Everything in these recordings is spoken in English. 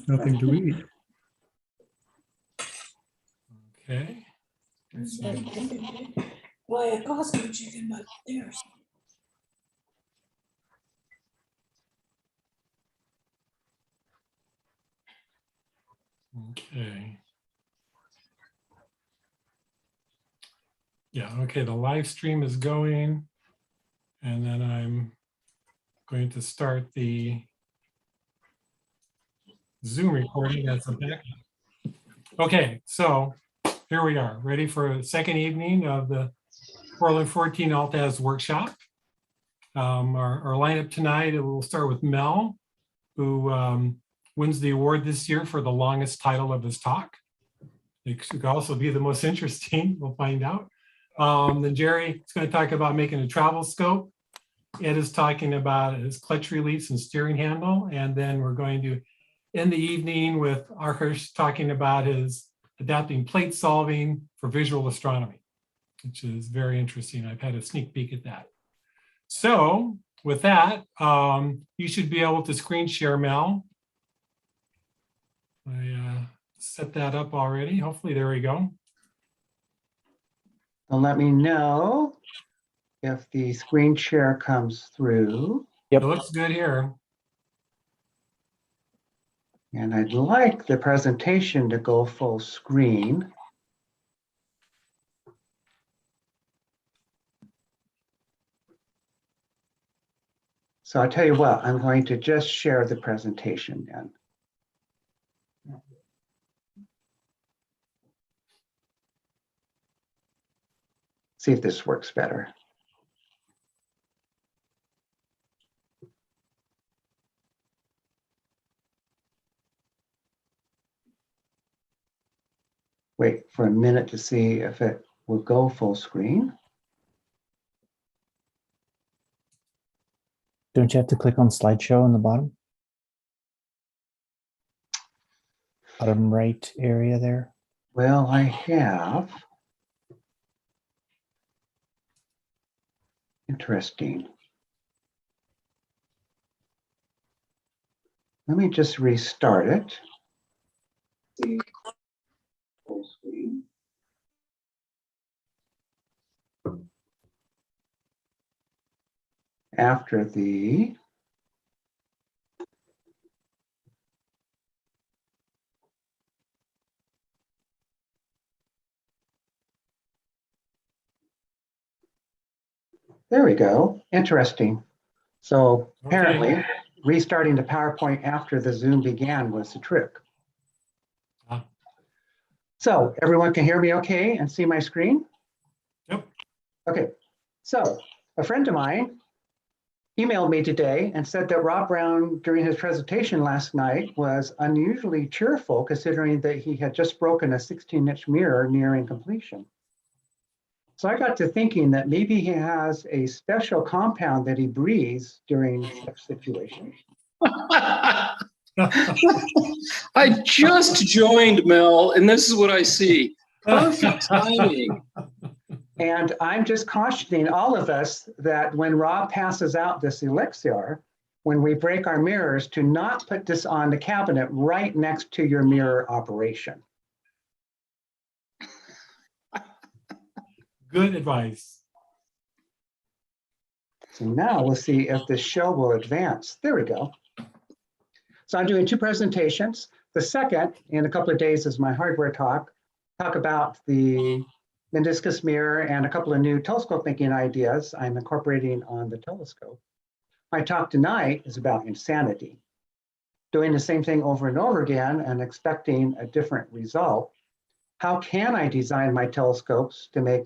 Nothing to eat. Okay. Why a Costco chicken, but there's. Okay. Yeah, okay, the live stream is going. And then I'm going to start the Zoom recording as a backup. Okay, so here we are, ready for the second evening of the Bortle 14 Altaz workshop. Our lineup tonight, we'll start with Mel, who wins the award this year for the longest title of his talk. It could also be the most interesting, we'll find out. Then Jerry is going to talk about making a travel scope. Ed is talking about his clutch release and steering handle. And then we're going to end the evening with Akarsh talking about his adapting plate solving for visual astronomy, which is very interesting. I've had a sneak peek at that. So with that, you should be able to screen share, Mel. I set that up already. Hopefully, there we go. And let me know if the screen share comes through. Yep. It looks good here. And I'd like the presentation to go full screen. So I'll tell you what, I'm going to just share the presentation then. See if this works better. Wait for a minute to see if it will go full screen. Don't you have to click on slideshow on the bottom? Bottom right area there. Well, I have. Interesting. Let me just restart it. See. Full screen. After the there we go. Interesting. So apparently restarting the PowerPoint after the Zoom began was the trick. So everyone can hear me okay and see my screen? Yep. Okay. So a friend of mine emailed me today and said that Rob Brown during his presentation last night was unusually cheerful considering that he had just broken a 16-inch mirror nearing completion. So I got to thinking that maybe he has a special compound that he breathes during such situations. I just joined, Mel, and this is what I see. Perfect timing. And I'm just cautioning all of us that when Rob passes out this elixir, when we break our mirrors, to not put this on the cabinet right next to your mirror operation. Good advice. So now we'll see if this show will advance. There we go. So I'm doing two presentations. The second, in a couple of days, is my hardware talk about the meniscus mirror and a couple of new telescope making ideas I'm incorporating on the telescope. My talk tonight is about insanity. Doing the same thing over and over again and expecting a different result. How can I design my telescopes to make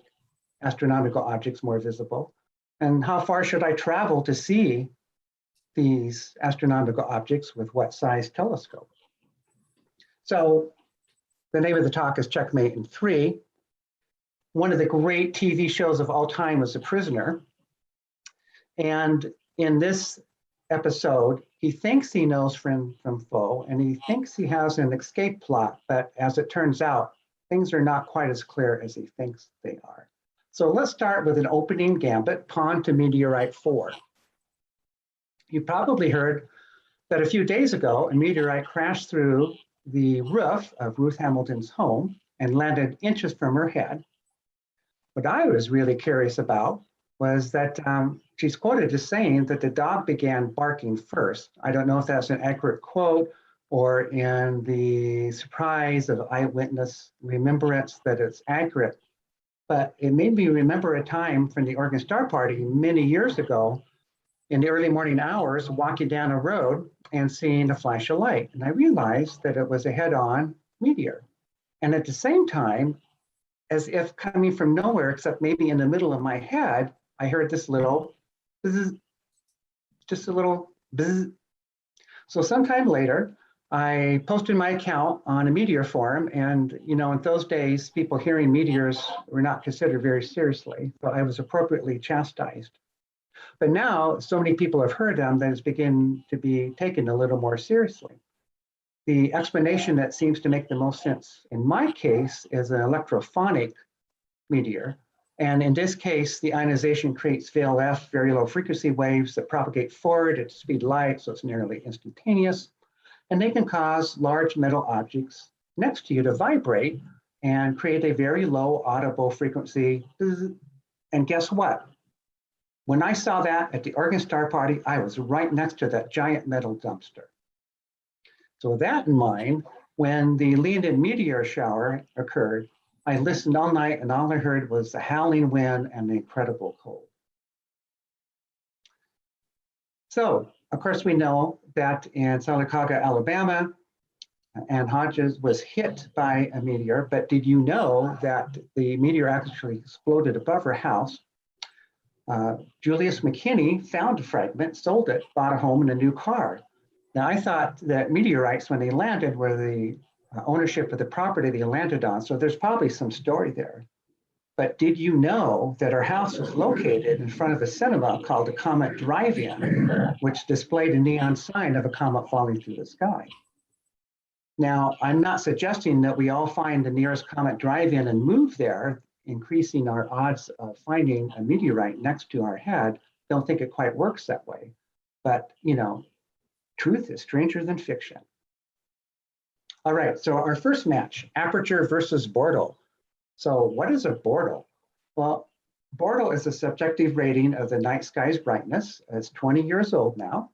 astronomical objects more visible? And how far should I travel to see these astronomical objects with what size telescope? So the name of the talk is Checkmate in 3. One of the great TV shows of all time was The Prisoner. And in this episode, he thinks he knows friend from foe, and he thinks he has an escape plot, but as it turns out, things are not quite as clear as he thinks they are. So let's start with an opening gambit, pawn to meteorite 4. You probably heard that a few days ago, a meteorite crashed through the roof of Ruth Hamilton's home and landed inches from her head. What I was really curious about was that she's quoted as saying that the dog began barking first. I don't know if that's an accurate quote or in the surprise of eyewitness remembrance that it's accurate, but it made me remember a time from the Oregon Star Party many years ago in the early morning hours, walking down a road and seeing a flash of light. And I realized that it was a head-on meteor. And at the same time, as if coming from nowhere, except maybe in the middle of my head, I heard this little bzz, just a little bzz. So sometime later, I posted my account on a meteor forum, and in those days, people hearing meteors were not considered very seriously, so I was appropriately chastised. But now, so many people have heard them that it's beginning to be taken a little more seriously. The explanation that seems to make the most sense in my case is an electrophonic meteor. And in this case, the ionization creates VLF, very low frequency waves that propagate forward at the speed of light, so it's nearly instantaneous. And they can cause large metal objects next to you to vibrate and create a very low audible frequency. And guess what? When I saw that at the Oregon Star Party, I was right next to that giant metal dumpster. So with that in mind, when the Leonid meteor shower occurred, I listened all night and all I heard was the howling wind and the incredible cold. So, of course, we know that in Sylacauga, Alabama, Ann Hodges was hit by a meteor, but did you know that the meteor actually exploded above her house? Julius McKinney found a fragment, sold it, bought a home and a new car. Now, I thought that meteorites, when they landed, were the ownership of the property they landed on, so there's probably some story there. But did you know that our house was located in front of a cinema called the Comet Drive-In, which displayed a neon sign of a comet falling through the sky? Now, I'm not suggesting that we all find the nearest Comet Drive-In and move there, increasing our odds of finding a meteorite next to our head. Don't think it quite works that way. But, truth is stranger than fiction. All right, so our first match, aperture versus Bortle. So what is a Bortle? Well, Bortle is a subjective rating of the night sky's brightness. It's 20 years old now.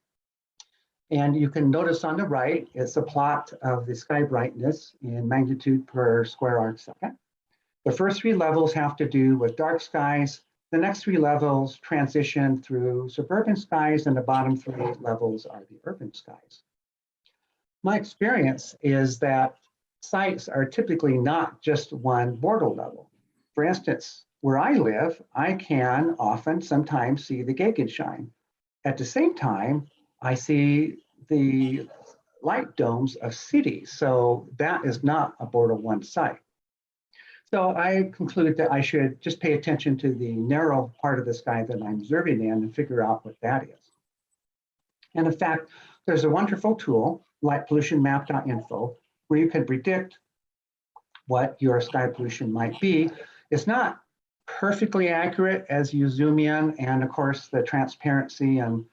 And you can notice on the right, it's a plot of the sky brightness in magnitude per square arc second. The first three levels have to do with dark skies. The next three levels transition through suburban skies, and the bottom three levels are the urban skies. My experience is that sites are typically not just one Bortle level. For instance, where I live, I can often sometimes see the Gegenschein. At the same time, I see the light domes of cities. So that is not a Bortle 1 site. So I conclude that I should just pay attention to the narrow part of the sky that I'm observing in and figure out what that is. And in fact, there's a wonderful tool, lightpollutionmap.info, where you can predict what your sky pollution might be. It's not perfectly accurate as you zoom in, and of course the transparency and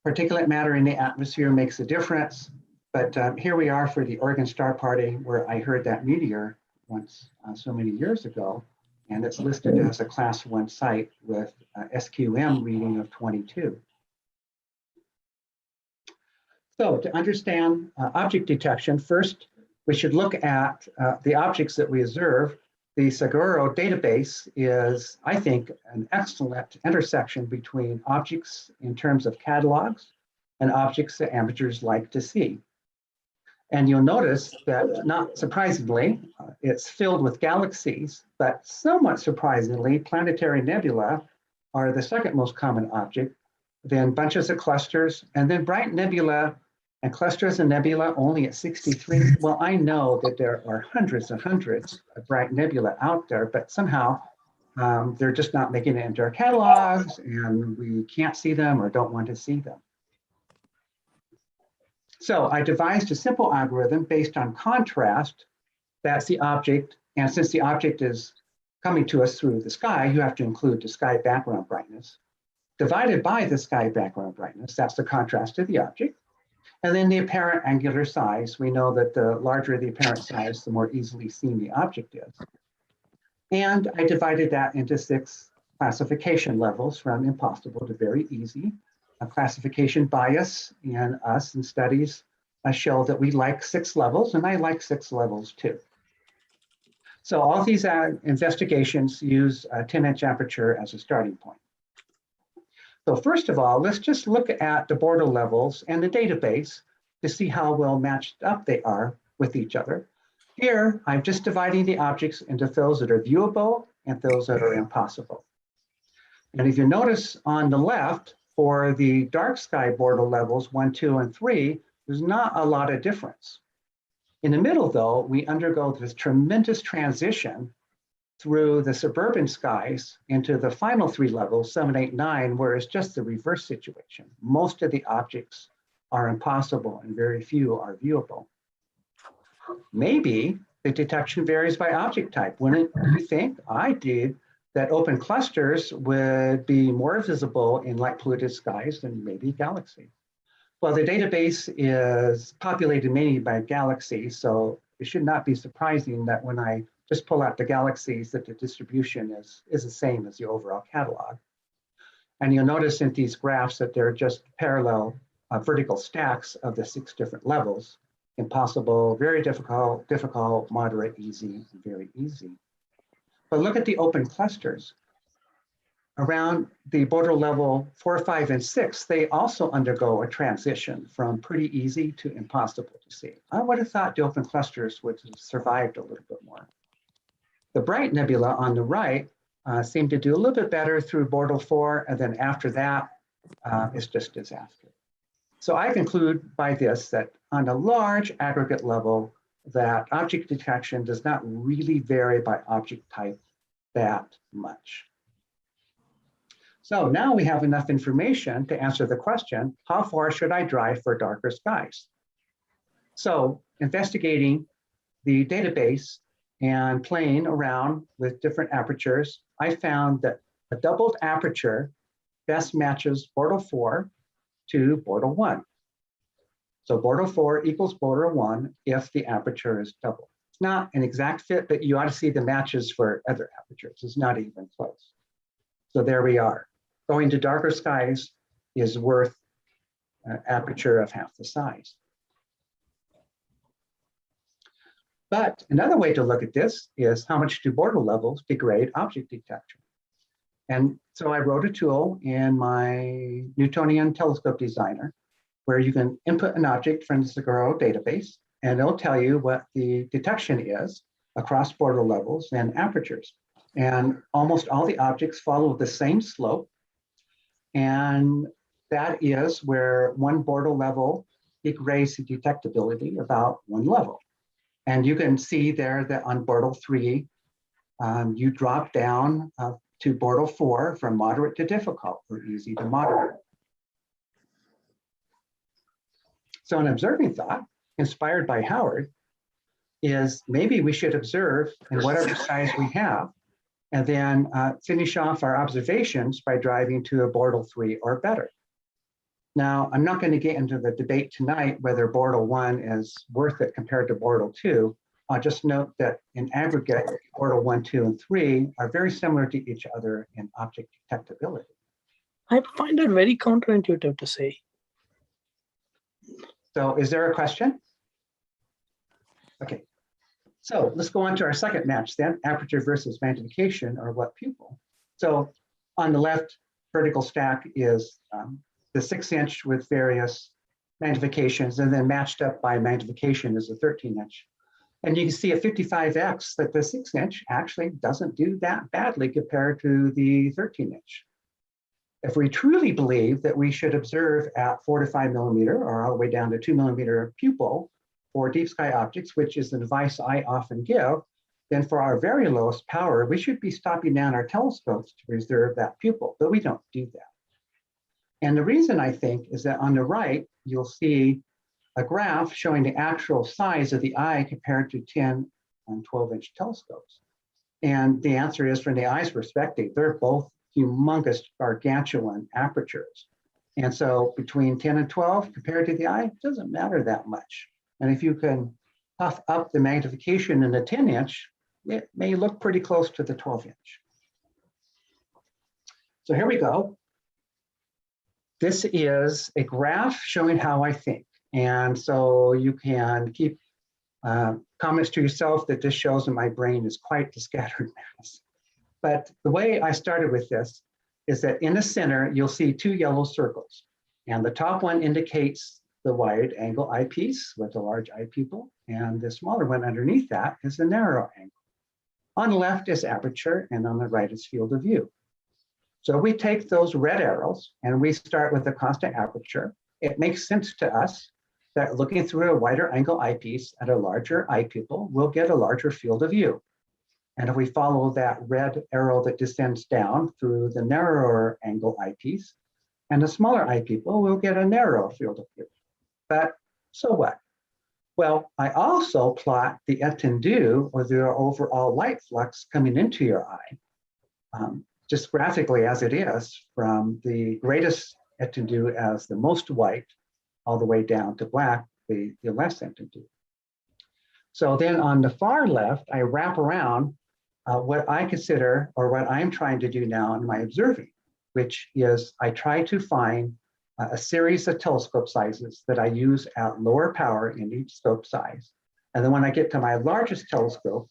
particulate matter in the atmosphere makes a difference. But here we are for the Oregon Star Party, where I heard that meteor once so many years ago, and it's listed as a class 1 site with SQM reading of 22. So to understand object detection, first we should look at the objects that we observe. The Saguro database is, I think, an excellent intersection between objects in terms of catalogs and objects that amateurs like to see. And you'll notice that, not surprisingly, it's filled with galaxies, but somewhat surprisingly, planetary nebula are the second most common object, then bunches of clusters, and then bright nebula and clusters of nebula only at 63. Well, I know that there are hundreds and hundreds of bright nebula out there, but somehow they're just not making it into our catalogs, and we can't see them or don't want to see them. So I devised a simple algorithm based on contrast. That's the object. And since the object is coming to us through the sky, you have to include the sky background brightness. Divided by the sky background brightness, that's the contrast to the object. And then the apparent angular size. We know that the larger the apparent size, the more easily seen the object is. And I divided that into 6 classification levels from impossible to very easy. A classification bias in us and studies show that we like 6 levels, and I like 6 levels too. So all these investigations use a 10-inch aperture as a starting point. So first of all, let's just look at the Bortle levels and the database to see how well matched up they are with each other. Here, I'm just dividing the objects into those that are viewable and those that are impossible. And if you notice on the left, for the dark sky Bortle levels 1, 2, and 3, there's not a lot of difference. In the middle, though, we undergo this tremendous transition through the suburban skies into the final 3 levels, 7, 8, 9, where it's just the reverse situation. Most of the objects are impossible and very few are viewable. Maybe the detection varies by object type. Wouldn't you think? I did that open clusters would be more visible in light polluted skies than maybe galaxies. Well, the database is populated mainly by galaxies, so it should not be surprising that when I just pull out the galaxies that the distribution is the same as the overall catalog. And you'll notice in these graphs that they're just parallel vertical stacks of the 6 different levels: impossible, very difficult, difficult, moderate, easy, and very easy. But look at the open clusters. Around the Bortle level 4, 5, and 6, they also undergo a transition from pretty easy to impossible to see. I would have thought the open clusters would have survived a little bit more. The bright nebula on the right seemed to do a little bit better through Bortle 4, and then after that, it's just disaster. So I conclude by this that on a large aggregate level, that object detection does not really vary by object type that much. So now we have enough information to answer the question, how far should I drive for darker skies? So investigating the database and playing around with different apertures, I found that a doubled aperture best matches Bortle 4 to Bortle 1. So Bortle 4 equals Bortle 1 if the aperture is doubled. It's not an exact fit, but you ought to see the matches for other apertures. It's not even close. So there we are. Going to darker skies is worth an aperture of half the size. But another way to look at this is how much do Bortle levels degrade object detection? And so I wrote a tool in my Newtonian telescope designer where you can input an object from the Seguro database, and it'll tell you what the detection is across Bortle levels and apertures. And almost all the objects follow the same slope. And that is where 1 Bortle level degrades the detectability about 1 level. And you can see there that on Bortle 3, you drop down to Bortle 4 from moderate to difficult or easy to moderate. So an observing thought, inspired by Howard, is maybe we should observe in whatever size we have, and then finish off our observations by driving to a Bortle 3 or better. Now, I'm not going to get into the debate tonight whether Bortle 1 is worth it compared to Bortle 2. I'll just note that in aggregate, Bortle 1, 2, and 3 are very similar to each other in object detectability. I find it very counterintuitive to say. So is there a question? Okay. So let's go on to our second match then, aperture versus magnification, or what pupil. So on the left vertical stack is the 6-inch with various magnifications, and then matched up by magnification is a 13-inch. And you can see at 55x that the 6-inch actually doesn't do that badly compared to the 13-inch. If we truly believe that we should observe at 4 to 5 millimeter or all the way down to 2 millimeter pupil for deep sky objects, which is the advice I often give, then for our very lowest power, we should be stopping down our telescopes to preserve that pupil, but we don't do that. And the reason I think is that on the right, you'll see a graph showing the actual size of the eye compared to 10 and 12-inch telescopes. And the answer is, from the eye's perspective, they're both humongous gargantuan apertures. And so between 10 and 12 compared to the eye, it doesn't matter that much. And if you can puff up the magnification in the 10-inch, it may look pretty close to the 12-inch. So here we go. This is a graph showing how I think. And so you can keep comments to yourself that this shows that my brain is quite a scattered mass. But the way I started with this is that in the center, you'll see two yellow circles. And the top one indicates the wide angle eyepiece with a large eye pupil. And the smaller one underneath that is the narrow angle. On the left is aperture, and on the right is field of view. So we take those red arrows and we start with a constant aperture. It makes sense to us that looking through a wider angle eyepiece at a larger eye pupil, we'll get a larger field of view. And if we follow that red arrow that descends down through the narrower angle eyepiece and a smaller eye pupil, we'll get a narrow field of view. But so what? Well, I also plot the Etendue, or the overall light flux coming into your eye, just graphically as it is, from the greatest Etendue as the most white, all the way down to black, the less Etendue. So then on the far left, I wrap around what I consider, or what I'm trying to do now in my observing, which is I try to find a series of telescope sizes that I use at lower power in each scope size. And then when I get to my largest telescope,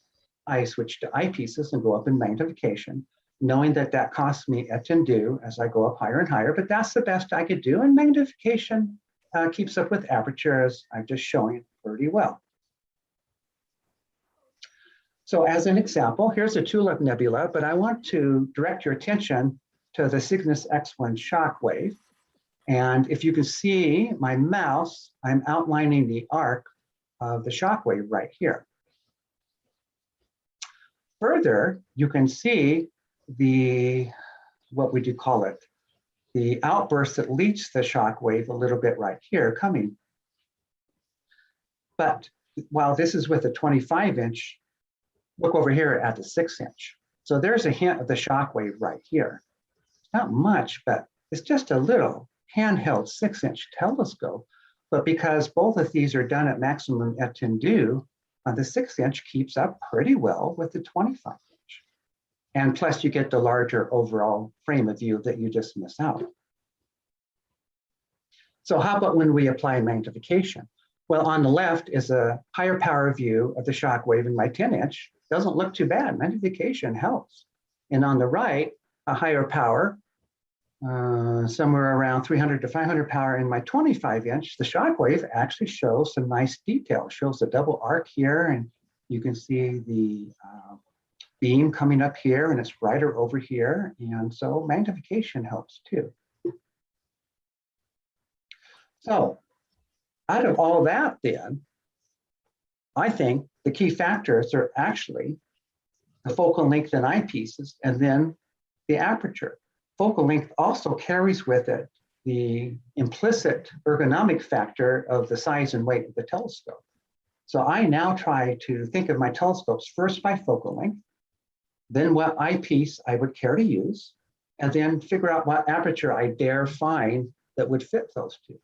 I switch to eyepieces and go up in magnification, knowing that that costs me Etendue as I go up higher and higher, but that's the best I could do. And magnification keeps up with aperture, as I'm just showing pretty well. So as an example, here's a Tulip Nebula, but I want to direct your attention to the Cygnus X1 shock wave. And if you can see my mouse, I'm outlining the arc of the shock wave right here. Further, you can see what would you call it? The outburst that leads the shock wave a little bit right here coming. But while this is with a 25-inch, look over here at the 6-inch. So there's a hint of the shock wave right here. Not much, but it's just a little handheld 6-inch telescope. But because both of these are done at maximum Etendue, the 6-inch keeps up pretty well with the 25-inch. And plus you get the larger overall frame of view that you just miss out. So how about when we apply magnification? Well, on the left is a higher power view of the shock wave in my 10-inch. Doesn't look too bad. Magnification helps. And on the right, a higher power, somewhere around 300 to 500 power in my 25-inch. The shock wave actually shows some nice detail. It shows a double arc here, and you can see the beam coming up here, and it's brighter over here. And so magnification helps too. So out of all that then, I think the key factors are actually the focal length in eyepieces and then the aperture. Focal length also carries with it the implicit ergonomic factor of the size and weight of the telescope. So I now try to think of my telescopes first by focal length, then what eyepiece I would care to use, and then figure out what aperture I dare find that would fit those two.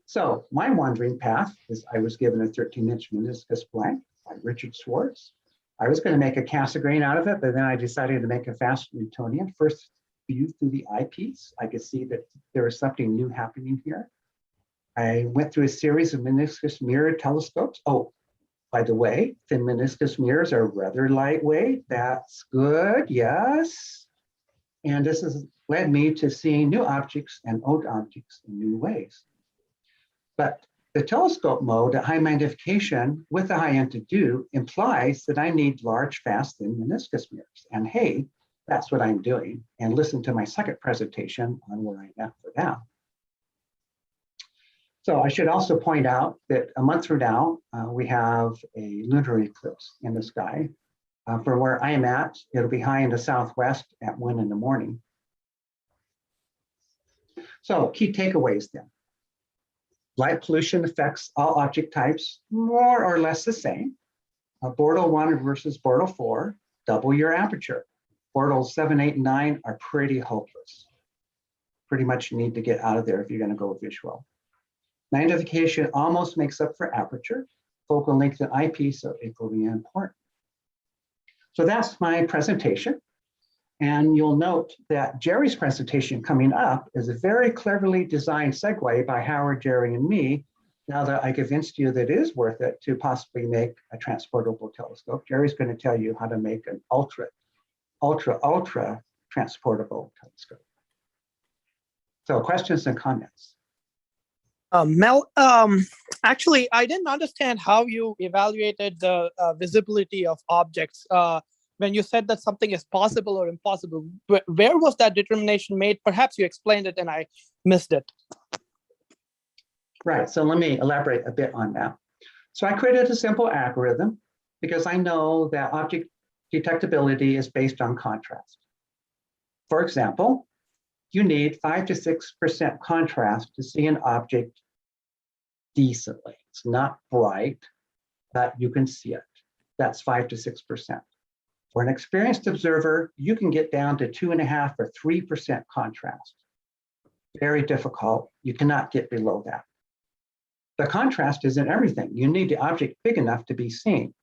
So my wandering path is I was given a 13-inch meniscus blank by Richard Schwartz. I was going to make a Cassegrain out of it, but then I decided to make a fast Newtonian. First view through the eyepiece, I could see that there was something new happening here. I went through a series of meniscus mirror telescopes. Oh, by the way, thin meniscus mirrors are rather lightweight. That's good, yes. And this has led me to seeing new objects and old objects in new ways. But the telescope mode at high magnification with a high Etendue implies that I need large, fast, thin meniscus mirrors. And hey, that's what I'm doing. And listen to my second presentation on where I'm at for that. So I should also point out that a month from now, we have a lunar eclipse in the sky. From where I am at, it'll be high in the southwest at 1 in the morning. So key takeaways then. Light pollution affects all object types more or less the same. Bortle 1 versus Bortle 4, double your aperture. Bortle 7, 8, and 9 are pretty hopeless. pretty much need to get out of there if you're going to go visual. Magnification almost makes up for aperture. Focal length and eyepiece are equally important. So that's my presentation. And you'll note that Jerry's presentation coming up is a very cleverly designed segue by Howard, Jerry, and me. Now that I convinced you that it is worth it to possibly make a transportable telescope, Jerry's going to tell you how to make an ultra transportable telescope. So questions and comments? Mel, actually, I didn't understand how you evaluated the visibility of objects. When you said that something is possible or impossible, where was that determination made? Perhaps you explained it and I missed it. Right, so let me elaborate a bit on that. So I created a simple algorithm because I know that object detectability is based on contrast. For example, you need 5 to 6% contrast to see an object decently. It's not bright, but you can see it. That's 5 to 6%. For an experienced observer, you can get down to 2.5 or 3% contrast. Very difficult. You cannot get below that. The contrast isn't everything. You need the object big enough to be seen.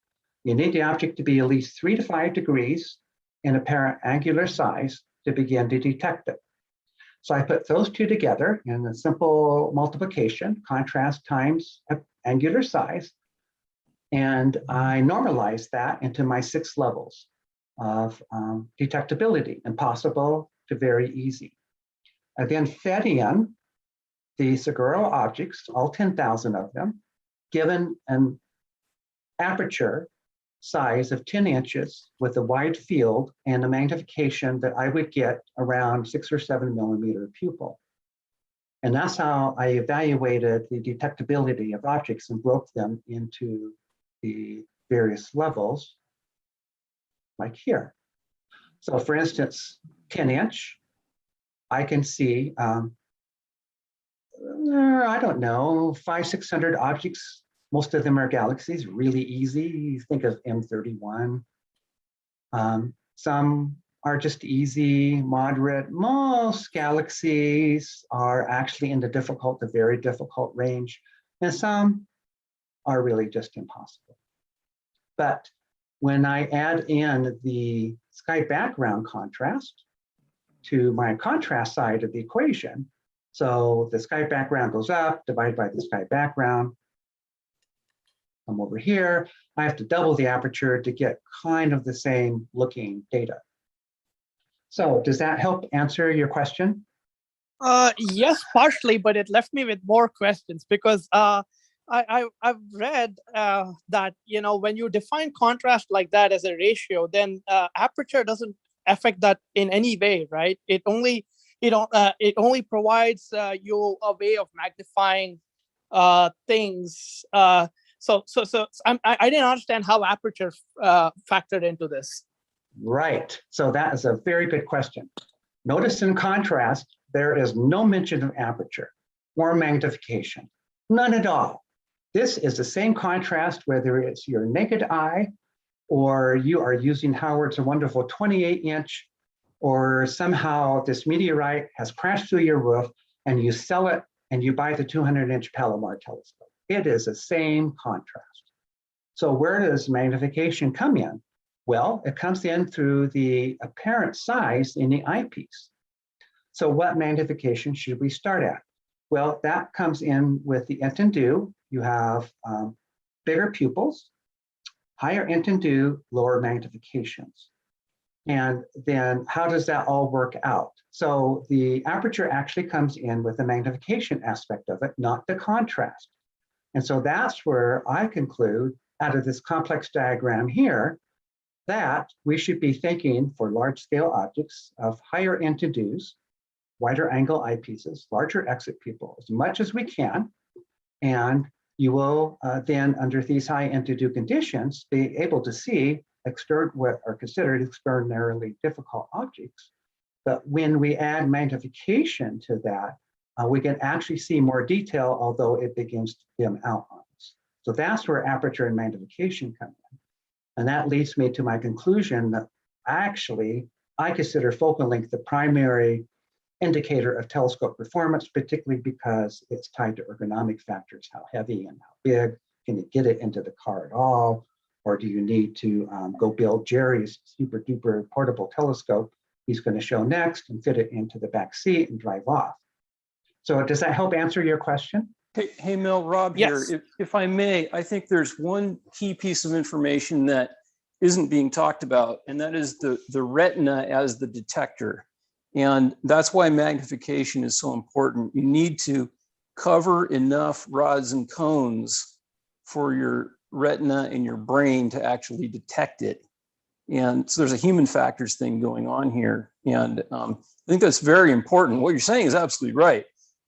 You need the object to be at least 3 to 5 degrees in apparent angular size to begin to detect it. So I put those two together in a simple multiplication, contrast times angular size, and I normalized that into my 6 levels of detectability, impossible to very easy. I then fed in the Seguro objects, all 10,000 of them, given an aperture size of 10 inches with a wide field and a magnification that I would get around 6 or 7 millimeter pupil. And that's how I evaluated the detectability of objects and broke them into the various levels, like here. So for instance, 10 inch, I can see, I don't know, 500-600 objects. Most of them are galaxies, really easy. You think of M31. Some are just easy, moderate. Most galaxies are actually in the difficult to very difficult range, and some are really just impossible. But when I add in the sky background contrast to my contrast side of the equation, so the sky background goes up, divided by the sky background, come over here, I have to double the aperture to get kind of the same looking data. So does that help answer your question? Yes, partially, but it left me with more questions because I've read that, you know, when you define contrast like that as a ratio, then aperture doesn't affect that in any way, right? It only provides you a way of magnifying things. So I didn't understand how aperture factored into this. Right. So that is a very good question. Notice in contrast, there is no mention of aperture or magnification, none at all. This is the same contrast whether it's your naked eye or you are using Howard's wonderful 28-inch, or somehow this meteorite has crashed through your roof and you sell it and you buy the 200-inch Palomar telescope. It is the same contrast. So where does magnification come in? Well, it comes in through the apparent size in the eyepiece. So what magnification should we start at? Well, that comes in with the Etendue. You have bigger pupils, higher Etendue, lower magnifications. And then how does that all work out? So the aperture actually comes in with the magnification aspect of it, not the contrast. And so that's where I conclude out of this complex diagram here that we should be thinking for large scale objects of higher Etendues, wider angle eyepieces, larger exit pupil as much as we can. And you will then under these high Etendue conditions be able to see what are considered extraordinarily difficult objects. But when we add magnification to that, we can actually see more detail, although it begins to dim out on us. So that's where aperture and magnification come in. And that leads me to my conclusion that actually I consider focal length the primary indicator of telescope performance, particularly because it's tied to ergonomic factors, how heavy and how big, can you get it into the car at all? Or do you need to go build Jerry's super duper portable telescope he's going to show next and fit it into the back seat and drive off? So does that help answer your question? Hey, Mel, Rob Yes. here. If I may, I think there's one key piece of information that isn't being talked about, and that is the retina as the detector. And that's why magnification is so important. You need to cover enough rods and cones for your retina and your brain to actually detect it. And so there's a human factors thing going on here. And I think that's very important. What you're saying is absolutely right.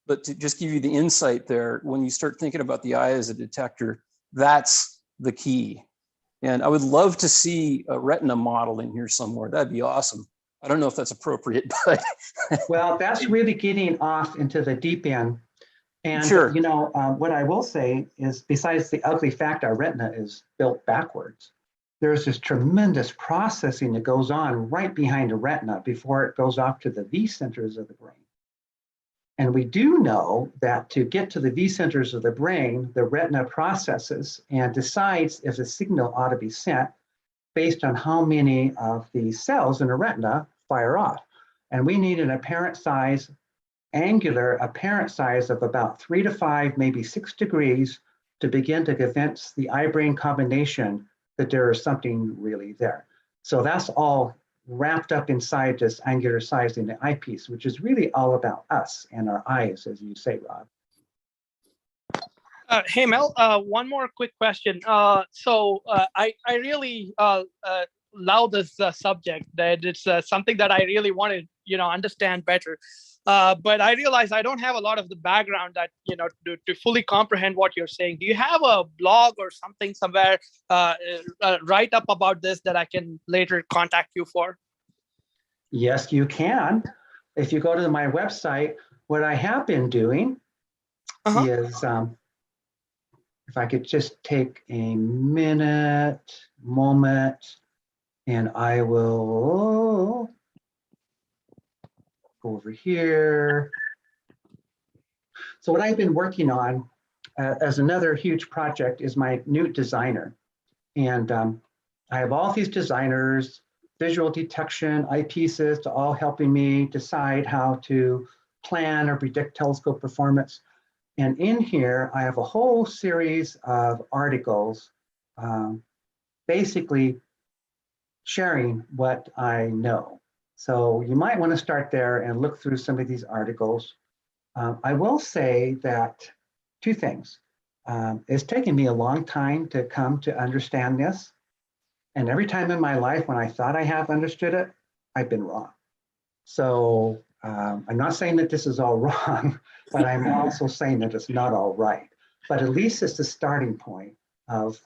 But to just give you the insight there, when you start thinking about the eye as a detector, that's the key. And I would love to see a retina model in here somewhere. That'd be awesome. I don't know if that's appropriate, but. Well, that's really getting off into the deep end. And, Sure. you know, what I will say is, besides the ugly fact our retina is built backwards, there's this tremendous processing that goes on right behind the retina before it goes off to the V centers of the brain. And we do know that to get to the V centers of the brain, the retina processes and decides if a signal ought to be sent based on how many of the cells in the retina fire off. And we need an apparent size, angular apparent size of about 3 to 5, maybe 6 degrees to begin to convince the eye-brain combination that there is something really there. So that's all wrapped up inside this angular size in the eyepiece, which is really all about us and our eyes, as you say, Rob. Hey, Mel, one more quick question. I really love this subject, that it's something that I really want to, understand better. But I realize I don't have a lot of the background that, to fully comprehend what you're saying. Do you have a blog or something somewhere write up about this that I can later contact you for? Yes, you can. If you go to my website, what I have been doing is, if I could just take a moment, and I will go over here. So what I've been working on as another huge project is my new designer. And I have all these designers, visual detection, eyepieces, to all helping me decide how to plan or predict telescope performance. And in here, I have a whole series of articles, basically sharing what I know. So you might want to start there and look through some of these articles. I will say that 2 things. It's taken me a long time to come to understand this. And every time in my life when I thought I have understood it, I've been wrong. So I'm not saying that this is all wrong, but I'm also saying that it's not all right. But at least it's the starting point of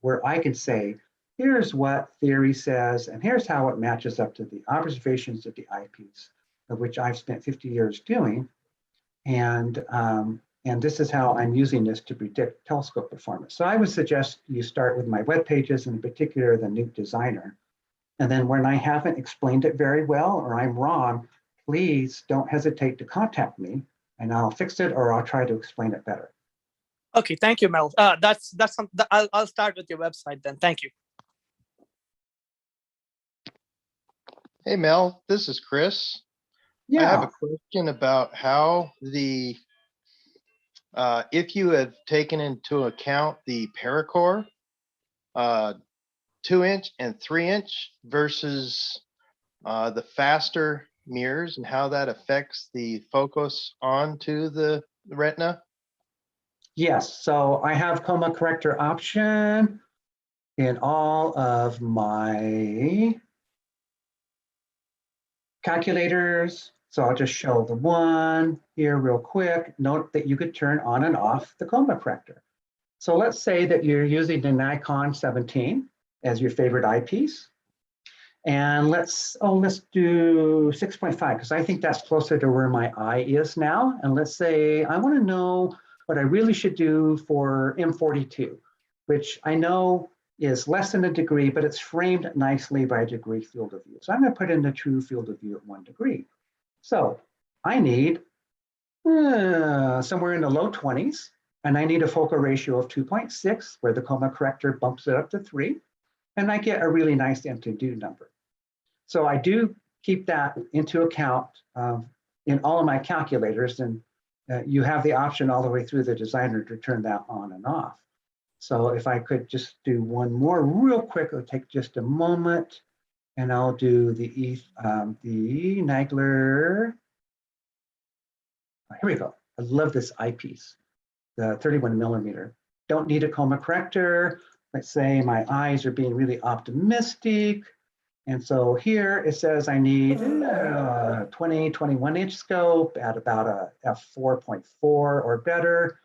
where I can say, here's what theory says, and here's how it matches up to the observations of the eyepiece, of which I've spent 50 years doing. And this is how I'm using this to predict telescope performance. So I would suggest you start with my web pages, and in particular, the Nuke Designer. And then when I haven't explained it very well, or I'm wrong, please don't hesitate to contact me, and I'll fix it, or I'll try to explain it better. Okay, thank you, Mel. That's something. I'll start with your website then. Thank you. Hey, Mel, this is Chris. I have a question about how if you have taken into account the paracore, 2-inch and 3-inch versus the faster mirrors, and how that affects the focus onto the retina. Yes, so I have coma corrector option in all of my calculators. So I'll just show the one here real quick. Note that you could turn on and off the coma corrector. So let's say that you're using the Nikon 17 as your favorite eyepiece. And let's do 6.5, because I think that's closer to where my eye is now. And let's say I want to know what I really should do for M42, which I know is less than a degree, but it's framed nicely by a degree field of view. So I'm going to put in the true field of view at 1 degree. So I need somewhere in the low 20s, and I need a focal ratio of 2.6, where the coma corrector bumps it up to 3, and I get a really nice Etendue number. So I do keep that into account in all of my calculators, and you have the option all the way through the designer to turn that on and off. So if I could just do one more real quick, it'll take just a moment, and I'll do the Nagler. Here we go. I love this eyepiece, the 31 millimeter. Don't need a coma corrector. Let's say my eyes are being really optimistic. And so here it says I need 21 inch scope at about a f4.4 or better.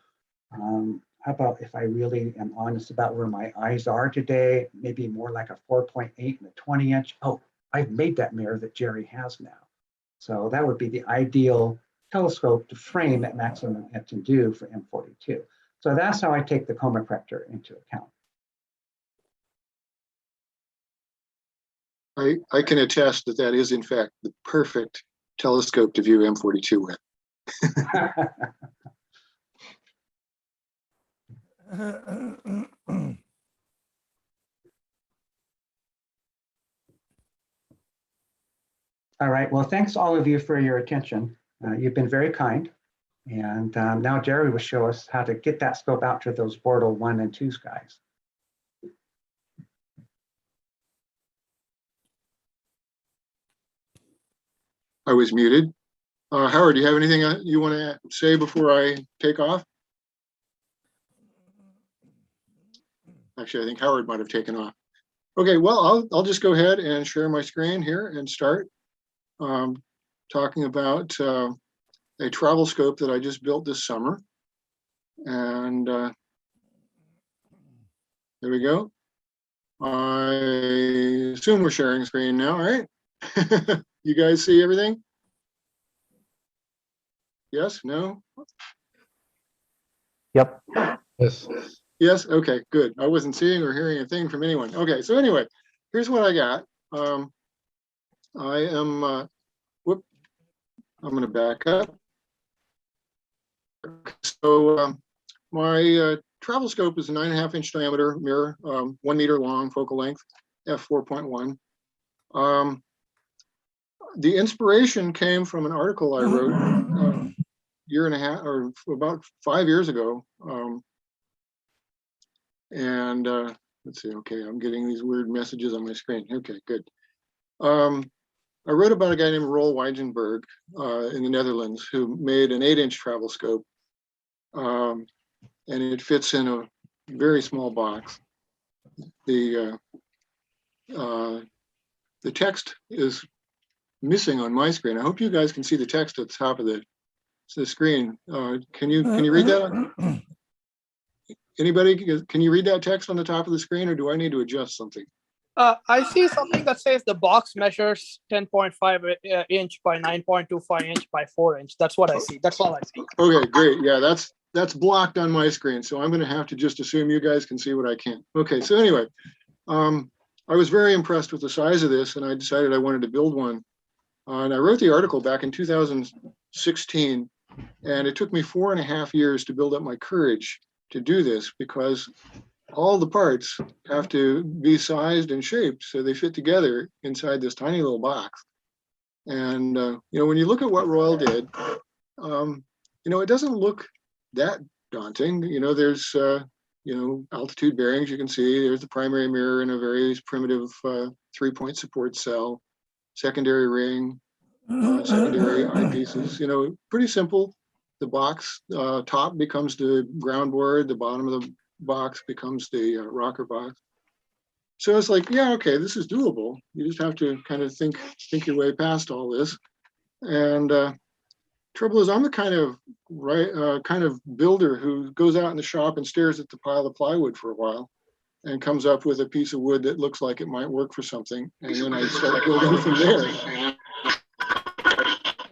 How about if I really am honest about where my eyes are today, maybe more like a 4.8 and a 20 inch. Oh, I've made that mirror that Jerry has now. So that would be the ideal telescope to frame at maximum Etendue for M42. So that's how I take the coma corrector into account. I can attest that that is in fact the perfect telescope to view M42 with. All right, well, thanks all of you for your attention. You've been very kind. And now Jerry will show us how to get that scope out to those Bortle 1 and 2 skies. I was muted. Howard, do you have anything you want to say before I take off? Actually, I think Howard might have taken off. Okay, well, I'll just go ahead and share my screen here and start talking about a travel scope that I just built this summer. And there we go. I assume we're sharing screen now, right? You guys see everything? Yes, no? Yep. Yes. Yes, okay, good. I wasn't seeing or hearing a thing from anyone. Okay, so anyway, here's what I got. I am, whoop, I'm gonna back up. So my travel scope is a 9.5 inch diameter mirror, 1 meter long focal length, f4.1. The inspiration came from an article I wrote year and a half or about 5 years ago. And let's see, okay, I'm getting these weird messages on my screen. Okay, good. I wrote about a guy named Roel Weijenberg in the Netherlands who made an 8-inch travel scope. And it fits in a very small box. The text is missing on my screen. I hope you guys can see the text at the top of the screen. Can you read that? Anybody, can you read that text on the top of the screen, or do I need to adjust something? I see something that says the box measures 10.5 inch by 9.25 inch by 4 inch. That's what I see. That's all I see. Okay, great. Yeah, that's blocked on my screen, so I'm going to have to just assume you guys can see what I can. Okay, so anyway, I was very impressed with the size of this, and I decided I wanted to build one. And I wrote the article back in 2016, and it took me 4.5 years to build up my courage to do this, because all the parts have to be sized and shaped so they fit together inside this tiny little box. And you know, when you look at what Roel did, you know, it doesn't look that daunting. You know, there's you know, altitude bearings you can see. There's the primary mirror and a very primitive 3-point support cell, secondary ring, secondary eyepieces. You know, pretty simple. The box top becomes the ground board. The bottom of the box becomes the rocker box. So it's like, yeah, okay, this is doable. You just have to kind of think your way past all this. And trouble is, I'm the kind of builder who goes out in the shop and stares at the pile of plywood for a while and comes up with a piece of wood that looks like it might work for something, and then I start building from there.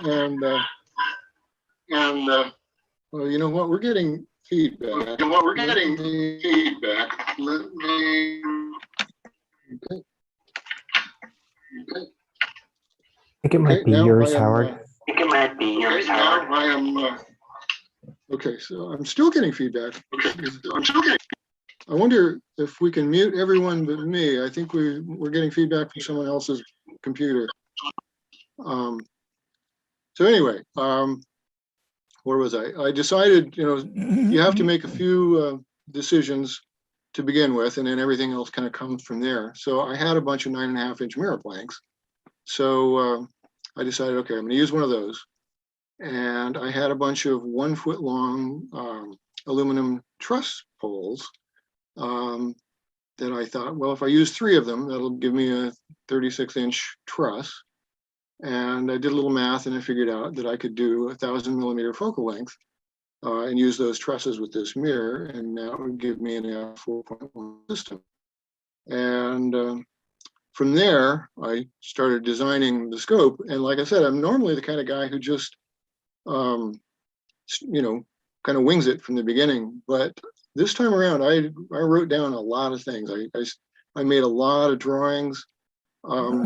And well, you know what? We're getting feedback. Let me. Okay. I think it might be now yours, I am, Howard. it might be your Okay, now I am, okay, so I'm still getting feedback. I'm still getting. I wonder if we can mute everyone but me. I think we're getting feedback from someone else's computer. So anyway, where was I? I decided, you have to make a few decisions to begin with, and then everything else kind of comes from there. So I had a bunch of 9.5-inch mirror planks. So I decided, okay, I'm going to use one of those. And I had a bunch of 1 foot long aluminum truss poles that I thought, well, if I use 3 of them, that'll give me a 36-inch truss. And I did a little math and I figured out that I could do 1,000 millimeter focal length and use those trusses with this mirror, and that would give me an f4.1 system. And from there, I started designing the scope. And like I said, I'm normally the kind of guy who just, kind of wings it from the beginning. But this time around, I wrote down a lot of things. I made a lot of drawings. I'm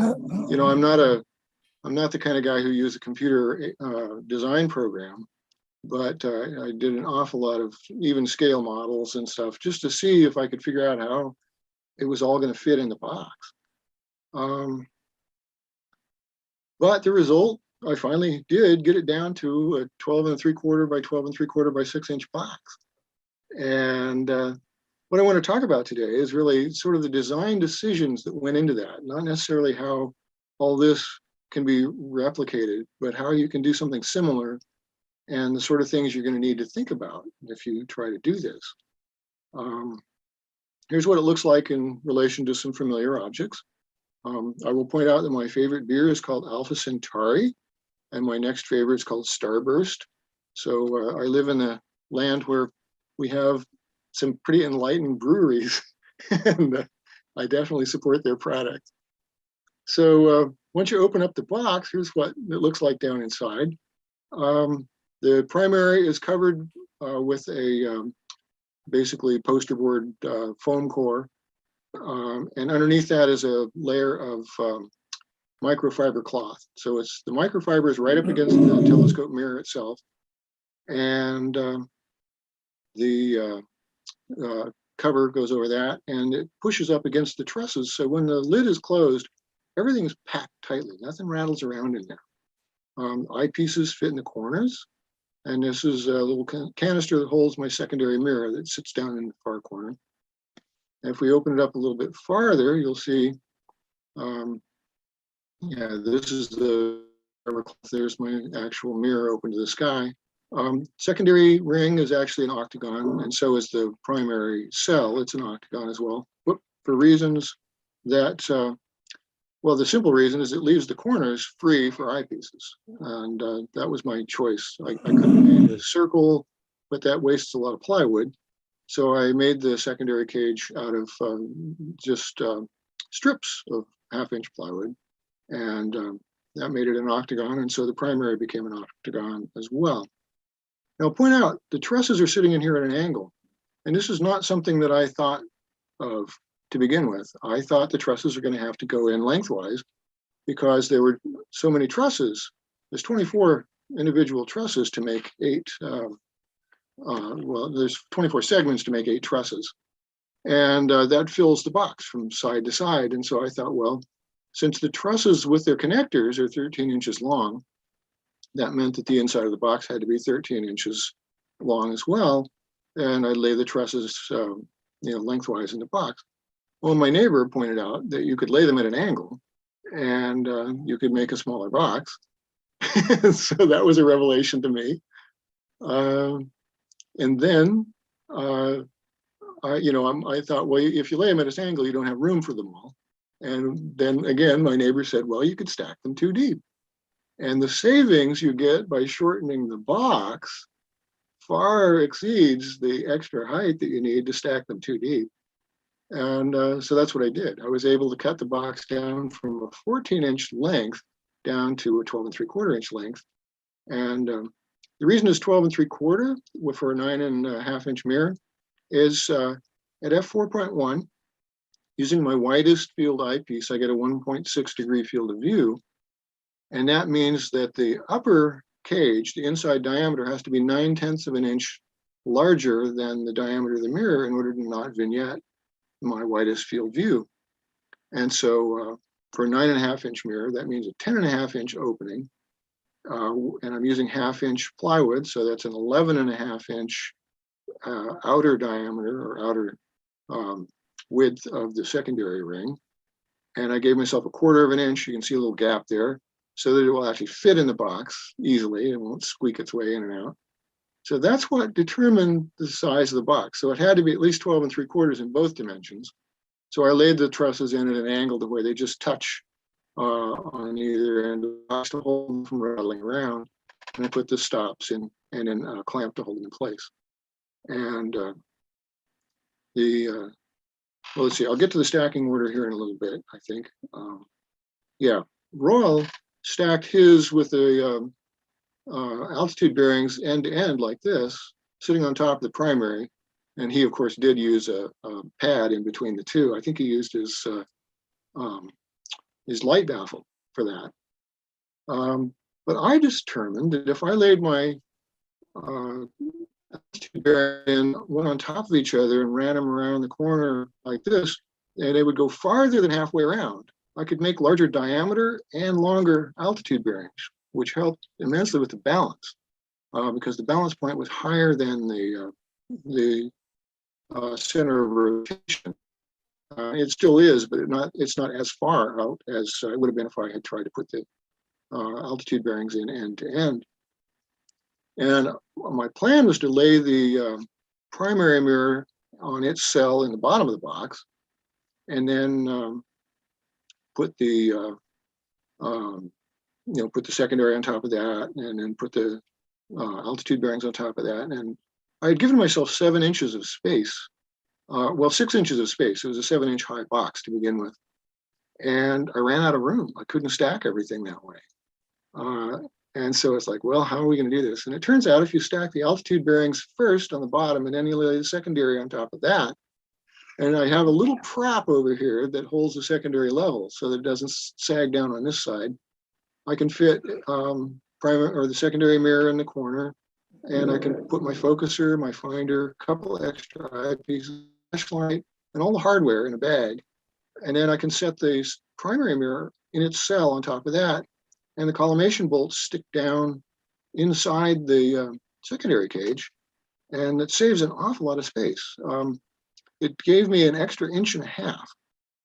not the kind of guy who uses a computer design program, but I did an awful lot of even scale models and stuff just to see if I could figure out how it was all going to fit in the box. But the result, I finally did get it down to a 12.75 by 12.75 by 6-inch box. And what I want to talk about today is really sort of the design decisions that went into that, not necessarily how all this can be replicated, but how you can do something similar and the sort of things you're going to need to think about if you try to do this. Here's what it looks like in relation to some familiar objects. I will point out that my favorite beer is called Alpha Centauri, and my next favorite is called Starburst. So I live in a land where we have some pretty enlightened breweries, and I definitely support their product. So once you open up the box, here's what it looks like down inside. The primary is covered with a basically poster board foam core. And underneath that is a layer of microfiber cloth. So it's the microfiber is right up against the telescope mirror itself. And the cover goes over that, and it pushes up against the trusses. So when the lid is closed, everything's packed tightly. Nothing rattles around in there. Eyepieces fit in the corners. And this is a little canister that holds my secondary mirror that sits down in the far corner. And if we open it up a little bit farther, you'll see, this is there's my actual mirror open to the sky. Secondary ring is actually an octagon, and so is the primary cell. It's an octagon as well, but for reasons that, well, the simple reason is it leaves the corners free for eyepieces. And that was my choice. I could have made a circle, but that wastes a lot of plywood. So I made the secondary cage out of just strips of 1/2-inch plywood. And that made it an octagon. And so the primary became an octagon as well. Now, point out, the trusses are sitting in here at an angle. And this is not something that I thought of to begin with. I thought the trusses are going to have to go in lengthwise because there were so many trusses. There's 24 individual trusses to make 8, well, there's 24 segments to make 8 trusses. And that fills the box from side to side. And so I thought, well, since the trusses with their connectors are 13 inches long, that meant that the inside of the box had to be 13 inches long as well. And I'd lay the trusses lengthwise in the box. Well, my neighbor pointed out that you could lay them at an angle and you could make a smaller box. So that was a revelation to me. And then I thought, well, if you lay them at this angle, you don't have room for them all. And then again, my neighbor said, well, you could stack them too deep. And the savings you get by shortening the box far exceeds the extra height that you need to stack them too deep. And so that's what I did. I was able to cut the box down from a 14-inch length down to a 12.75-inch length. And the reason it's 12.75 for a 9.5-inch mirror is at f4.1, using my widest field eyepiece, I get a 1.6 degree field of view. And that means that the upper cage, the inside diameter, has to be 9/10 of an inch larger than the diameter of the mirror in order to not vignette my widest field view. And so for a 9.5-inch mirror, that means a 10.5-inch opening. And I'm using 1/2-inch plywood, so that's an 11.5-inch outer diameter or outer width of the secondary ring. And I gave myself a 1/4 of an inch. You can see a little gap there, so that it will actually fit in the box easily. It won't squeak its way in and out. So that's what determined the size of the box. So it had to be at least 12 3/4 in both dimensions. So I laid the trusses in at an angle to where they just touch on either end of the box to hold them from rattling around. And I put the stops in and then a clamp to hold them in place. And well, let's see, I'll get to the stacking order here in a little bit, I think. Yeah, Royal stacked his with the altitude bearings end to end like this, sitting on top of the primary. And he, of course, did use a pad in between the two. I think he used his light baffle for that. But I determined that if I laid my altitude bearing one on top of each other and ran them around the corner like this, and they would go farther than halfway around, I could make larger diameter and longer altitude bearings, which helped immensely with the balance, because the balance point was higher than the center of rotation. It still is, but it's not as far out as it would have been if I had tried to put the altitude bearings in end to end. And my plan was to lay the primary mirror on its cell in the bottom of the box, and then put the put the secondary on top of that, and then put the altitude bearings on top of that. And I had given myself 7 inches of space. Well, 6 inches of space. It was a 7-inch high box to begin with. And I ran out of room. I couldn't stack everything that way. And so it's like, well, how are we going to do this? And it turns out if you stack the altitude bearings first on the bottom and then you lay the secondary on top of that, and I have a little prop over here that holds the secondary level so that it doesn't sag down on this side, I can fit the secondary mirror in the corner, and I can put my focuser, my finder, a couple extra eyepieces, flashlight, and all the hardware in a bag. And then I can set the primary mirror in its cell on top of that, and the collimation bolts stick down inside the secondary cage, and it saves an awful lot of space. It gave me an extra 1.5 inches.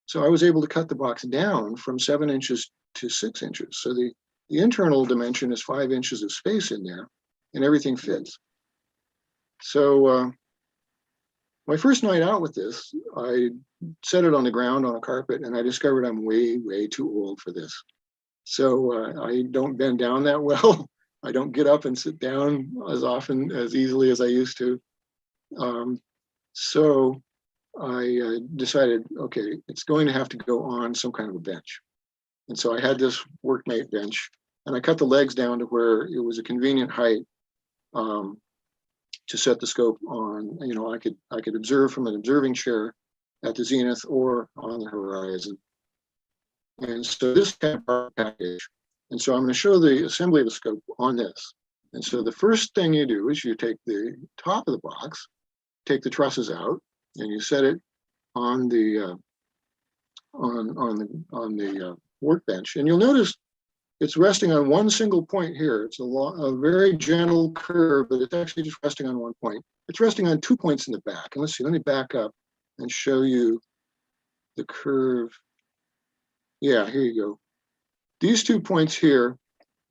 So I was able to cut the box down from 7 inches to 6 inches. So the internal dimension is 5 inches of space in there, and everything fits. So my first night out with this, I set it on the ground on a carpet, and I discovered I'm way, way too old for this. So I don't bend down that well. I don't get up and sit down as often, as easily as I used to. So I decided, okay, it's going to have to go on some kind of a bench. And so I had this workmate bench, and I cut the legs down to where it was a convenient height to set the scope on. You know, I could observe from an observing chair at the zenith or on the horizon. And so this kind of package. And so I'm going to show the assembly of the scope on this. And so the first thing you do is you take the top of the box, take the trusses out, and you set it on the workbench. And you'll notice it's resting on one single point here. It's a very gentle curve, but it's actually just resting on one point. It's resting on 2 points in the back. And let's see, let me back up and show you the curve. Yeah, here you go. These 2 points here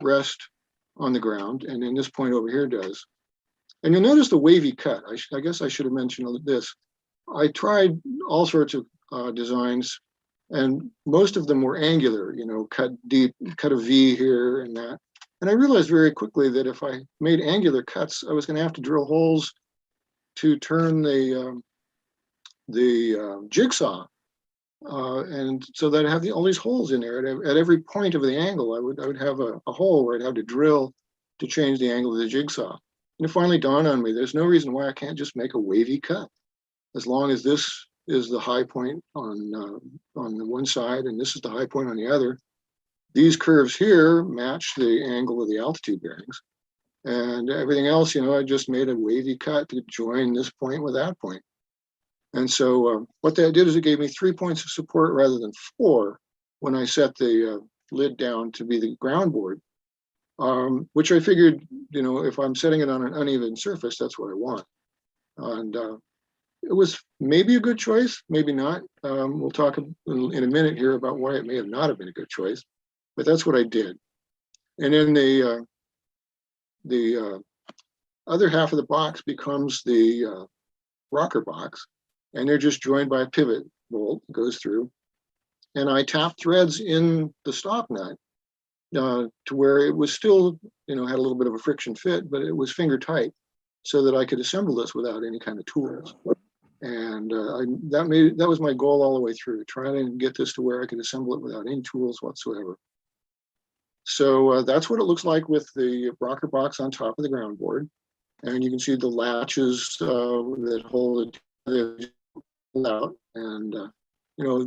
rest on the ground, and then this point over here does. And you'll notice the wavy cut. I guess I should have mentioned this. I tried all sorts of designs, and most of them were angular, you know, cut deep, cut a V here and that. And I realized very quickly that if I made angular cuts, I was going to have to drill holes to turn the jigsaw. And so that I'd have all these holes in there. At every point of the angle, I would have a hole where I'd have to drill to change the angle of the jigsaw. And it finally dawned on me, there's no reason why I can't just make a wavy cut. As long as this is the high point on the one side and this is the high point on the other, these curves here match the angle of the altitude bearings. And everything else, I just made a wavy cut to join this point with that point. And so what that did is it gave me 3 points of support rather than 4 when I set the lid down to be the ground board, which I figured, if I'm setting it on an uneven surface, that's what I want. And it was maybe a good choice, maybe not. We'll talk in a minute here about why it may have not have been a good choice, but that's what I did. And then the other half of the box becomes the rocker box, and they're just joined by a pivot bolt that goes through. And I tapped threads in the stop nut to where it was still, had a little bit of a friction fit, but it was finger tight so that I could assemble this without any kind of tools. And that was my goal all the way through, trying to get this to where I could assemble it without any tools whatsoever. So that's what it looks like with the rocker box on top of the ground board. And you can see the latches that hold it out. And,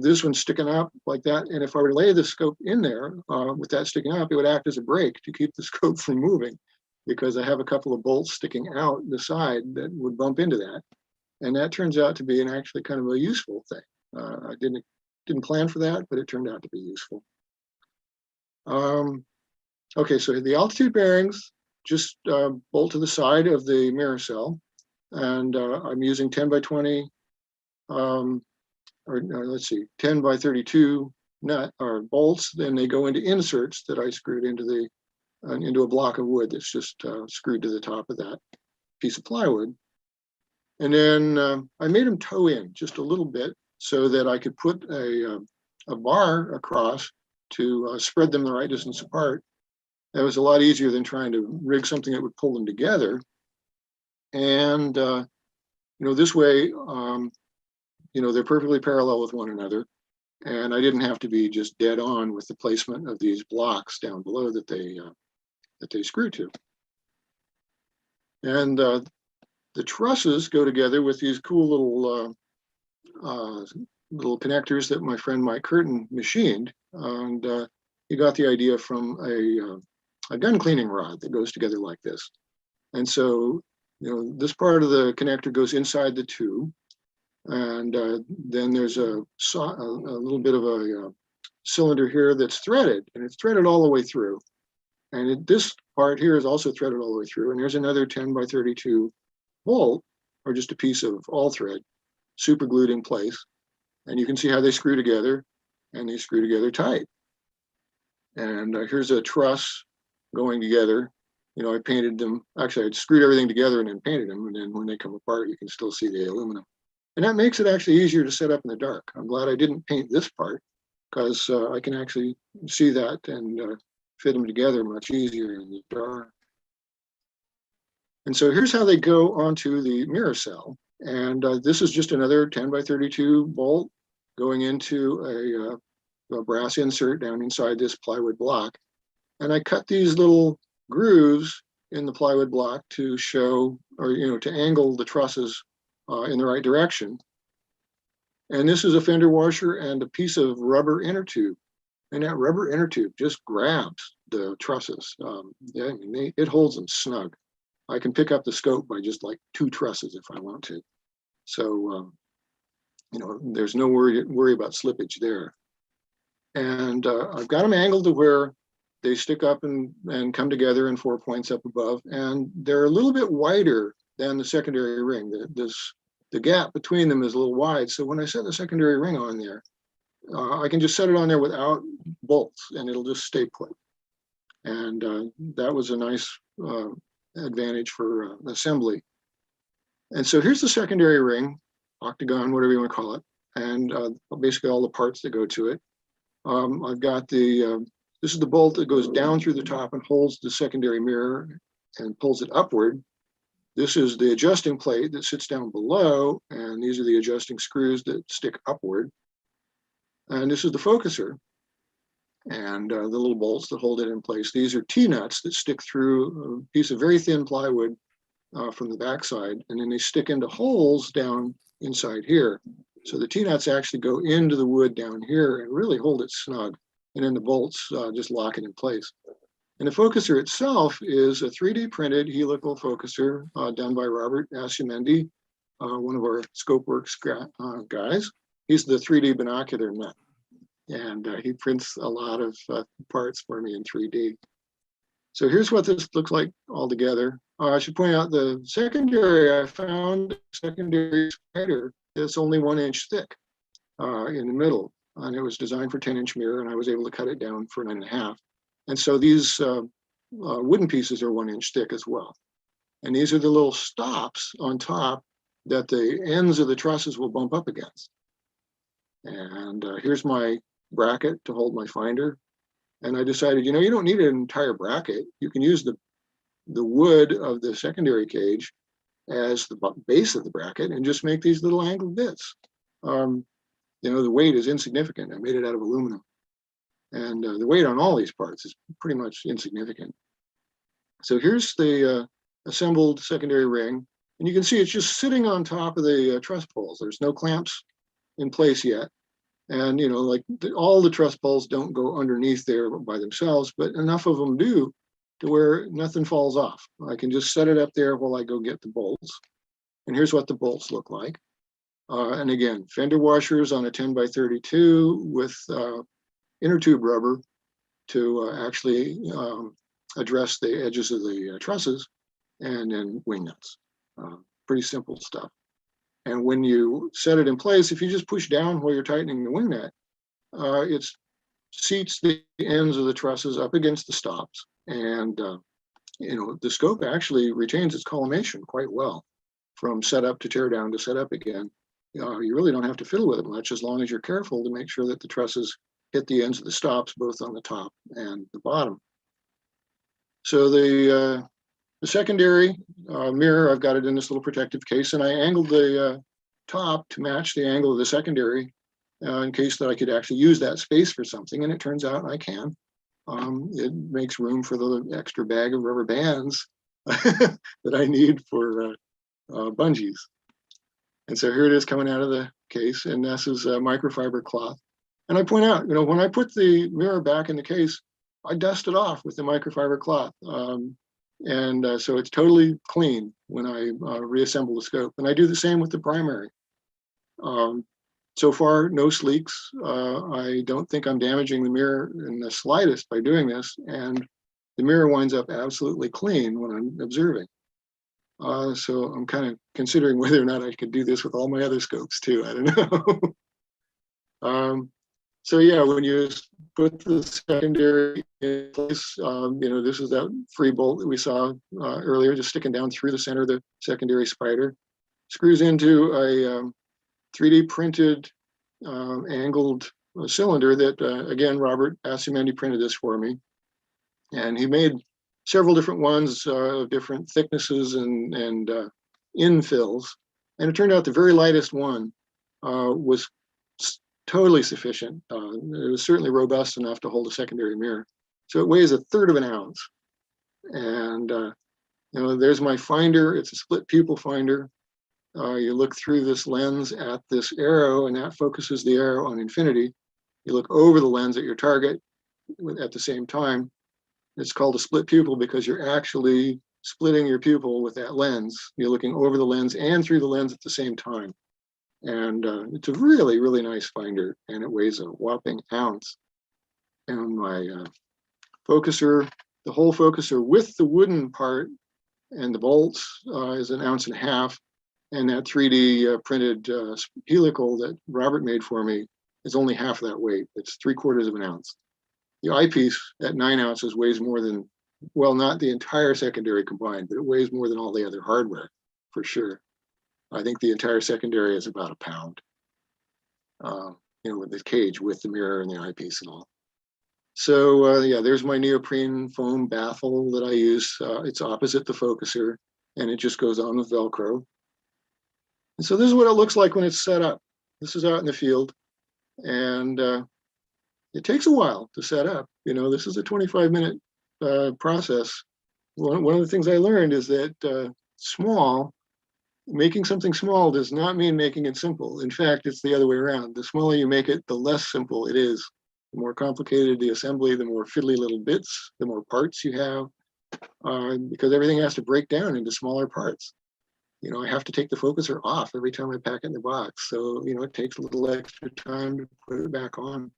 this one's sticking up like that. And if I were to lay the scope in there with that sticking up, it would act as a brake to keep the scope from moving, because I have a couple of bolts sticking out the side that would bump into that. And that turns out to be actually kind of a useful thing. I didn't plan for that, but it turned out to be useful. Okay, so the altitude bearings just bolt to the side of the mirror cell, and I'm using 10 by 20, let's see, 10 by 32 nut or bolts. Then they go into inserts that I screwed into a block of wood that's just screwed to the top of that piece of plywood. And then I made them toe in just a little bit so that I could put a bar across to spread them the right distance apart. That was a lot easier than trying to rig something that would pull them together. And, this way, they're perfectly parallel with one another. And I didn't have to be just dead on with the placement of these blocks down below that they screw to. And the trusses go together with these cool little connectors that my friend Mike Curtin machined. And he got the idea from a gun cleaning rod that goes together like this. And so, this part of the connector goes inside the tube. And then there's a little bit of a cylinder here that's threaded, and it's threaded all the way through. And this part here is also threaded all the way through. And there's another 10 by 32 bolt, or just a piece of all thread, super glued in place. And you can see how they screw together, and they screw together tight. And here's a truss going together. I painted them. Actually, I screwed everything together and then painted them. And then when they come apart, you can still see the aluminum. And that makes it actually easier to set up in the dark. I'm glad I didn't paint this part, because I can actually see that and fit them together much easier in the dark. And so here's how they go onto the mirror cell. And this is just another 10 by 32 bolt going into a brass insert down inside this plywood block. And I cut these little grooves in the plywood block to show, or to angle the trusses in the right direction. And this is a fender washer and a piece of rubber inner tube. And that rubber inner tube just grabs the trusses. It holds them snug. I can pick up the scope by just like 2 trusses if I want to. So, there's no worry about slippage there. And I've got them angled to where they stick up and come together in 4 points up above. And they're a little bit wider than the secondary ring. The gap between them is a little wide. So when I set the secondary ring on there, I can just set it on there without bolts, and it'll just stay put. And that was a nice advantage for assembly. And so here's the secondary ring, octagon, whatever you want to call it, and basically all the parts that go to it. I've got this is the bolt that goes down through the top and holds the secondary mirror and pulls it upward. This is the adjusting plate that sits down below, and these are the adjusting screws that stick upward. And this is the focuser, and the little bolts that hold it in place. These are T-nuts that stick through a piece of very thin plywood from the backside, and then they stick into holes down inside here. So the T-nuts actually go into the wood down here and really hold it snug. and then the bolts just lock it in place. And the focuser itself is a 3D printed helical focuser done by Robert Asimendi, one of our Scopeworks guys. He's the 3D binocular nut, and he prints a lot of parts for me in 3D. So here's what this looks like all together. I should point out the secondary, I found secondary spider that's only 1 inch thick in the middle, and it was designed for 10-inch mirror, and I was able to cut it down for 9.5. And so these wooden pieces are 1 inch thick as well. And these are the little stops on top that the ends of the trusses will bump up against. And here's my bracket to hold my finder. And I decided, you know, you don't need an entire bracket. You can use the wood of the secondary cage as the base of the bracket and just make these little angled bits. You know, the weight is insignificant. I made it out of aluminum. And the weight on all these parts is pretty much insignificant. So here's the assembled secondary ring. And you can see it's just sitting on top of the truss poles. There's no clamps in place yet. And, you know, like all the truss poles don't go underneath there by themselves, but enough of them do to where nothing falls off. I can just set it up there while I go get the bolts. And here's what the bolts look like. And again, fender washers on a 10x32 with inner tube rubber to actually address the edges of the trusses, and then wing nuts. Pretty simple stuff. And when you set it in place, if you just push down while you're tightening the wing nut, it seats the ends of the trusses up against the stops. And you know, the scope actually retains its collimation quite well from setup to tear down to set up again. You really don't have to fiddle with it much as long as you're careful to make sure that the trusses hit the ends of the stops, both on the top and the bottom. So the secondary mirror, I've got it in this little protective case, and I angled the top to match the angle of the secondary in case that I could actually use that space for something, and it turns out I can. It makes room for the extra bag of rubber bands that I need for bungees. And so here it is coming out of the case, and this is microfiber cloth. And I point out, you know, when I put the mirror back in the case, I dust it off with the microfiber cloth. So it's totally clean when I reassemble the scope. And I do the same with the primary. So far, no sleeks. I don't think I'm damaging the mirror in the slightest by doing this. And the mirror winds up absolutely clean when I'm observing. So I'm kind of considering whether or not I could do this with all my other scopes too. I don't know. So yeah, when you put the secondary in place, you know, this is that free bolt that we saw earlier, just sticking down through the center of the secondary spider. Screws into a 3D printed angled cylinder that, again, Robert Asimendi printed this for me. And he made several different ones of different thicknesses and infills. And it turned out the very lightest one was totally sufficient. It was certainly robust enough to hold a secondary mirror. So it weighs 1/3 of an ounce. And you know, there's my finder. It's a split pupil finder. You look through this lens at this arrow, and that focuses the arrow on infinity. You look over the lens at your target at the same time. It's called a split pupil because you're actually splitting your pupil with that lens. You're looking over the lens and through the lens at the same time. And it's a really, really nice finder, and it weighs a whopping ounce. And my focuser, the whole focuser with the wooden part and the bolts is 1.5 ounces. And that 3D printed helical that Robert made for me is only half that weight. It's 3/4 of an ounce. The eyepiece at 9 ounces weighs more than, well, not the entire secondary combined, but it weighs more than all the other hardware for sure. I think the entire secondary is about 1 pound, you know, with the cage, with the mirror and the eyepiece and all. So yeah, there's my neoprene foam baffle that I use. It's opposite the focuser, and it just goes on with Velcro. And so this is what it looks like when it's set up. This is out in the field, and it takes a while to set up. You know, this is a 25-minute process. One of the things I learned is that making something small does not mean making it simple. In fact, it's the other way around. The smaller you make it, the less simple it is The more complicated the assembly, the more fiddly little bits, the more parts you have, because everything has to break down into smaller parts. You know, I have to take the focuser off every time I pack it in the box. So, you know, it takes a little extra time to put it back on.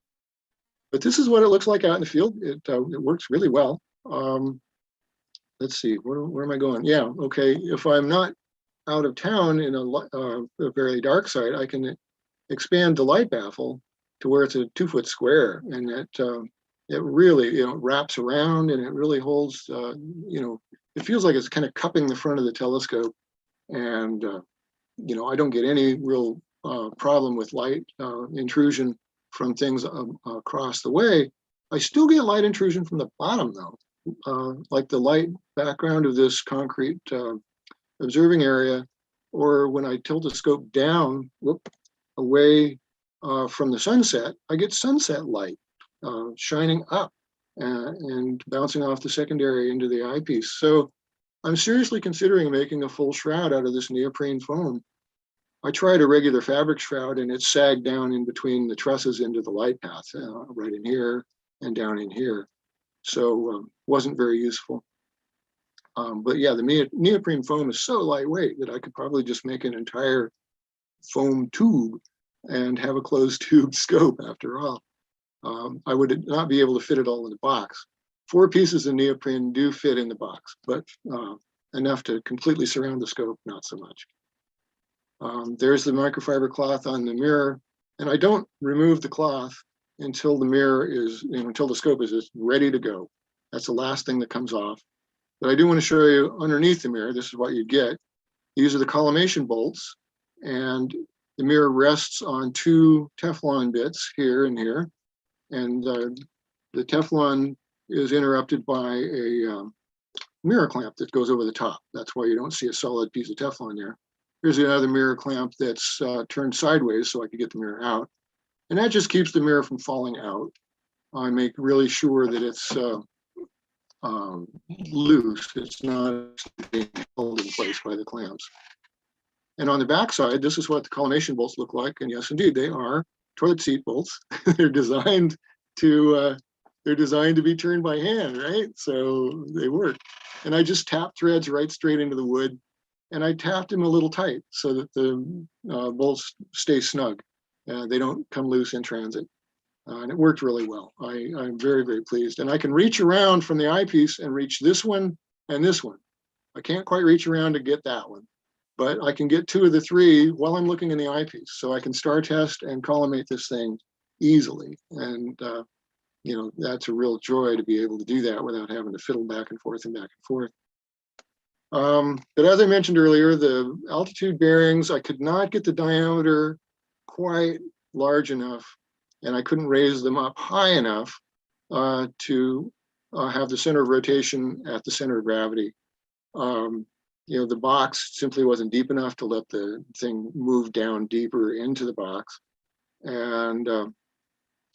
But this is what it looks like out in the field. It works really well. Let's see, where am I going? Yeah, okay. If I'm not out of town in a very dark site, I can expand the light baffle to where it's a 2-foot square, and it really, you know, wraps around, and it really holds. You know, it feels like it's kind of cupping the front of the telescope, and you know, I don't get any real problem with light intrusion from things across the way. I still get light intrusion from the bottom though, like the light background of this concrete observing area, or when I tilt the scope down, away from the sunset, I get sunset light shining up and bouncing off the secondary into the eyepiece. So I'm seriously considering making a full shroud out of this neoprene foam. I tried a regular fabric shroud and it sagged down in between the trusses into the light path, right in here and down in here. So wasn't very useful. But yeah, the neoprene foam is so lightweight that I could probably just make an entire foam tube and have a closed tube scope after all. I would not be able to fit it all in the box. 4 pieces of neoprene do fit in the box, but enough to completely surround the scope, not so much. There's the microfiber cloth on the mirror, and I don't remove the cloth until the mirror is, you know, until the scope is just ready to go. That's the last thing that comes off. But I do want to show you underneath the mirror. This is what you get. These are the collimation bolts, and the mirror rests on 2 Teflon bits here and here. And the Teflon is interrupted by a mirror clamp that goes over the top. That's why you don't see a solid piece of Teflon there. Here's another mirror clamp that's turned sideways so I can get the mirror out. And that just keeps the mirror from falling out. I make really sure that it's loose. It's not being held in place by the clamps. And on the back side, this is what the collimation bolts look like. And yes, indeed, they are toilet seat bolts. They're designed to be turned by hand, right? So they work. And I just tap threads right straight into the wood, and I tapped them a little tight so that the bolts stay snug. They don't come loose in transit. And it worked really well. I'm very, very pleased. And I can reach around from the eyepiece and reach this one and this one. I can't quite reach around to get that one, but I can get 2 of the 3 while I'm looking in the eyepiece. So I can star test and collimate this thing easily. And you know, that's a real joy to be able to do that without having to fiddle back and forth and back and forth. But as I mentioned earlier, the altitude bearings, I could not get the diameter quite large enough, and I couldn't raise them up high enough to have the center of rotation at the center of gravity. You know, the box simply wasn't deep enough to let the thing move down deeper into the box. And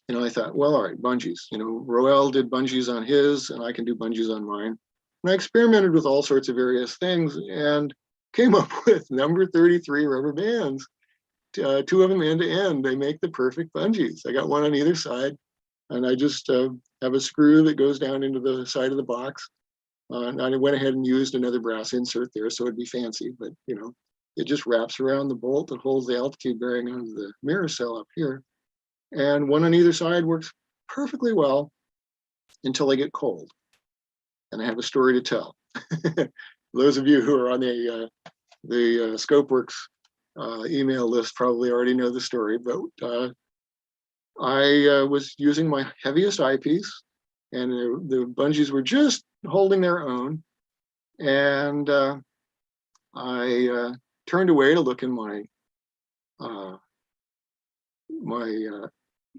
you know, I thought, well, all right, bungees. You know, Roel did bungees on his, and I can do bungees on mine. And I experimented with all sorts of various things and came up with number 33 rubber bands. 2 of them end to end. They make the perfect bungees. I got one on either side, and I just have a screw that goes down into the side of the box. And I went ahead and used another brass insert there, so it'd be fancy, but you know, it just wraps around the bolt that holds the altitude bearing onto the mirror cell up here. And one on either side works perfectly well until they get cold. And I have a story to tell. Those of you who are on the Scopeworks email list probably already know the story, but I was using my heaviest eyepiece, and the bungees were just holding their own. And I turned away to look in my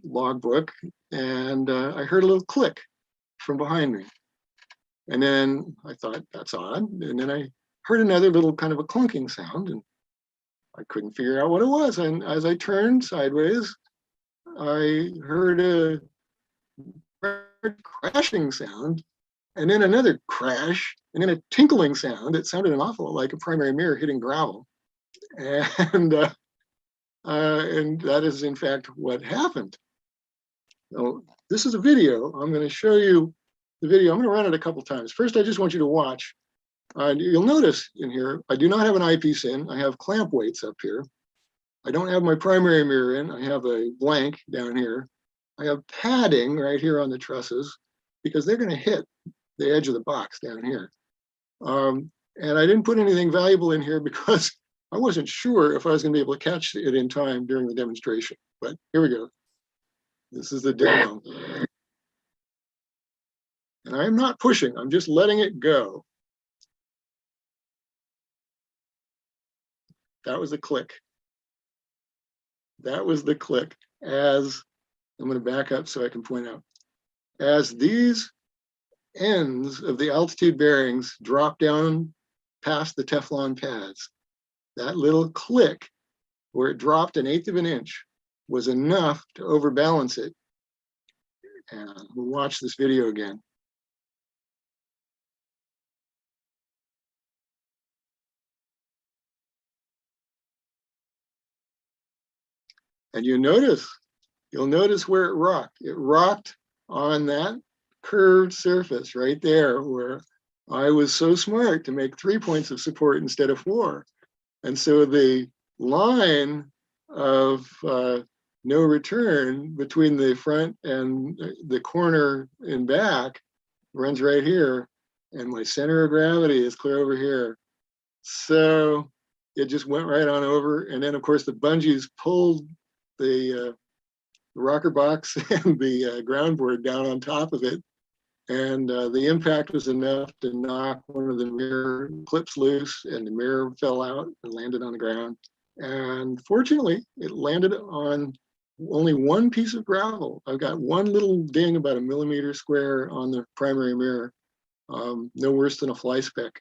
logbook, and I heard a little click from behind me. And then I thought, that's odd. And then I heard another little kind of a clunking sound, and I couldn't figure out what it was. And as I turned sideways, I heard a crashing sound, and then another crash, and then a tinkling sound. It sounded an awful like a primary mirror hitting gravel. And that is in fact what happened. Oh, this is a video. I'm going to show you the video. I'm going to run it a couple times. First, I just want you to watch. You'll notice in here, I do not have an eyepiece in. I have clamp weights up here. I don't have my primary mirror in. I have a blank down here. I have padding right here on the trusses because they're going to hit the edge of the box down here. And I didn't put anything valuable in here because I wasn't sure if I was going to be able to catch it in time during the demonstration. But here we go. This is the demo. And I'm not pushing, I'm just letting it go. That was a click. That was the click. As I'm going to back up so I can point out. As these ends of the altitude bearings drop down past the Teflon pads, that little click where it dropped 1/8 of an inch was enough to overbalance it. And we'll watch this video again. And you'll notice where it rocked. It rocked on that curved surface right there where I was so smart to make 3 points of support instead of 4. And so the line of no return between the front and the corner and back runs right here. And my center of gravity is clear over here. So it just went right on over. And then of course the bungees pulled the rocker box and the ground board down on top of it. And the impact was enough to knock one of the mirror clips loose, and the mirror fell out and landed on the ground. And fortunately, it landed on only one piece of gravel. I've got one little ding about 1 millimeter square on the primary mirror, no worse than a fly speck.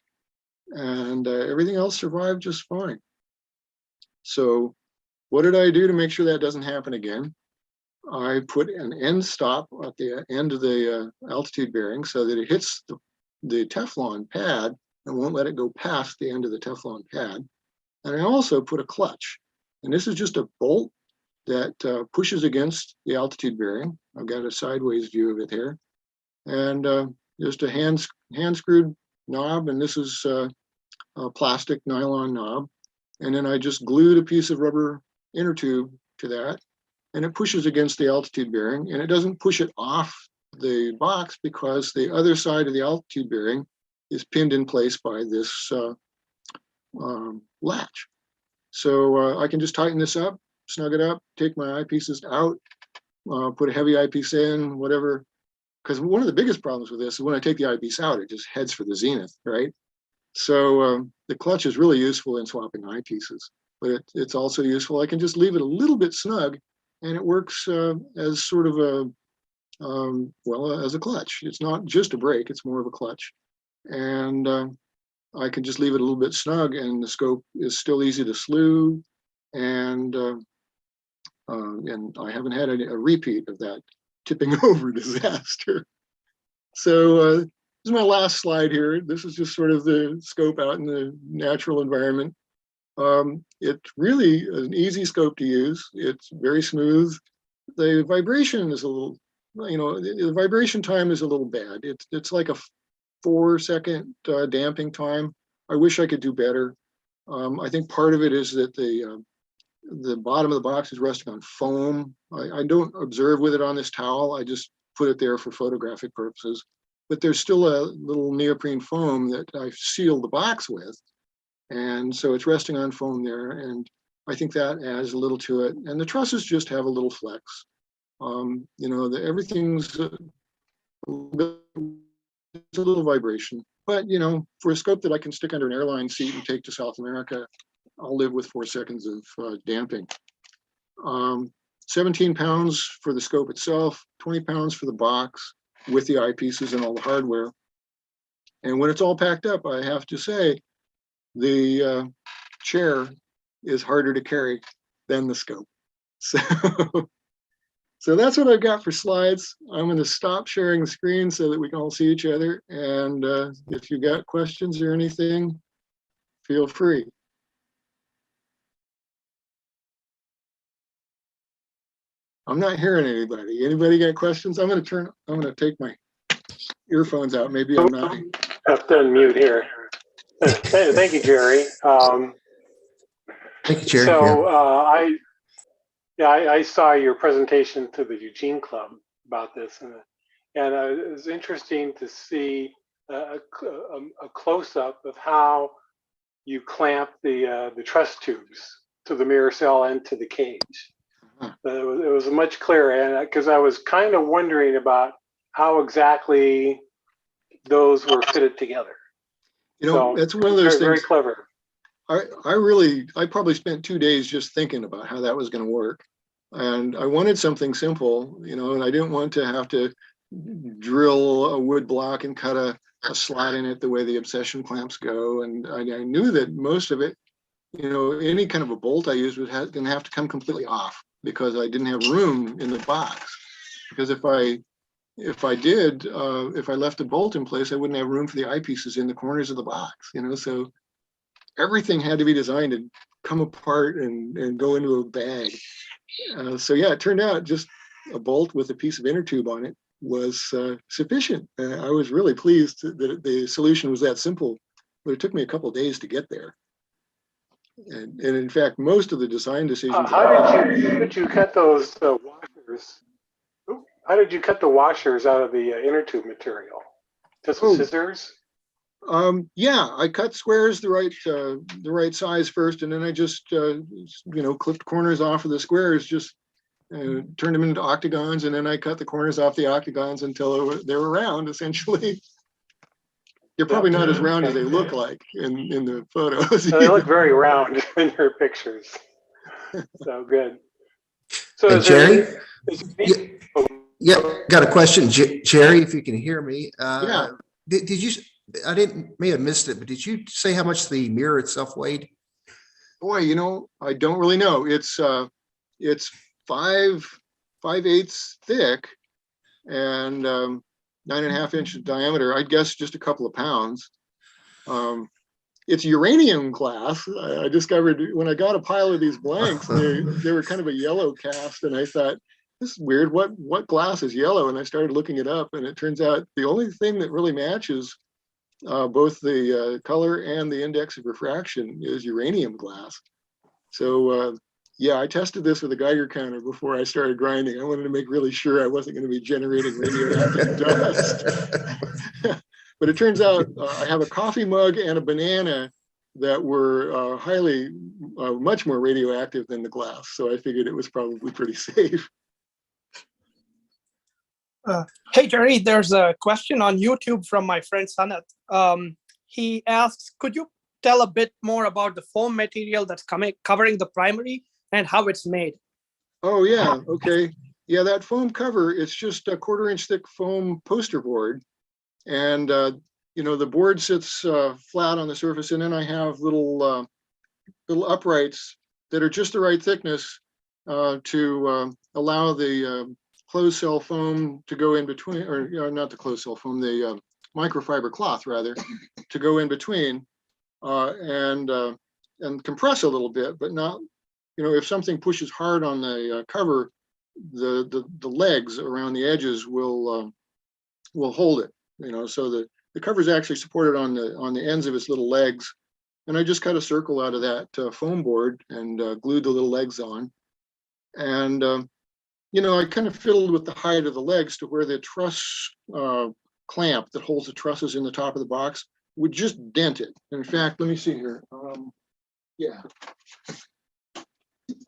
And everything else survived just fine. So what did I do to make sure that doesn't happen again? I put an end stop at the end of the altitude bearing so that it hits the Teflon pad and won't let it go past the end of the Teflon pad. And I also put a clutch. And this is just a bolt that pushes against the altitude bearing. I've got a sideways view of it here. And just a hand screwed knob, and this is a plastic nylon knob. And then I just glued a piece of rubber inner tube to that. And it pushes against the altitude bearing, and it doesn't push it off the box because the other side of the altitude bearing is pinned in place by this latch. So I can just tighten this up, snug it up, take my eyepieces out, put a heavy eyepiece in, whatever. Because one of the biggest problems with this is when I take the eyepiece out, it just heads for the zenith, right? So the clutch is really useful in swapping eyepieces, but it's also useful. I can just leave it a little bit snug, and it works as sort of a, as a clutch. It's not just a brake, it's more of a clutch. And I can just leave it a little bit snug, and the scope is still easy to slew. And I haven't had a repeat of that tipping over disaster. So this is my last slide here. This is just sort of the scope out in the natural environment. It's really an easy scope to use. It's very smooth. The vibration is a little, the vibration time is a little bad. It's like a 4-second damping time. I wish I could do better. I think part of it is that the bottom of the box is resting on foam. I don't observe with it on this towel. I just put it there for photographic purposes. But there's still a little neoprene foam that I seal the box with. And so it's resting on foam there. And I think that adds a little to it. And the trusses just have a little flex. Everything's a little vibration. But, for a scope that I can stick under an airline seat and take to South America, I'll live with 4 seconds of damping. 17 pounds for the scope itself, 20 pounds for the box with the eyepieces and all the hardware. And when it's all packed up, I have to say, the chair is harder to carry than the scope. So that's what I've got for slides. I'm going to stop sharing the screen so that we can all see each other. And if you got questions or anything, feel free. I'm not hearing anybody. Anybody got questions? I'm going to take my earphones out. Maybe I'm not. Have to unmute here. Thank you, Jerry. Thank you, Jerry. So I saw your presentation to the Eugene Club about this, and it was interesting to see a close-up of how you clamp the truss tubes to the mirror cell and to the cage. It was much clearer, and because I was kind of wondering about how exactly those were fitted together. You know, So, it's one of those very things. clever. I probably spent 2 days just thinking about how that was going to work. And I wanted something simple, you know, and I didn't want to have to drill a wood block and cut a slot in it the way the obsession clamps go. And I knew that most of it, you know, any kind of a bolt I used was going to have to come completely off because I didn't have room in the box. Because if I left the bolt in place, I wouldn't have room for the eyepieces in the corners of the box, you know, so everything had to be designed to come apart and go into a bag. So yeah, it turned out just a bolt with a piece of inner tube on it was sufficient. I was really pleased that the solution was that simple, but it took me a couple of days to get there. And in fact, most of the design decisions. How did you cut those washers? How did you cut the washers out of the inner tube material? Just with scissors? Yeah, I cut squares the right size first, and then I just clipped corners off of the squares, just turned them into octagons, and then I cut the corners off the octagons until they were round. Essentially, they're probably not as round as they look like in the photos. So they look very round in your pictures. So good. So Jerry, yeah, got a question, Jerry. If you can hear me, yeah. Did you? I may have missed it, but did you say how much the mirror itself weighed? Boy, you know, I don't really know. It's 5/8 thick and 9.5 inches diameter. I'd guess just a couple of pounds. It's uranium glass. I discovered when I got a pile of these blanks, they were kind of a yellow cast, and I thought, this is weird. What glass is yellow? And I started looking it up, and it turns out the only thing that really matches both the color and the index of refraction is uranium glass. So yeah, I tested this with a Geiger counter before I started grinding. I wanted to make really sure I wasn't going to be generating radioactive dust. But it turns out I have a coffee mug and a banana that were much more radioactive than the glass. So I figured it was probably pretty safe. Hey, Jerry, there's a question on YouTube from my friend Sanat. He asks, could you tell a bit more about the foam material that's covering the primary and how it's made? Oh, yeah. Okay. Yeah, that foam cover, it's just a 1/4 inch thick foam poster board. And, the board sits flat on the surface. And then I have little uprights that are just the right thickness to allow the closed cell foam to go in between, or not the closed cell foam, the microfiber cloth rather, to go in between and compress a little bit, but not, if something pushes hard on the cover, the legs around the edges will hold it. So the cover is actually supported on the ends of its little legs, and I just cut a circle out of that foam board and glued the little legs on, and I kind of fiddled with the height of the legs to where the truss clamp that holds the trusses in the top of the box would just dent it. In fact, let me see here. Yeah, I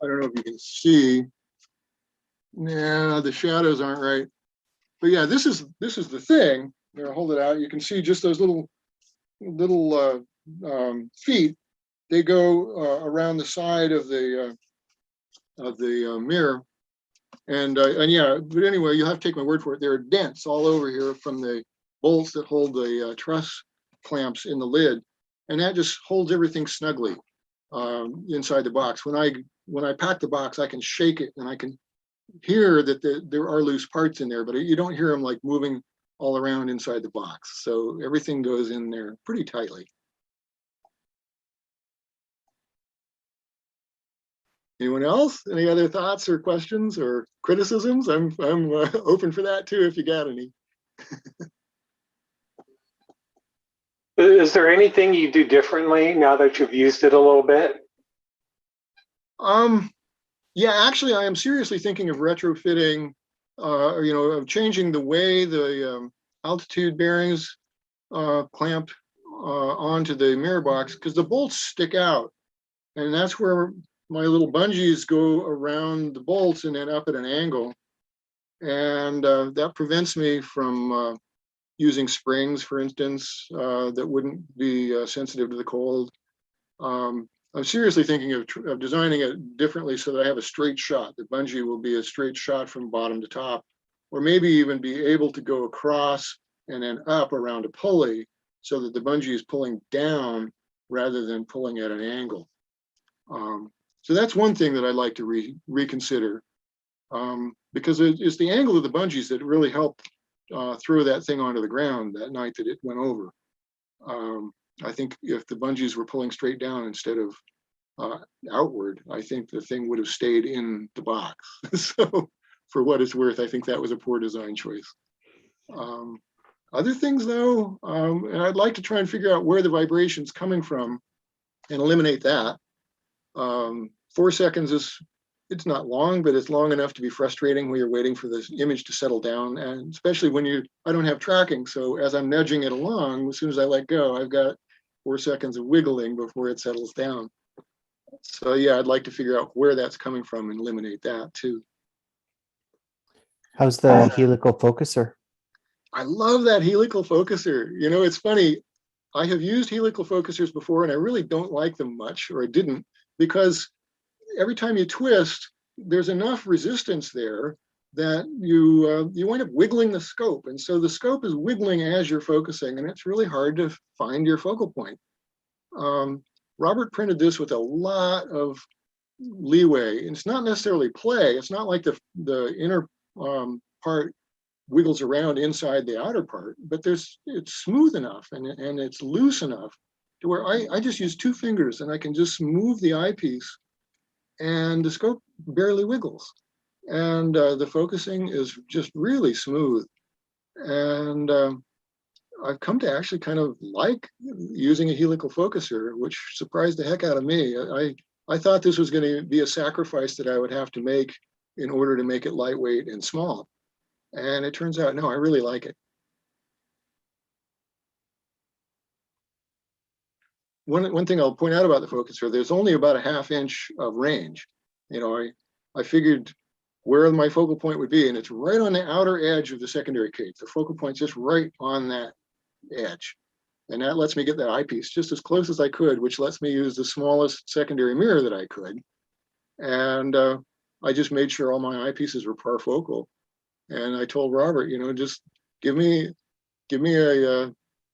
don't know if you can see. Nah, the shadows aren't right. But yeah, this is the thing. I'll hold it out. You can see just those little feet. They go around the side of the mirror. And yeah, but anyway, you'll have to take my word for it. There are dents all over here from the bolts that hold the truss clamps in the lid, and that just holds everything snugly inside the box. When I pack the box, I can shake it and I can hear that there are loose parts in there, but you don't hear them like moving all around inside the box. So everything goes in there pretty tightly. Anyone else? Any other thoughts or questions or criticisms? I'm open for that too, if you got any. Is there anything you do differently now that you've used it a little bit? Yeah, actually, I am seriously thinking of retrofitting, of changing the way the altitude bearings clamp onto the mirror box, because the bolts stick out, and that's where my little bungees go around the bolts and then up at an angle, and that prevents me from using springs, for instance, that wouldn't be sensitive to the cold. I'm seriously thinking of designing it differently so that I have a straight shot. The bungee will be a straight shot from bottom to top, or maybe even be able to go across and then up around a pulley so that the bungee is pulling down rather than pulling at an angle. So that's one thing that I'd like to reconsider, because it's the angle of the bungees that really helped throw that thing onto the ground that night that it went over. I think if the bungees were pulling straight down instead of outward, I think the thing would have stayed in the box. So for what it's worth, I think that was a poor design choice. Other things though, and I'd like to try and figure out where the vibration's coming from and eliminate that. 4 seconds it's not long, but it's long enough to be frustrating when you're waiting for this image to settle down, and especially when I don't have tracking. So as I'm nudging it along, as soon as I let go, I've got 4 seconds of wiggling before it settles down. So yeah, I'd like to figure out where that's coming from and eliminate that too. How's the helical focuser? I love that helical focuser. You know, it's funny. I have used helical focusers before and I really don't like them much, or I didn't, because every time you twist, there's enough resistance there that you wind up wiggling the scope. And so the scope is wiggling as you're focusing, and it's really hard to find your focal point. Robert printed this with a lot of leeway. It's not necessarily play. It's not like the inner part wiggles around inside the outer part, but it's smooth enough and it's loose enough to where I just use 2 fingers and I can just move the eyepiece and the scope barely wiggles. And the focusing is just really smooth. And I've come to actually kind of like using a helical focuser, which surprised the heck out of me. I thought this was going to be a sacrifice that I would have to make in order to make it lightweight and small. And it turns out, no, I really like it. One thing I'll point out about the focuser, there's only about a 1/2 inch of range. You know, I figured where my focal point would be, and it's right on the outer edge of the secondary cage. The focal point's just right on that edge. And that lets me get that eyepiece just as close as I could, which lets me use the smallest secondary mirror that I could. And I just made sure all my eyepieces were parfocal. And I told Robert, you know, just give me a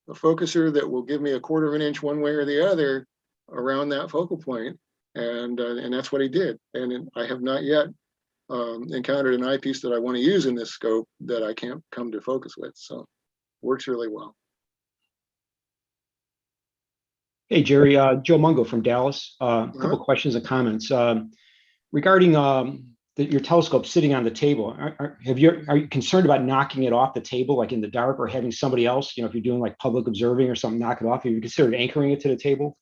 focuser that will give me a 1/4 inch one way or the other around that focal point, and that's what he did. And I have not yet encountered an eyepiece that I want to use in this scope that I can't come to focus with. So works really well. Hey Jerry, Joe Mungo from Dallas. A couple questions and comments regarding your telescope sitting on the table. Are you concerned about knocking it off the table, like in the dark, or having somebody else, you know, if you're doing like public observing or something, knock it off? Have you considered anchoring it to the table?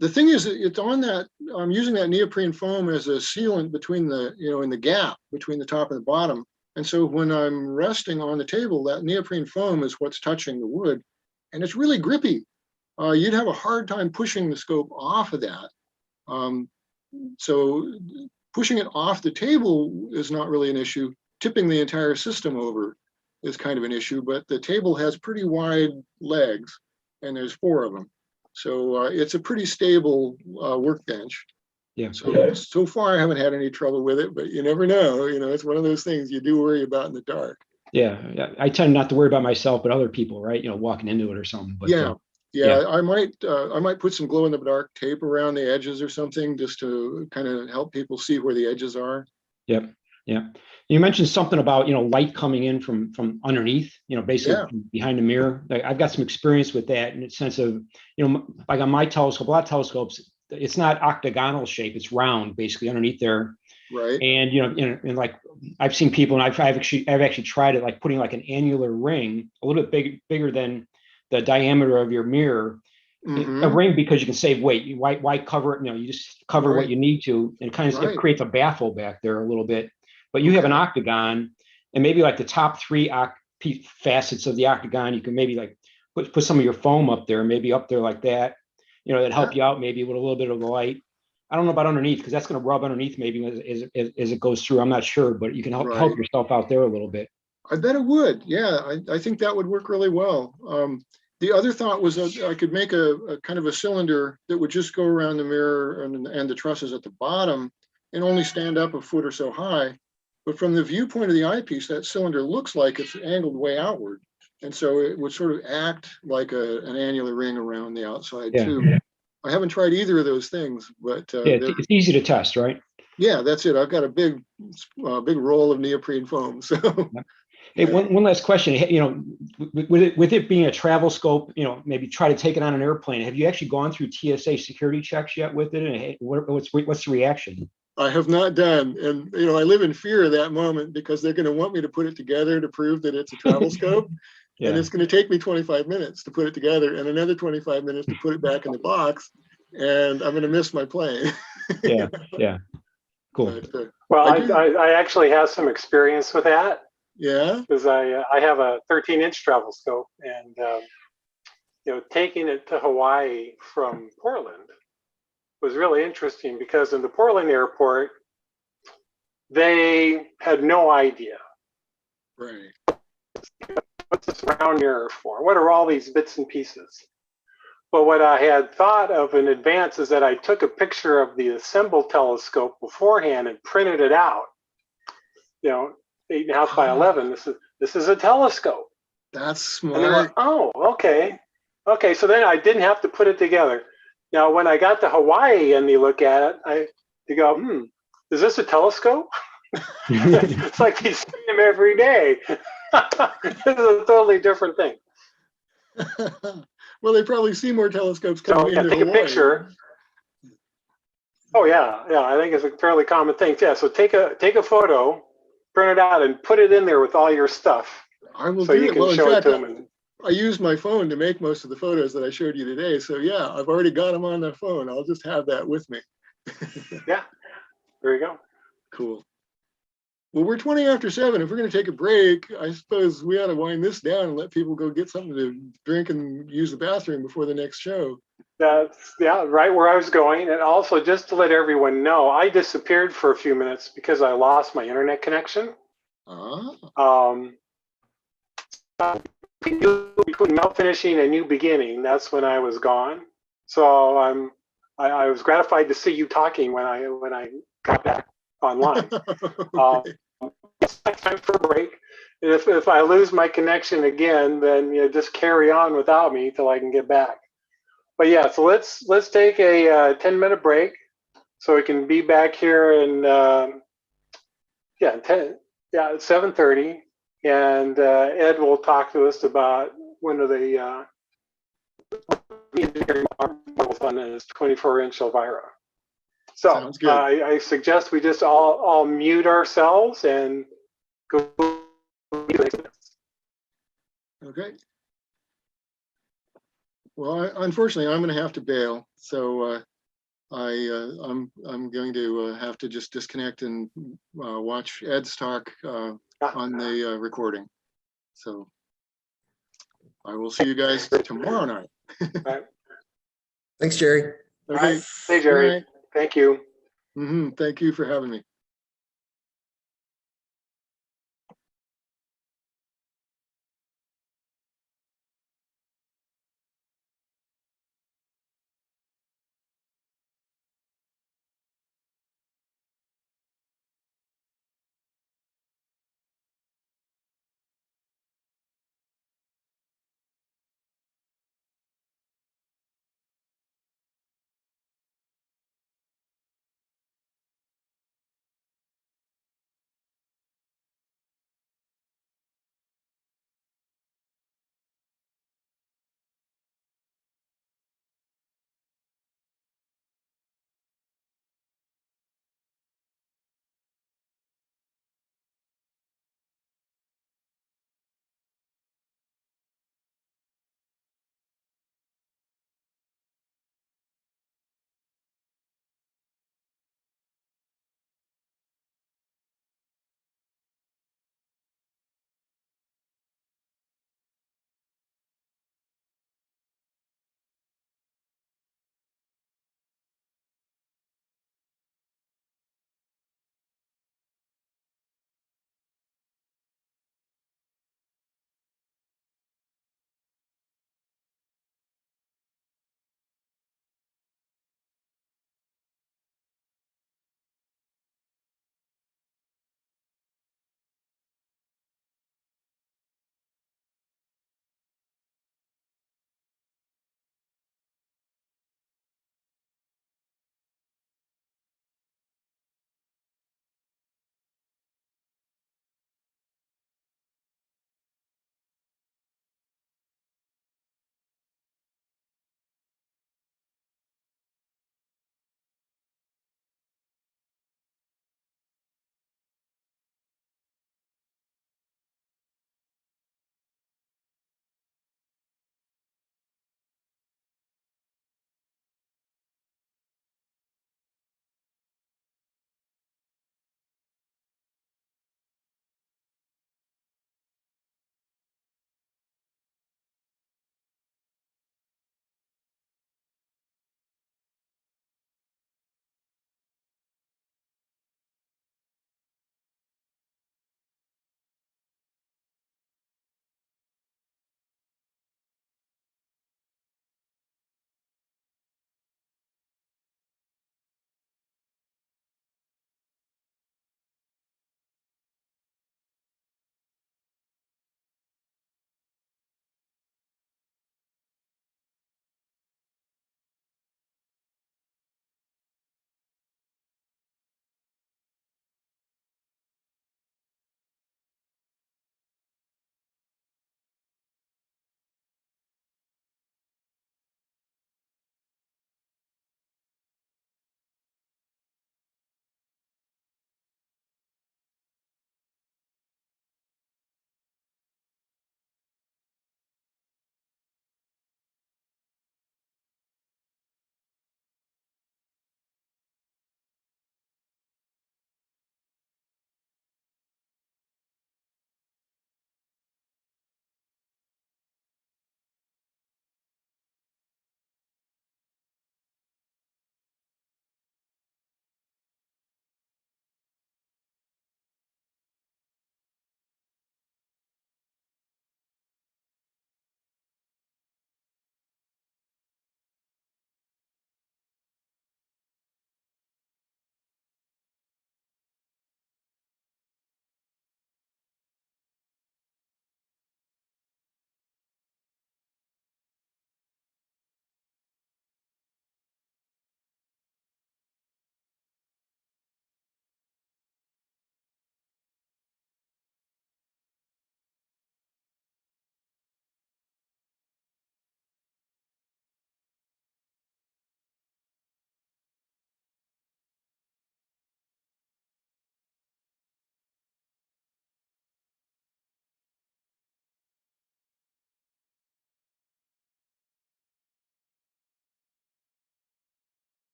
The thing is, it's on that. I'm using that neoprene foam as a sealant between the, you know, in the gap between the top and the bottom. And so when I'm resting on the table, that neoprene foam is what's touching the wood, and it's really grippy. You'd have a hard time pushing the scope off of that. So pushing it off the table is not really an issue. Tipping the entire system over is kind of an issue, but the table has pretty wide legs and there's 4 of them. So it's a pretty stable workbench. Yeah. So far I haven't had any trouble with it, but you never know. You know, it's one of those things you do worry about in the dark. Yeah. I tend not to worry about myself, but other people, right? You know, walking into it or something. But, yeah. I might put some glow in the dark tape around the edges or something just to kind of help people see where the edges are. Yep. Yeah. You mentioned something about, you know, light coming in from underneath, you know, basically from behind the mirror. Like, I've got some experience with that in the sense of, you know, like on my telescope, a lot of telescopes, it's not octagonal shape, it's round basically underneath there. Right. And and like I've seen people, and I've actually tried it, like putting like an annular ring a little bit bigger than the diameter of your mirror. A ring, because you can save weight. Why cover it? You just cover what you need to, and kind of it creates a baffle back there a little bit. But you have an octagon, and maybe like the top three facets of the octagon, you can maybe like put some of your foam up there, maybe up there like that. That help you out maybe with a little bit of the light. I don't know about underneath, because that's going to rub underneath maybe as it goes through. I'm not sure, but you can help yourself out there a little bit. I bet it would. Yeah, I think that would work really well. The other thought was that I could make a kind of a cylinder that would just go around the mirror and the trusses at the bottom and only stand up a foot or so high. But from the viewpoint of the eyepiece, that cylinder looks like it's angled way outward. And so it would sort of act like an annular ring around the outside too. I haven't tried either of those things, but it's easy to test, right? Yeah, that's it. I've got a big roll of neoprene foam. So. Hey, one last question. With it being a travel scope, maybe try to take it on an airplane. Have you actually gone through TSA security checks yet with it? And what's the reaction? I have not done, and I live in fear of that moment, because they're going to want me to put it together to prove that it's a travel scope, and it's going to take me 25 minutes to put it together, and another 25 minutes to put it back in the box, and I'm going to miss my plane. Yeah, cool. But, well, I actually have some experience with that. Yeah, because I have a 13-inch travel scope, and taking it to Hawaii from Portland was really interesting, because in the Portland airport, they had no idea. Right. What's this round mirror for? What are all these bits and pieces? But what I had thought of in advance is that I took a picture of the assembled telescope beforehand and printed it out. 8.5 by 11. This is a telescope. That's smart. And they went, oh, okay. So then I didn't have to put it together. Now, when I got to Hawaii and they look at it, they go, is this a telescope? It's like they see them every day. This is a totally different thing. Well, they probably see more telescopes coming into take Hawaii. A picture. Oh yeah. I think it's a fairly common thing. Yeah. So take a photo, print it out, and put it in there with all your stuff. I will so do you it. can Well, show in fact, it to them. I used my phone to make most of the photos that I showed you today. So yeah, I've already got them on the phone. I'll just have that with me. Yeah. There you go. Cool. Well, we're 20 after 7. If we're going to take a break, I suppose we ought to wind this down and let people go get something to drink and use the bathroom before the next show. That's right where I was going. And also, just to let everyone know, I disappeared for a few minutes because I lost my internet connection. Between melt finishing and new beginning, that's when I was gone. So I was gratified to see you talking when I got back online. It's time for a break. And if I lose my connection again, then just carry on without me till I can get back. But yeah, so let's take a 10-minute break so we can be back here in 7:30, and Ed will talk to us about one of the models on his 24-inch Elvira. So I suggest we just all mute ourselves and go. Okay. Well, unfortunately, I'm going to have to bail. So I'm going to have to just disconnect and watch Ed's talk on the recording. So I will see you guys tomorrow night. Right. Thanks, Jerry. Okay. Right. Hey, Jerry. Thank you. Thank you for having me.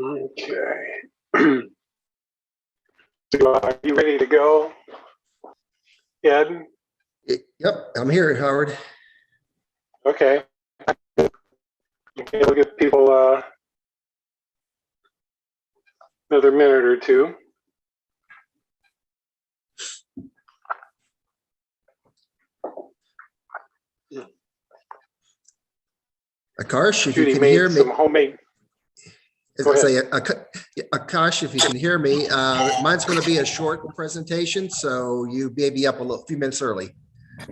Okay. So, are you ready to go, Ed? Yep, I'm here, Howard. Okay. Okay, we'll give people another minute or two. Akarsh, if you Judy can made hear me. some homemade. Go ahead. Say, Akash, if you can hear me, mine's going to be a short presentation, so you may be up a few minutes early.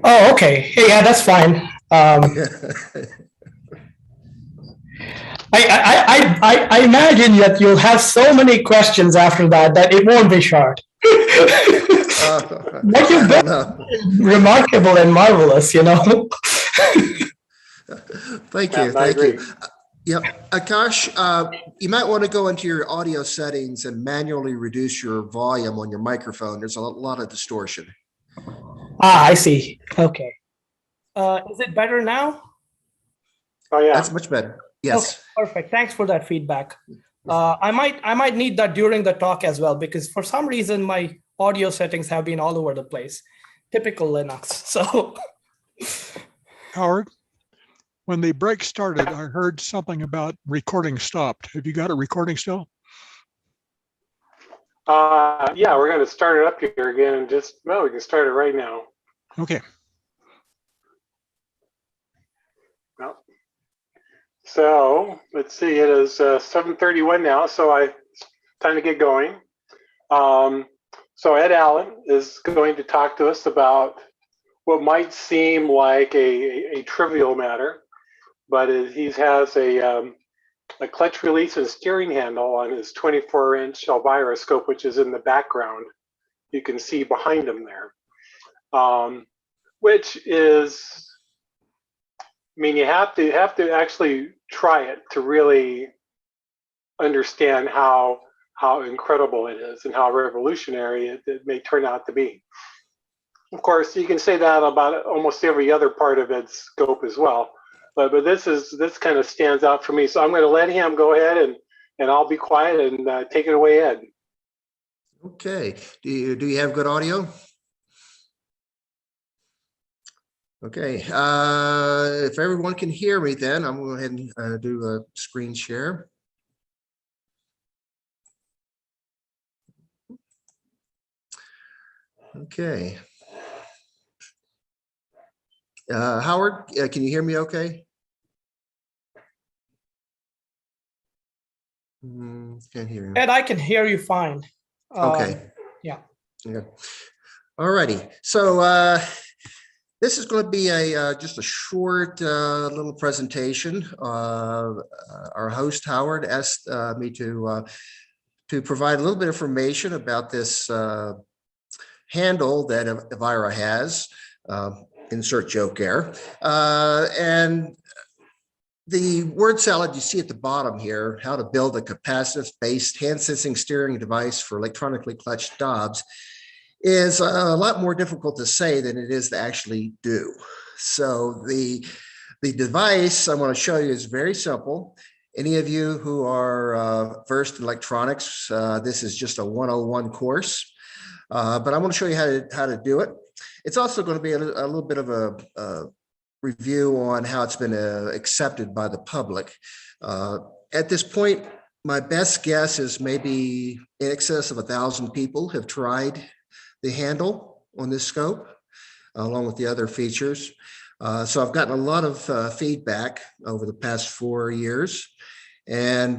Oh, okay. Yeah, that's fine. I imagine that you'll have so many questions after that it won't be short. What you've done is remarkable and marvelous, you know. Thank you. I Thank agree. you. Yep. Akash, you might want to go into your audio settings and manually reduce your volume on your microphone. There's a lot of distortion. Ah, I see. Okay. Is it better now? Oh yeah. That's much better. Yes. Okay, perfect. Thanks for that feedback. I might need that during the talk as well, because for some reason my audio settings have been all over the place. Typical Linux. So Howard, when the break started, I heard something about recording stopped. Have you got it recording still? Yeah, we're going to start it up here again. We can start it right now. Okay. Well, so let's see. It is 7:31 now, so time to get going. So Ed Allen is going to talk to us about what might seem like a trivial matter, but he has a clutch release and steering handle on his 24-inch Elvira scope, which is in the background. You can see behind him there, which is, I mean, you have to actually try it to really understand how incredible it is and how revolutionary it may turn out to be. Of course, you can say that about almost every other part of its scope as well. But this kind of stands out for me. So I'm going to let him go ahead and I'll be quiet and take it away, Ed. Okay. Do you have good audio? Okay. If everyone can hear me, then I'm going to go ahead and do a screen share. Okay. Howard, can you hear me okay? Can't hear you. Ed, I can hear you fine. Okay. Yeah. Yeah. All righty. So this is going to be just a short little presentation. Our host Howard asked me to provide a little bit of information about this handle that Elvira has. Insert joke there. And the word salad you see at the bottom here, how to build a capacitive-based hand-sensing steering device for electronically clutched Dobbs, is a lot more difficult to say than it is to actually do. So the device I want to show you is very simple. Any of you who are versed in electronics, this is just a 101 course, but I want to show you how to do it. It's also going to be a little bit of a review on how it's been accepted by the public. At this point, my best guess is maybe in excess of 1,000 people have tried the handle on this scope, along with the other features. So I've gotten a lot of feedback over the past 4 years. And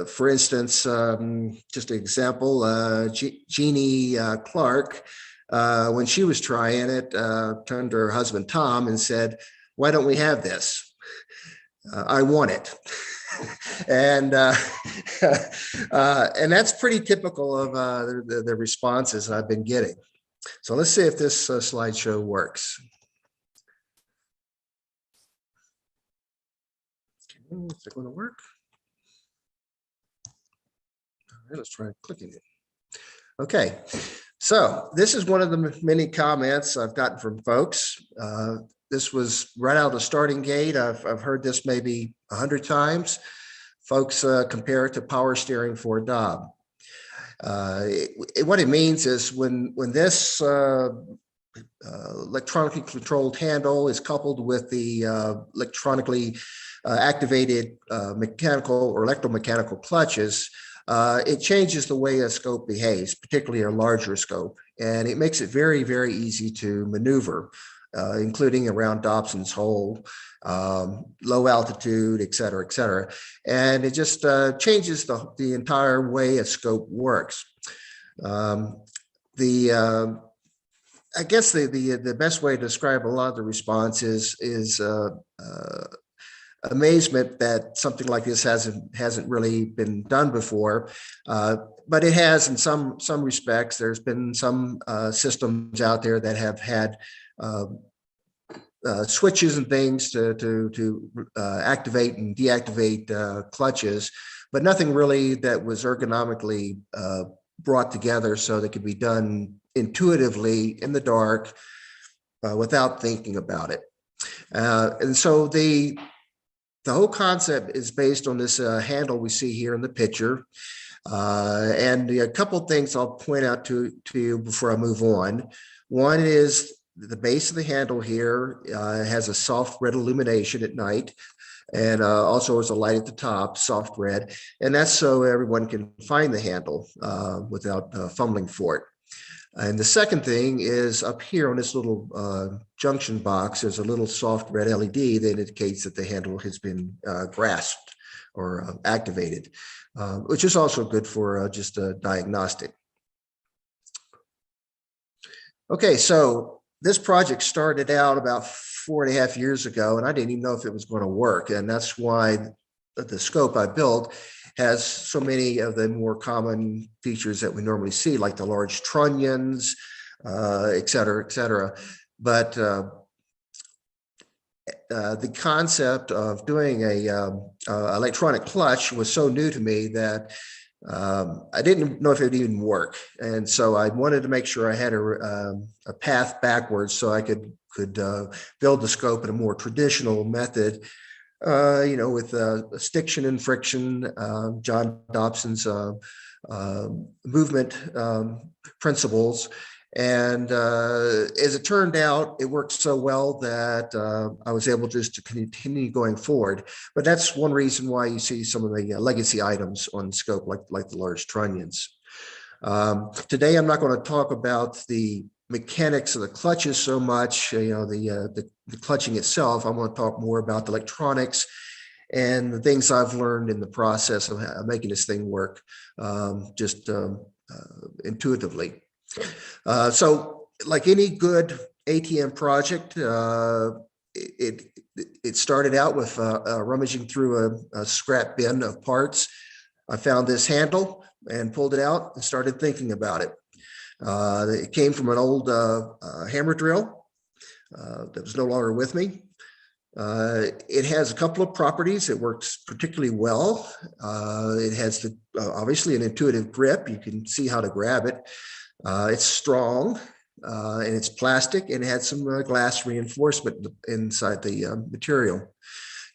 for instance, just an example, Jeannie Clark, when she was trying it, turned to her husband, Tom, and said, "Why don't we have this? I want it." And that's pretty typical of the responses I've been getting. So let's see if this slideshow works. Okay, is it going to work? All right, let's try clicking it. Okay, so this is one of the many comments I've gotten from folks. This was right out of the starting gate. I've heard this maybe 100 times. folks compare it to power steering for a Dob. What it means is when this electronically controlled handle is coupled with the electronically activated mechanical or electromechanical clutches, it changes the way a scope behaves, particularly a larger scope, and it makes it very, very easy to maneuver, including around Dobson's hole, low altitude, et cetera, et cetera. And it just changes the entire way a scope works. I guess the best way to describe a lot of the response is amazement that something like this hasn't really been done before, but it has in some respects. There's been some systems out there that have had switches and things to activate and deactivate clutches, but nothing really that was ergonomically brought together so that could be done intuitively in the dark without thinking about it. And so the whole concept is based on this handle we see here in the picture. And a couple of things I'll point out to you before I move on. One is the base of the handle here has a soft red illumination at night, and also has a light at the top, soft red. And that's so everyone can find the handle without fumbling for it. And the second thing is up here on this little junction box, there's a little soft red LED that indicates that the handle has been grasped or activated, which is also good for just a diagnostic. Okay, so this project started out about 4.5 years ago, and I didn't even know if it was going to work. And that's why the scope I built has so many of the more common features that we normally see, like the large trunnions, et cetera, et cetera. But the concept of doing a electronic clutch was so new to me that I didn't know if it would even work. And so I wanted to make sure I had a path backwards so I could build the scope in a more traditional method, with stiction and friction, John Dobson's movement principles. And as it turned out, it worked so well that I was able just to continue going forward. But that's one reason why you see some of the legacy items on the scope, like the large trunnions. Today, I'm not going to talk about the mechanics of the clutches so much, the clutching itself. I'm going to talk more about the electronics and the things I've learned in the process of making this thing work just intuitively. So like any good ATM project, it started out with rummaging through a scrap bin of parts. I found this handle and pulled it out and started thinking about it. It came from an old hammer drill that was no longer with me. It has a couple of properties. It works particularly well. It has obviously an intuitive grip. You can see how to grab it. It's strong and it's plastic, and it had some glass reinforcement inside the material.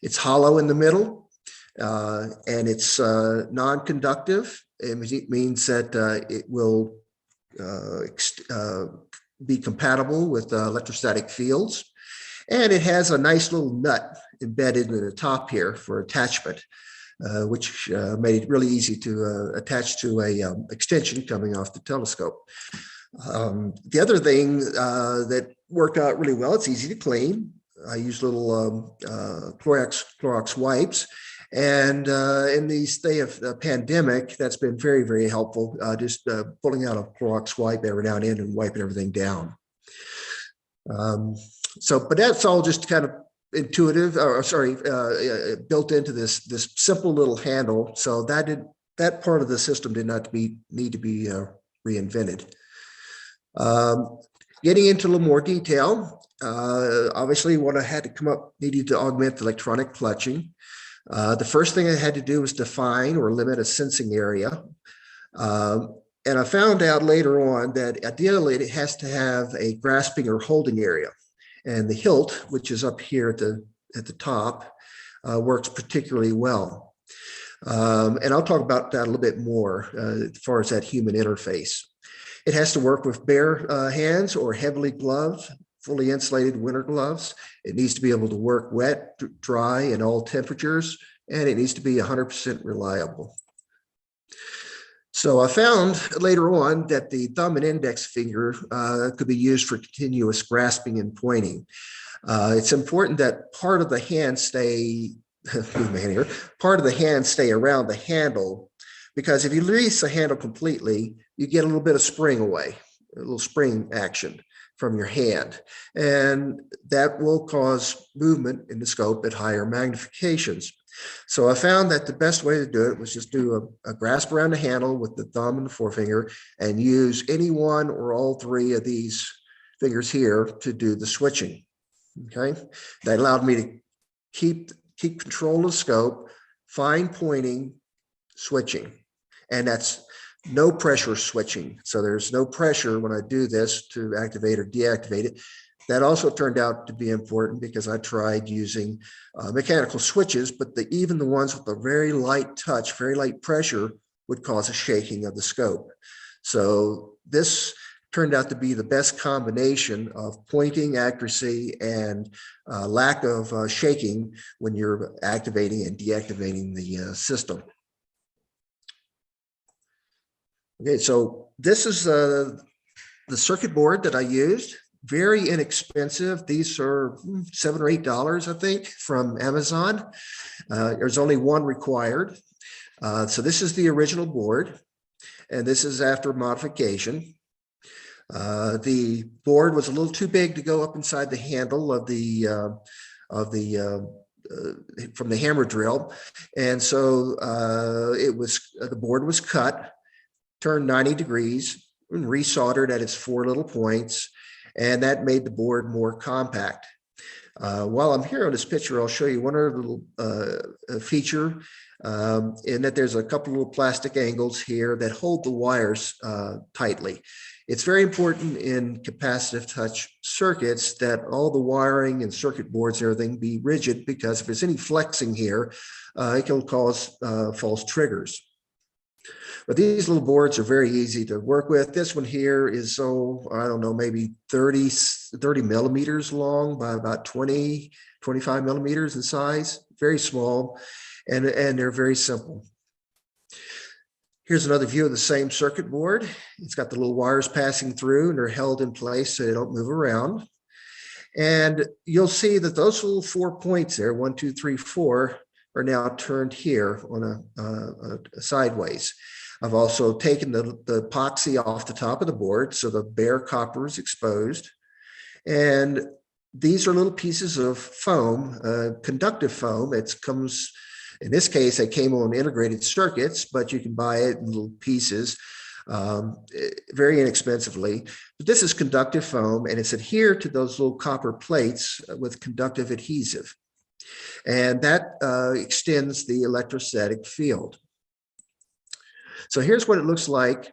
It's hollow in the middle, and it's non-conductive. It means that it will be compatible with electrostatic fields. And it has a nice little nut embedded in the top here for attachment, which made it really easy to attach to a extension coming off the telescope. The other thing that worked out really well, it's easy to clean. I use little Clorox wipes. And in the state of the pandemic, that's been very, very helpful, just pulling out a Clorox wipe every now and then and wiping everything down. But that's all just kind of intuitive, built into this simple little handle. So that part of the system did not need to be reinvented. Getting into a little more detail, obviously what I had to come up needed to augment the electronic clutching. The first thing I had to do was define or limit a sensing area. And I found out later on that ideally it has to have a grasping or holding area. And the hilt, which is up here at the top, works particularly well. And I'll talk about that a little bit more as far as that human interface. It has to work with bare hands or heavily gloved, fully insulated winter gloves. It needs to be able to work wet, dry, and all temperatures, and it needs to be 100% reliable. So I found later on that the thumb and index finger could be used for continuous grasping and pointing. It's important that part of the hand stay, part of the hand stay around the handle, because if you release the handle completely, you get a little bit of spring away, a little spring action from your hand, and that will cause movement in the scope at higher magnifications. So I found that the best way to do it was just do a grasp around the handle with the thumb and the forefinger and use any one or all three of these fingers here to do the switching. Okay, that allowed me to keep control of the scope, fine pointing, switching, and that's no pressure switching. So there's no pressure when I do this to activate or deactivate it. That also turned out to be important because I tried using mechanical switches, but even the ones with a very light touch, very light pressure would cause a shaking of the scope. So this turned out to be the best combination of pointing accuracy and lack of shaking when you're activating and deactivating the system. Okay, so this is the circuit board that I used. Very inexpensive. These are $7 or $8, I think, from Amazon. There's only one required. So this is the original board, and this is after modification. The board was a little too big to go up inside the handle of the from the hammer drill, and so the board was cut, turned 90 degrees, and resoldered at its 4 little points, and that made the board more compact. While I'm here on this picture, I'll show you one other little feature, in that there's a couple little plastic angles here that hold the wires tightly. It's very important in capacitive touch circuits that all the wiring and circuit boards and everything be rigid, because if there's any flexing here, it can cause false triggers. But these little boards are very easy to work with. This one here is, I don't know, maybe 30 millimeters long by about 25 millimeters in size, very small, and they're very simple. Here's another view of the same circuit board. It's got the little wires passing through, and they're held in place so they don't move around. And you'll see that those little 4 points there, 1, 2, 3, 4, are now turned here on a sideways. I've also taken the epoxy off the top of the board, so the bare copper is exposed. And these are little pieces of foam, conductive foam. It comes, in this case, it came on integrated circuits, but you can buy it in little pieces very inexpensively. But this is conductive foam, and it's adhered to those little copper plates with conductive adhesive. And that extends the electrostatic field. So here's what it looks like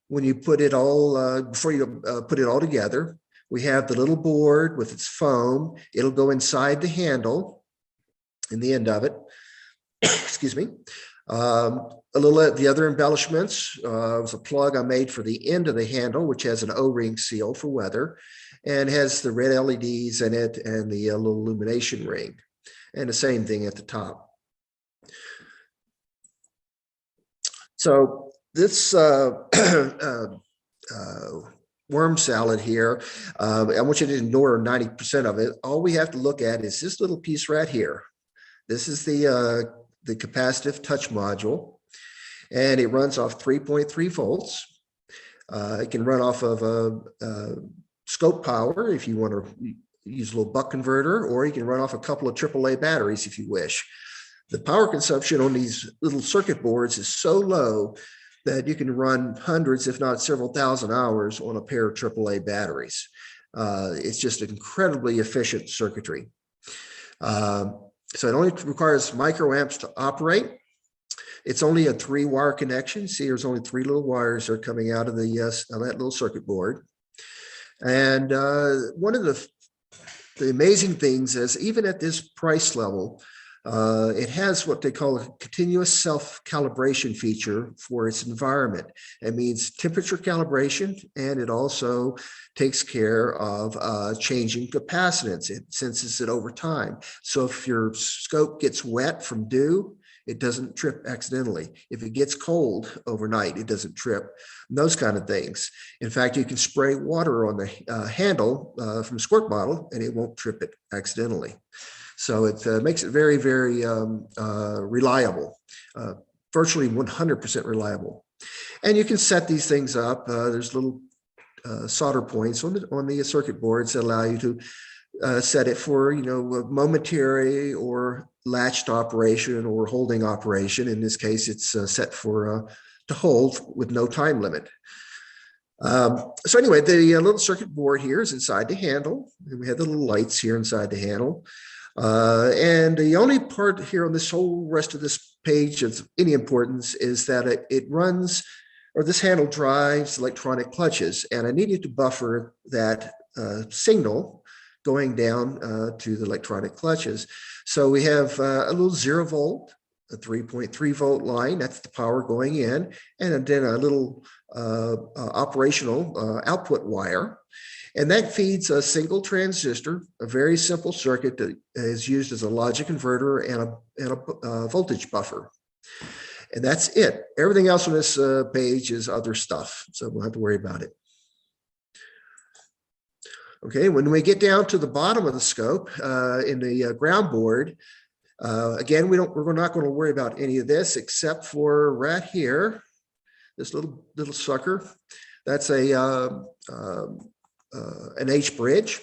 when you put it all, before you put it all together. We have the little board with its foam. It'll go inside the handle in the end of it. Excuse me. The other embellishments was a plug I made for the end of the handle, which has an O-ring seal for weather, and has the red LEDs in it and the little illumination ring, and the same thing at the top. So this worm salad here, I want you to ignore 90% of it. All we have to look at is this little piece right here. This is the capacitive touch module, and it runs off 3.3 volts. It can run off of scope power if you want to use a little buck converter, or you can run off a couple of AAA batteries if you wish. The power consumption on these little circuit boards is so low that you can run hundreds, if not several thousand hours on a pair of AAA batteries. It's just incredibly efficient circuitry. So it only requires microamps to operate. It's only a 3-wire connection. See, there's only 3 little wires that are coming out of that little circuit board. And one of the amazing things is, even at this price level, It has what they call a continuous self-calibration feature for its environment. It means temperature calibration, and it also takes care of changing capacitance. It senses it over time. So if your scope gets wet from dew, it doesn't trip accidentally. If it gets cold overnight, it doesn't trip. Those kind of things. In fact, you can spray water on the handle from a squirt bottle, and it won't trip it accidentally. So it makes it very, very reliable, virtually 100% reliable. And you can set these things up. There's little solder points on the circuit boards that allow you to set it for, you know, momentary or latched operation or holding operation. In this case, it's set for to hold with no time limit. So anyway, the little circuit board here is inside the handle. And we have the little lights here inside the handle. And the only part here on this whole rest of this page of any importance is that it runs, or this handle drives electronic clutches. And I needed to buffer that signal going down to the electronic clutches. So we have a little 0 volt, a 3.3 volt line, that's the power going in, and then a little operational output wire. And that feeds a single transistor, a very simple circuit that is used as a logic converter and a voltage buffer. And that's it. Everything else on this page is other stuff, so we'll have to worry about it. Okay, when we get down to the bottom of the scope in the ground board, again, we're not going to worry about any of this except for right here, this little sucker. That's an H bridge,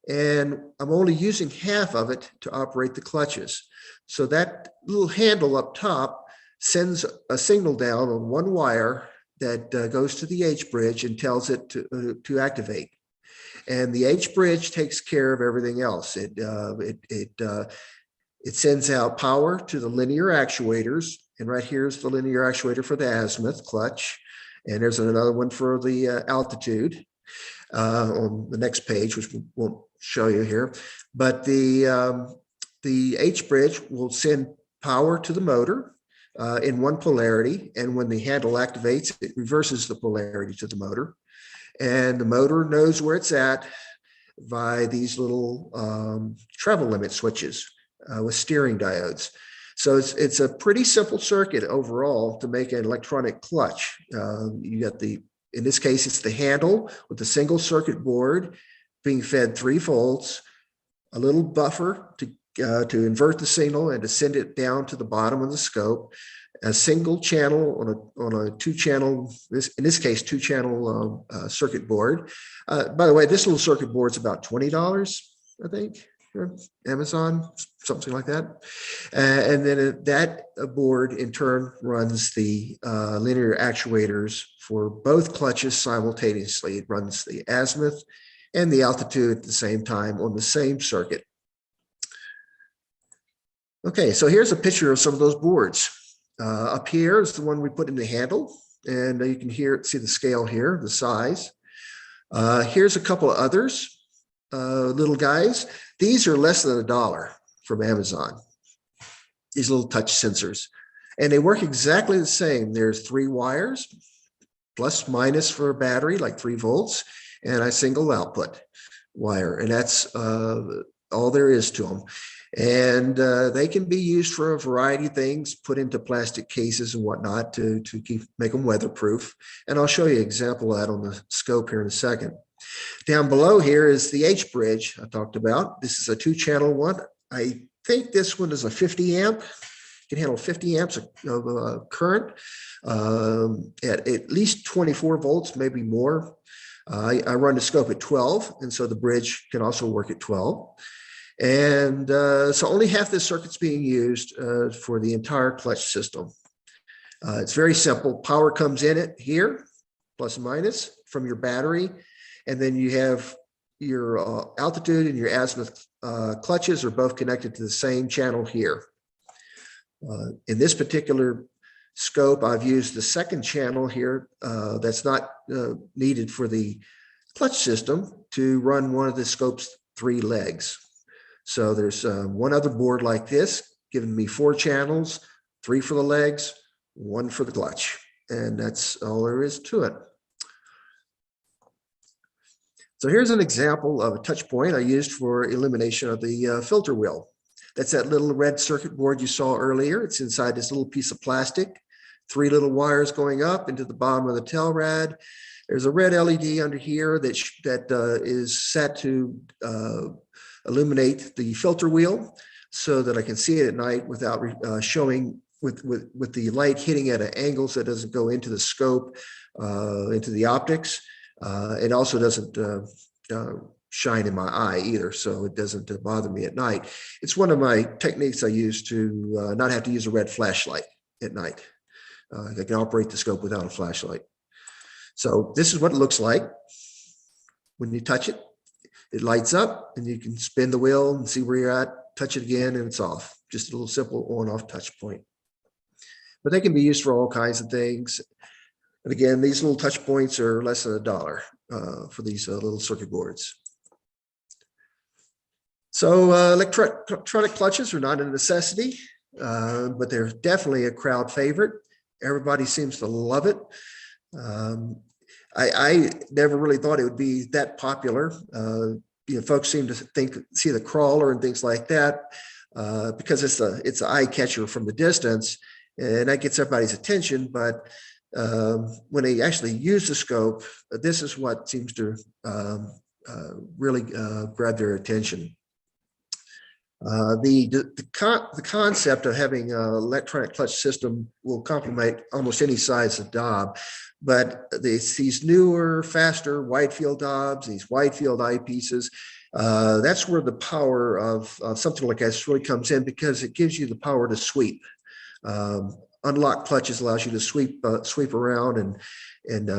and I'm only using half of it to operate the clutches. So that little handle up top sends a signal down on one wire that goes to the H bridge and tells it to activate. And the H bridge takes care of everything else. It sends out power to the linear actuators, and right here's the linear actuator for the azimuth clutch, and there's another one for the altitude on the next page, which we won't show you here. But the H bridge will send power to the motor in one polarity, and when the handle activates, it reverses the polarity to the motor. And the motor knows where it's at by these little travel limit switches with steering diodes. So it's a pretty simple circuit overall to make an electronic clutch. You got in this case, it's the handle with the single circuit board being fed 3 volts, a little buffer to invert the signal and to send it down to the bottom of the scope, a single channel on a 2-channel, in this case, 2-channel circuit board. By the way, this little circuit board is about $20, I think, here, Amazon, something like that. And then that board in turn runs the linear actuators for both clutches simultaneously. It runs the azimuth and the altitude at the same time on the same circuit. Okay, so here's a picture of some of those boards. Up here is the one we put in the handle, and you can see the scale here, the size. Here's a couple of others, little guys. These are less than $1 from Amazon, these little touch sensors. And they work exactly the same. There's 3 wires, plus minus for a battery, like 3 volts, and a single output wire. And that's all there is to them. And they can be used for a variety of things, put into plastic cases and whatnot to make them weatherproof. And I'll show you an example of that on the scope here in a second. Down below here is the H bridge I talked about. This is a 2-channel one. I think this one is a 50 amp. It can handle 50 amps of current at least 24 volts, maybe more. I run the scope at 12, and so the bridge can also work at 12. And so only half this circuit's being used for the entire clutch system. It's very simple. Power comes in it here, plus and minus, from your battery. And then you have your altitude and your azimuth clutches are both connected to the same channel here. In this particular scope, I've used the 2nd channel here that's not needed for the clutch system to run one of the scope's 3 legs. So there's one other board like this giving me 4 channels, 3 for the legs, 1 for the clutch. And that's all there is to it. So here's an example of a touch point I used for elimination of the filter wheel. That's that little red circuit board you saw earlier. It's inside this little piece of plastic, 3 little wires going up into the bottom of the tail rad. There's a red LED under here that is set to illuminate the filter wheel so that I can see it at night without showing with the light hitting at an angle so it doesn't go into the scope, into the optics. It also doesn't shine in my eye either, so it doesn't bother me at night. It's one of my techniques I use to not have to use a red flashlight at night. I can operate the scope without a flashlight. So this is what it looks like when you touch it. It lights up and you can spin the wheel and see where you're at, touch it again, and it's off. Just a little simple on-off touch point. But they can be used for all kinds of things. And again, these little touch points are less than $1 for these little circuit boards. So electronic clutches are not a necessity, but they're definitely a crowd favorite. Everybody seems to love it. I never really thought it would be that popular. Folks seem to see the crawler and things like that because it's an eye catcher from the distance, and that gets everybody's attention. But when they actually use the scope, this is what seems to really grab their attention. The concept of having an electronic clutch system will complement almost any size of Dob, but these newer, faster wide field Dobs, these wide field eyepieces, that's where the power of something like this really comes in, because it gives you the power to sweep. Unlock clutches allows you to sweep around and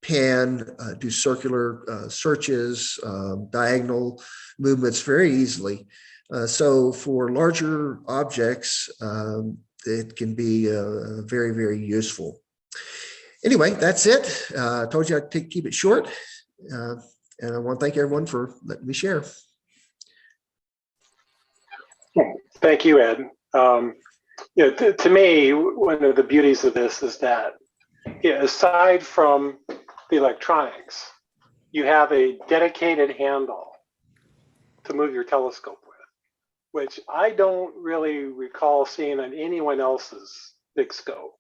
pan, do circular searches, diagonal movements very easily. So for larger objects, it can be very, very useful. Anyway, that's it. I told you I'd keep it short. And I want to thank everyone for letting me share. Thank you, Ed. To me, one of the beauties of this is that aside from the electronics, you have a dedicated handle to move your telescope with, which I don't really recall seeing on anyone else's big scope.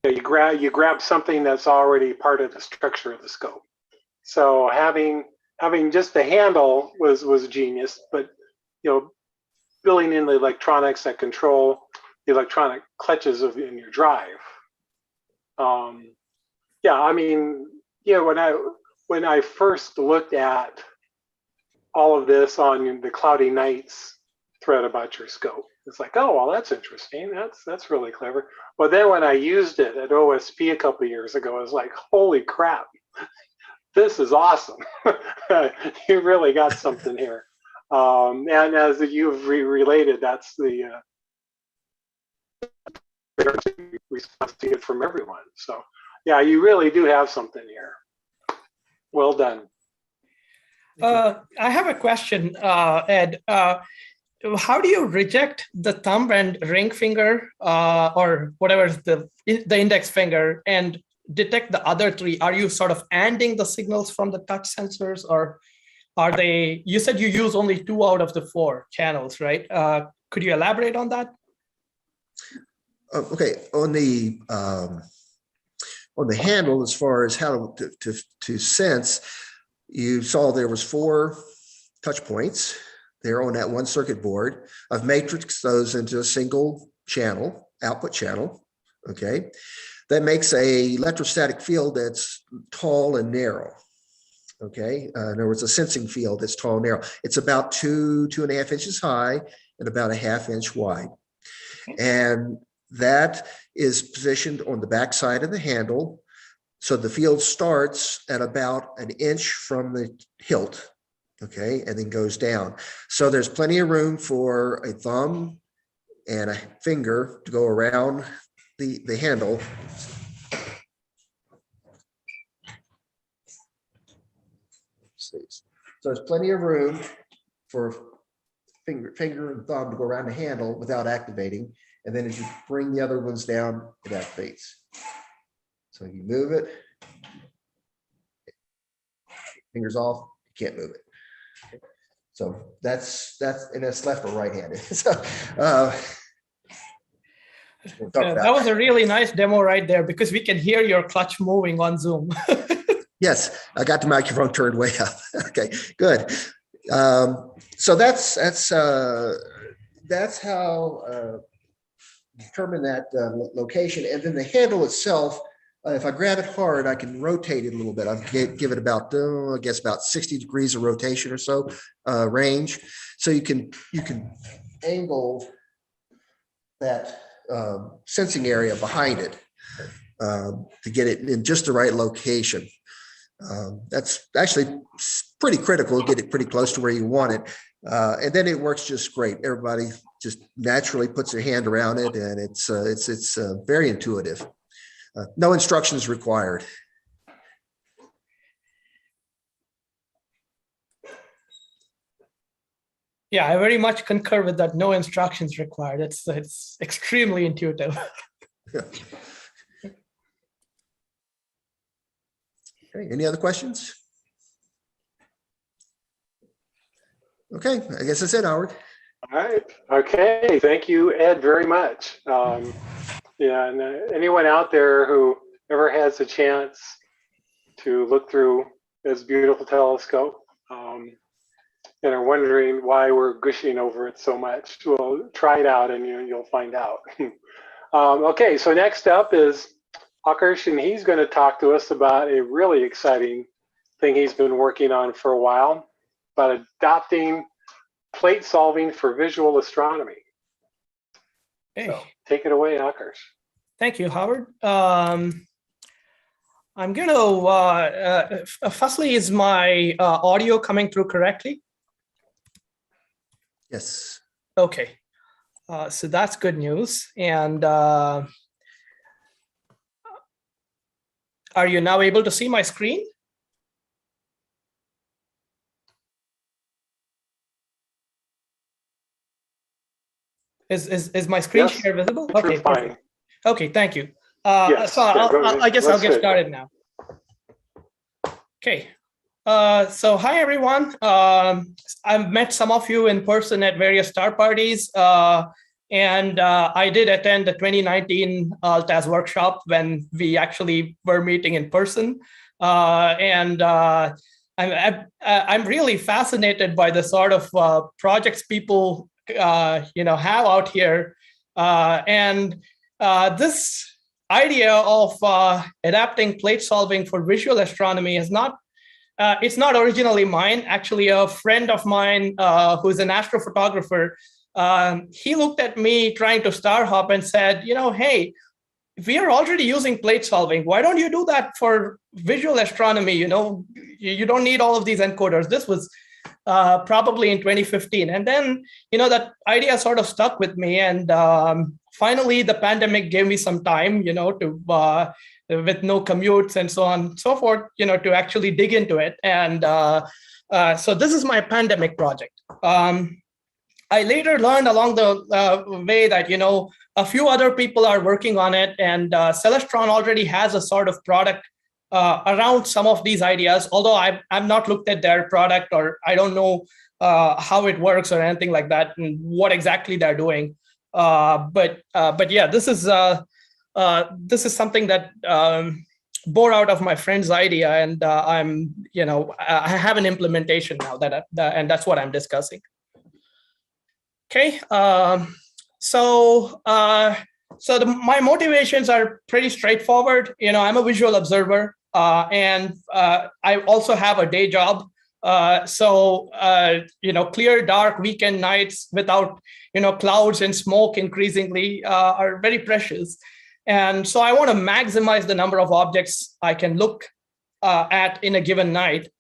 You grab something that's already part of the structure of the scope. So having just the handle was genius, but building in the electronics that control the electronic clutches in your drive. When I first looked at all of this on the Cloudy Nights thread about your scope, it's like, oh, well, that's interesting. That's really clever. But then when I used it at OSP a couple of years ago, I was like, holy crap, this is awesome. You really got something here. And as you've related, that's the response to it from everyone. So yeah, you really do have something here. Well done. I have a question, Ed. How do you reject the thumb and ring finger or whatever is the index finger and detect the other 3? Are you sort of ANDing the signals from the touch sensors, or are they, you said you use only 2 out of the 4 channels, right? Could you elaborate on that? Okay, on the handle, as far as how to sense, you saw there was 4 touch points. They're on that one circuit board. I've matrixed those into a single channel, output channel. Okay, that makes a electrostatic field that's tall and narrow. Okay, in other words, a sensing field that's tall and narrow. It's about 2.5 inches high and about a 1/2 inch wide. And that is positioned on the back side of the handle. So the field starts at about 1 inch from the hilt, okay, and then goes down. So there's plenty of room for a thumb and a finger to go around the handle. So there's plenty of room for finger and thumb to go around the handle without activating. And then as you bring the other ones down, it activates. So you move it, fingers off, you can't move it. So that's left or right-handed. So that was a really nice demo right there, because we can hear your clutch moving on Zoom. yes, I got the microphone turned way up. Okay, good. So that's how determine that location. And then the handle itself, if I grab it hard, I can rotate it a little bit. I'll give it about, I guess about 60 degrees of rotation or so range. So you can angle that sensing area behind it to get it in just the right location. That's actually pretty critical, get it pretty close to where you want it. And then it works just great. Everybody just naturally puts their hand around it, and it's very intuitive. No instructions required. Yeah, I very much concur with that. No instructions required. It's extremely intuitive. Okay, any other questions? Okay, I guess that's it, Howard. All right. Okay. Thank you, Ed, very much. Yeah, and anyone out there who ever has a chance to look through this beautiful telescope and are wondering why we're gushing over it so much, well, try it out and you'll find out. Okay, so next up is Akarsh, and he's going to talk to us about a really exciting thing he's been working on for a while, about adopting plate solving for visual astronomy. Hey. So, take it away, Akarsh. Thank you, Howard. I'm going to, firstly, is my audio coming through correctly? Yes. Okay. So that's good news. And are you now able to see my screen? Is my screen Yes, share visible? it's Okay, fine. perfect. Okay, thank you. Yes, so I guess I'll get started now. Okay. So hi, everyone. I've met some of you in person at various star parties. And I did attend the 2019 ALTAS workshop when we actually were meeting in person. I'm really fascinated by the sort of projects people have out here. This idea of adapting plate solving for visual astronomy is not, it's not originally mine. Actually, a friend of mine who's an astrophotographer, he looked at me trying to star hop and said, hey, we are already using plate solving. Why don't you do that for visual astronomy? You don't need all of these encoders. This was probably in 2015. And then, that idea sort of stuck with me. And finally, the pandemic gave me some time, to with no commutes and so on and so forth, to actually dig into it. And so this is my pandemic project. I later learned along the way that, a few other people are working on it, and Celestron already has a sort of product around some of these ideas, although I've not looked at their product, or I don't know how it works or anything like that and what exactly they're doing. But yeah, this is something that bore out of my friend's idea, and I have an implementation now and that's what I'm discussing. Okay, my motivations are pretty straightforward. I'm a visual observer, and I also have a day job. Clear, dark weekend nights without, clouds and smoke increasingly are very precious. And so I want to maximize the number of objects I can look at in a given night.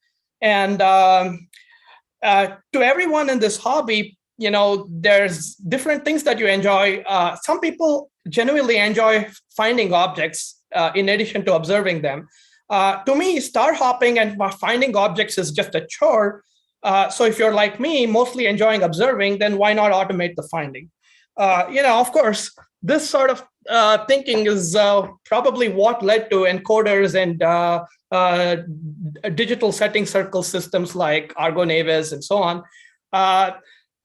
And to everyone in this hobby, there's different things that you enjoy. Some people genuinely enjoy finding objects in addition to observing them. To me, star hopping and finding objects is just a chore. So if you're like me, mostly enjoying observing, then why not automate the finding? Of course, this sort of thinking is probably what led to encoders and digital setting circle systems like Argo Navis and so on.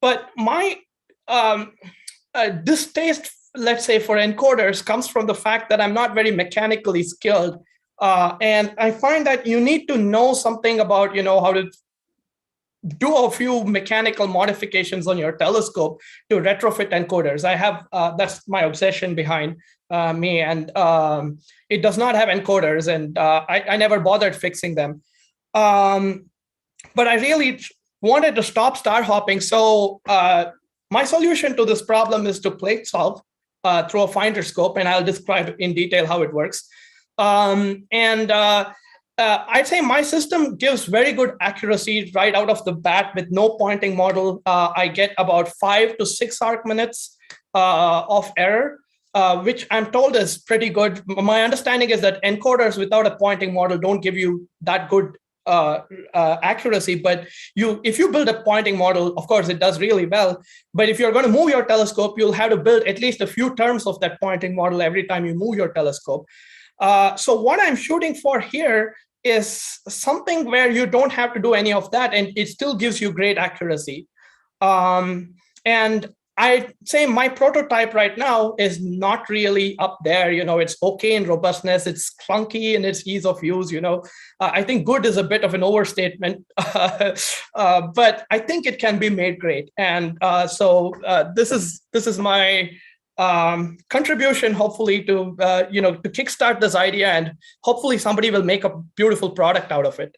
But my distaste, let's say, for encoders comes from the fact that I'm not very mechanically skilled. And I find that you need to know something about, how to do a few mechanical modifications on your telescope to retrofit encoders. I have, that's my obsession behind me. And it does not have encoders, and I never bothered fixing them. But I really wanted to stop star hopping. So my solution to this problem is to plate solve through a finder scope, and I'll describe in detail how it works. I'd say my system gives very good accuracy right out of the bat with no pointing model. I get about 5 to 6 arc minutes of error, which I'm told is pretty good. My understanding is that encoders without a pointing model don't give you that good accuracy, but if you build a pointing model, of course, it does really well. But if you're going to move your telescope, you'll have to build at least a few terms of that pointing model every time you move your telescope. So what I'm shooting for here is something where you don't have to do any of that, and it still gives you great accuracy. And I'd say my prototype right now is not really up there. It's okay in robustness. It's clunky in its ease of use. I think good is a bit of an overstatement, but I think it can be made great. And so this is my contribution, hopefully, to to kickstart this idea, and hopefully somebody will make a beautiful product out of it.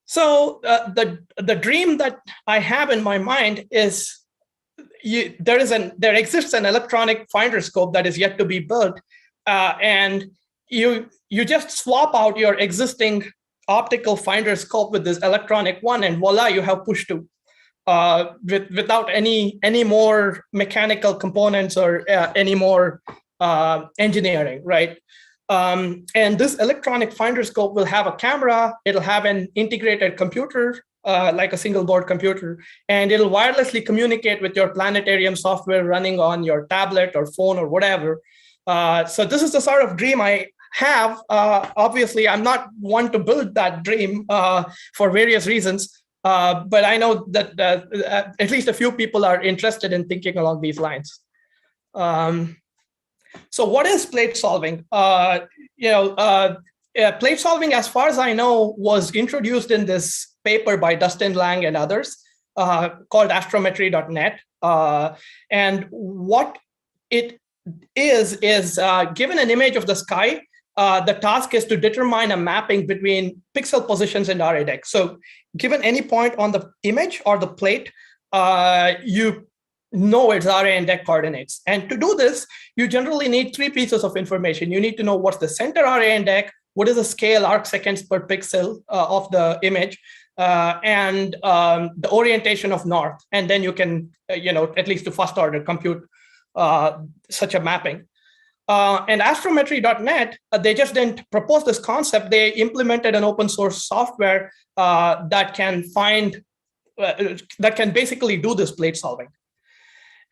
So the dream that I have in my mind is there exists an electronic finder scope that is yet to be built, and you just swap out your existing optical finder scope with this electronic one, and voila, you have push to. Without any more mechanical components or any more engineering, right? And this electronic finder scope will have a camera. It'll have an integrated computer, like a single board computer, and it'll wirelessly communicate with your planetarium software running on your tablet or phone or whatever. So this is the sort of dream I have. Obviously, I'm not one to build that dream for various reasons. But I know that at least a few people are interested in thinking along these lines. So what is plate solving? Plate solving, as far as I know, was introduced in this paper by Dustin Lang and others called astrometry.net. And what it is given an image of the sky, the task is to determine a mapping between pixel positions and RA deck. So given any point on the image or the plate, you know its RA and deck coordinates. And to do this, you generally need 3 pieces of information. You need to know what's the center RA and deck, what is the scale arc seconds per pixel of the image, and the orientation of north. And then you can, at least to first order, compute such a mapping. And astrometry.net, they just didn't propose this concept. They implemented an open source software that can basically do this plate solving.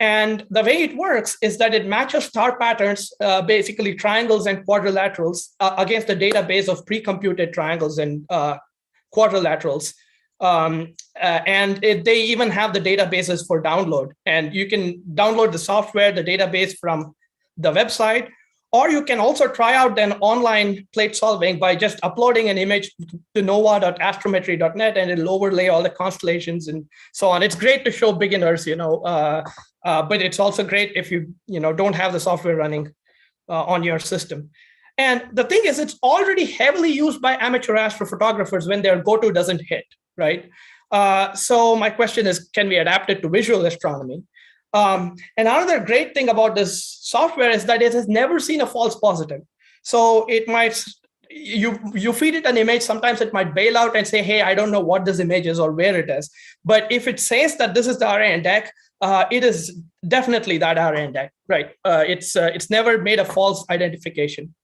And the way it works is that it matches star patterns, basically triangles and quadrilaterals, against a database of pre-computed triangles and quadrilaterals. They even have the databases for download. And you can download the software, the database from the website, or you can also try out an online plate solving by just uploading an image to nova.astrometry.net, and it'll overlay all the constellations and so on. It's great to show beginners, but it's also great if you don't have the software running on your system. And the thing is, it's already heavily used by amateur astrophotographers when their go-to doesn't hit, right? So my question is, can we adapt it to visual astronomy? And another great thing about this software is that it has never seen a false positive. So it might, you feed it an image, sometimes it might bail out and say, hey, I don't know what this image is or where it is. But if it says that this is the RA and deck, it is definitely that RA and deck, right? It's never made a false identification.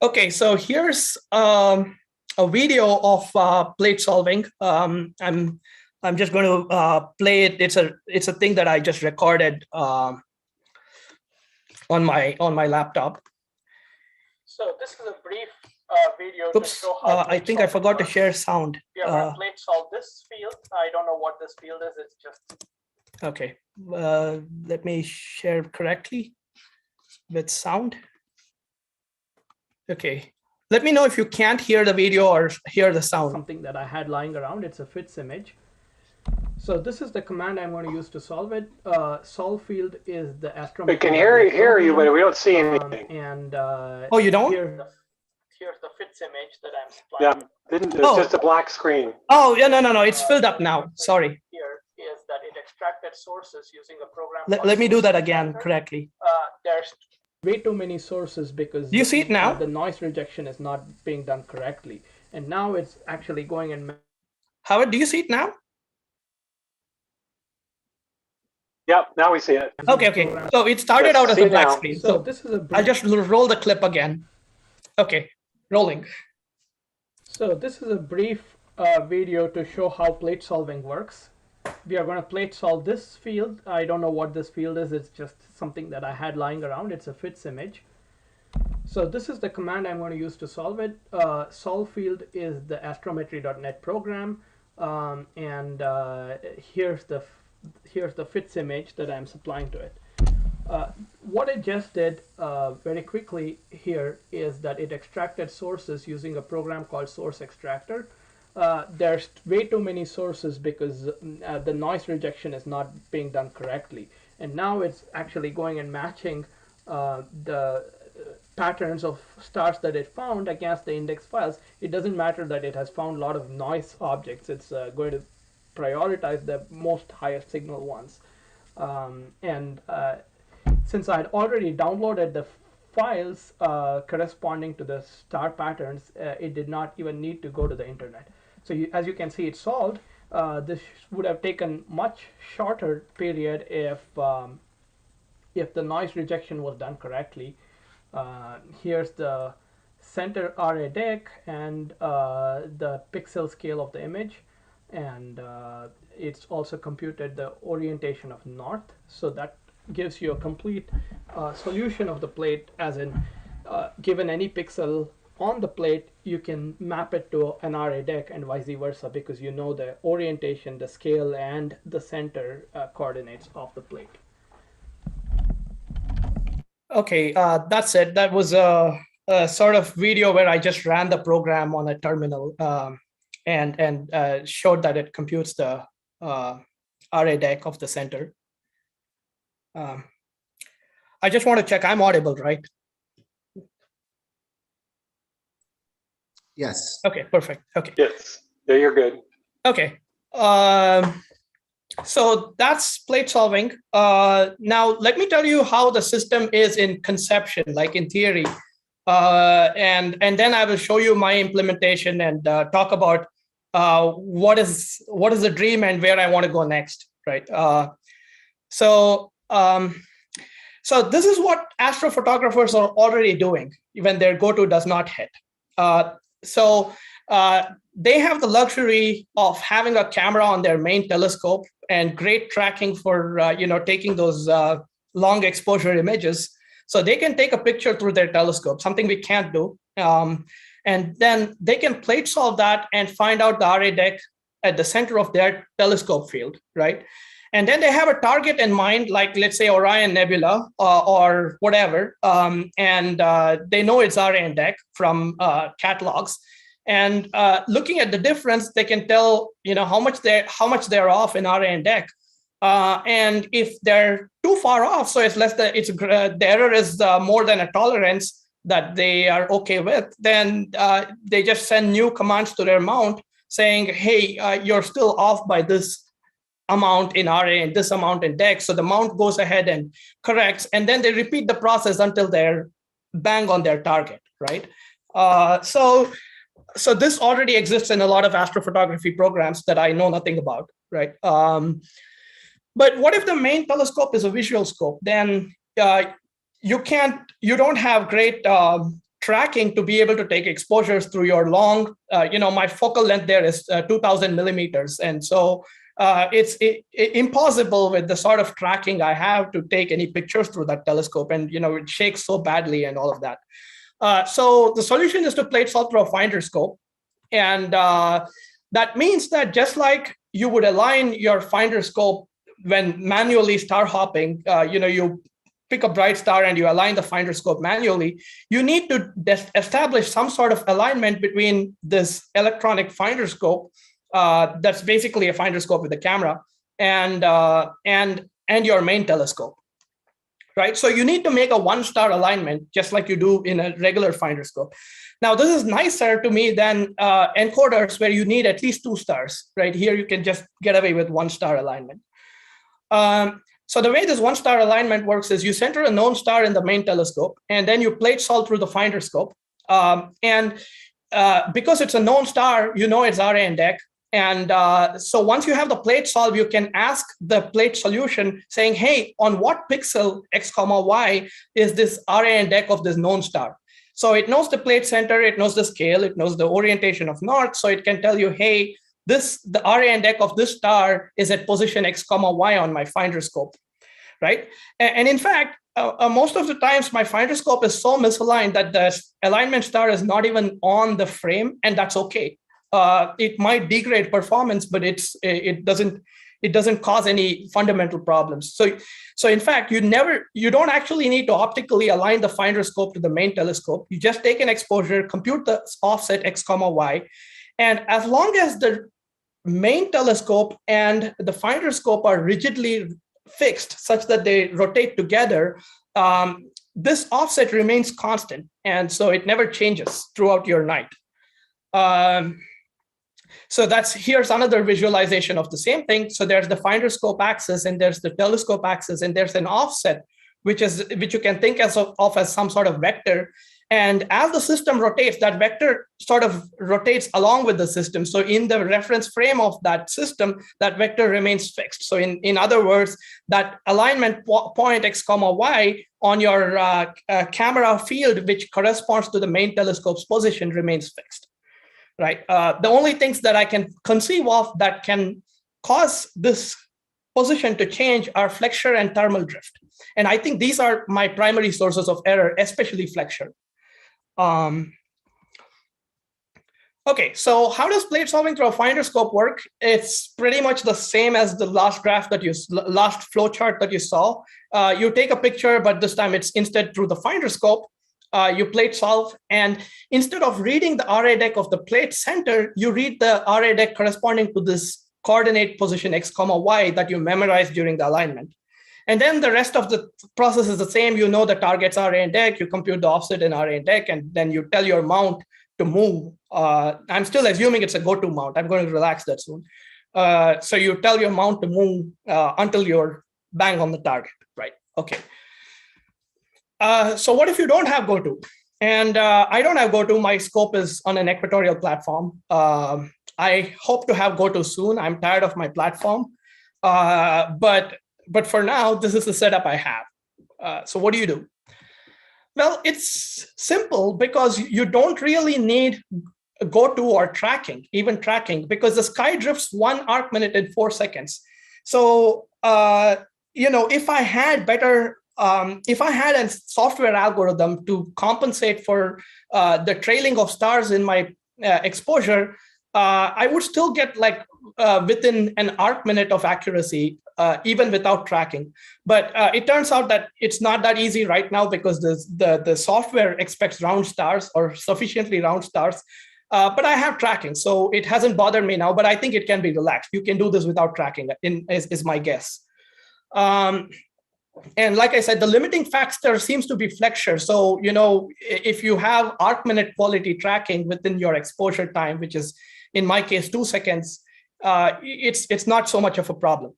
Okay, so here's a video of plate solving. I'm just going to play it. It's a thing that I just recorded on my laptop. So this is a brief video. Oops, to show how I think I forgot to share sound. We are going to plate solve this field. I don't know what this field is. It's just okay. Let me share correctly with sound. Okay. Let me know if you can't hear the video or hear the sound. Something that I had lying around. It's a FITS image. So this is the command I'm going to use to solve it. Solve field is the astronomy. We can hear you, but we don't see anything. Oh, you don't? Here's the FITS image that I'm supplying. Yeah, it's just a black screen. Oh, yeah, no. It's filled up now. Sorry. Here is that it extracted sources using a program. Let me do that again correctly. There's way too many sources because do you see it now? The noise rejection is not being done correctly. And now it's actually going in. Howard, do you see it now? Yep, now we see it. Okay. So it started out as a black screen. So this is I'll just roll the clip again. Okay, rolling. So this is a brief video to show how plate solving works. We are going to plate solve this field. I don't know what this field is. It's just something that I had lying around. It's a FITS image. So this is the command I'm going to use to solve it. Solve field is the astrometry.net program. Here's the FITS image that I'm supplying to it. What it just did very quickly here is that it extracted sources using a program called Source Extractor. There's way too many sources because the noise rejection is not being done correctly. And now it's actually going and matching the patterns of stars that it found against the index files. It doesn't matter that it has found a lot of noise objects. It's going to prioritize the most highest signal ones. Since I had already downloaded the files corresponding to the star patterns, it did not even need to go to the internet. So as you can see, it's solved. This would have taken much shorter period if the noise rejection was done correctly. Here's the center array deck and the pixel scale of the image. And it's also computed the orientation of north. So that gives you a complete solution of the plate, as in given any pixel on the plate, you can map it to an array deck and vice versa, because you know the orientation, the scale, and the center coordinates of the plate. Okay, that's it. That was a sort of video where I just ran the program on a terminal and showed that it computes the array deck of the center. I just want to check I'm audible, right? Yes. Okay, perfect. Okay. Yes, yeah, you're good. Okay. So that's plate solving. Now, let me tell you how the system is in conception, like in theory. And then I will show you my implementation and talk about what is the dream and where I want to go next, right? So this is what astrophotographers are already doing when their go-to does not hit. They have the luxury of having a camera on their main telescope and great tracking for taking those long exposure images. So they can take a picture through their telescope, something we can't do. And then they can plate solve that and find out the array deck at the center of their telescope field, right? And then they have a target in mind, like let's say Orion Nebula or whatever, and they know it's Orion deck from catalogs. And looking at the difference, they can tell how much they're off in Orion deck. And if they're too far off, so it's less than the error is more than a tolerance that they are okay with, then they just send new commands to their mount saying, hey, you're still off by this amount in array and this amount in deck. So the mount goes ahead and corrects, and then they repeat the process until they're bang on their target, right? So this already exists in a lot of astrophotography programs that I know nothing about, right? But what if the main telescope is a visual scope? Then you don't have great tracking to be able to take exposures through your long, my focal length there is 2000 millimeters. And so it's impossible with the sort of tracking I have to take any pictures through that telescope. And, it shakes so badly and all of that. So the solution is to plate solve through a finder scope. And that means that just like you would align your finder scope when manually star hopping, you pick a bright star and you align the finder scope manually, you need to establish some sort of alignment between this electronic finder scope, that's basically a finder scope with a camera, and your main telescope. Right, so you need to make a one-star alignment, just like you do in a regular finder scope. Now, this is nicer to me than encoders where you need at least 2 stars. Right here, you can just get away with 1-star alignment. So the way this 1-star alignment works is you center a known star in the main telescope, and then you plate solve through the finder scope. Because it's a known star, its RA and deck. And so once you have the plate solve, you can ask the plate solution saying, hey, on what pixel X, Y is this RA and deck of this known star? So it knows the plate center, it knows the scale, it knows the orientation of north. So it can tell you, hey, the RA and deck of this star is at position X, Y on my finder scope, right? And in fact, most of the times my finder scope is so misaligned that the alignment star is not even on the frame, and that's okay. It might degrade performance, but it doesn't cause any fundamental problems. So in fact, you don't actually need to optically align the finder scope to the main telescope. You just take an exposure, compute the offset X, Y, and as long as the main telescope and the finder scope are rigidly fixed such that they rotate together, this offset remains constant, and so it never changes throughout your night. So here's another visualization of the same thing. So there's the finder scope axis, and there's the telescope axis, and there's an offset, which you can think of as some sort of vector. And as the system rotates, that vector sort of rotates along with the system. So in the reference frame of that system, that vector remains fixed. So in other words, that alignment point X, Y on your camera field, which corresponds to the main telescope's position, remains fixed. Right. The only things that I can conceive of that can cause this position to change are flexure and thermal drift. And I think these are my primary sources of error, especially flexure. Okay, so how does plate solving through a finder scope work? It's pretty much the same as the last flow chart that you saw. You take a picture, but this time it's instead through the finder scope. You plate solve, and instead of reading the RA deck of the plate center, you read the RA deck corresponding to this coordinate position X, Y that you memorized during the alignment. And then the rest of the process is the same. You know the target's RA and deck, you compute the offset in RA and deck, and then you tell your mount to move. I'm still assuming it's a go-to mount. I'm going to relax that soon. So you tell your mount to move until you're bang on the target, right? Okay. So what if you don't have go-to? And I don't have go-to. My scope is on an equatorial platform. I hope to have go-to soon. I'm tired of my platform. But for now, this is the setup I have. So what do you do? Well, it's simple because you don't really need go-to or tracking, even tracking, because the sky drifts 1 arc minute in 4 seconds. So, if I had a software algorithm to compensate for the trailing of stars in my exposure, I would still get within an arc minute of accuracy, even without tracking. But it turns out that it's not that easy right now because the software expects round stars or sufficiently round stars. But I have tracking, so it hasn't bothered me now, but I think it can be relaxed. You can do this without tracking, is my guess. And like I said, the limiting factor seems to be flexure. So, if you have arc minute quality tracking within your exposure time, which is in my case 2 seconds, it's not so much of a problem.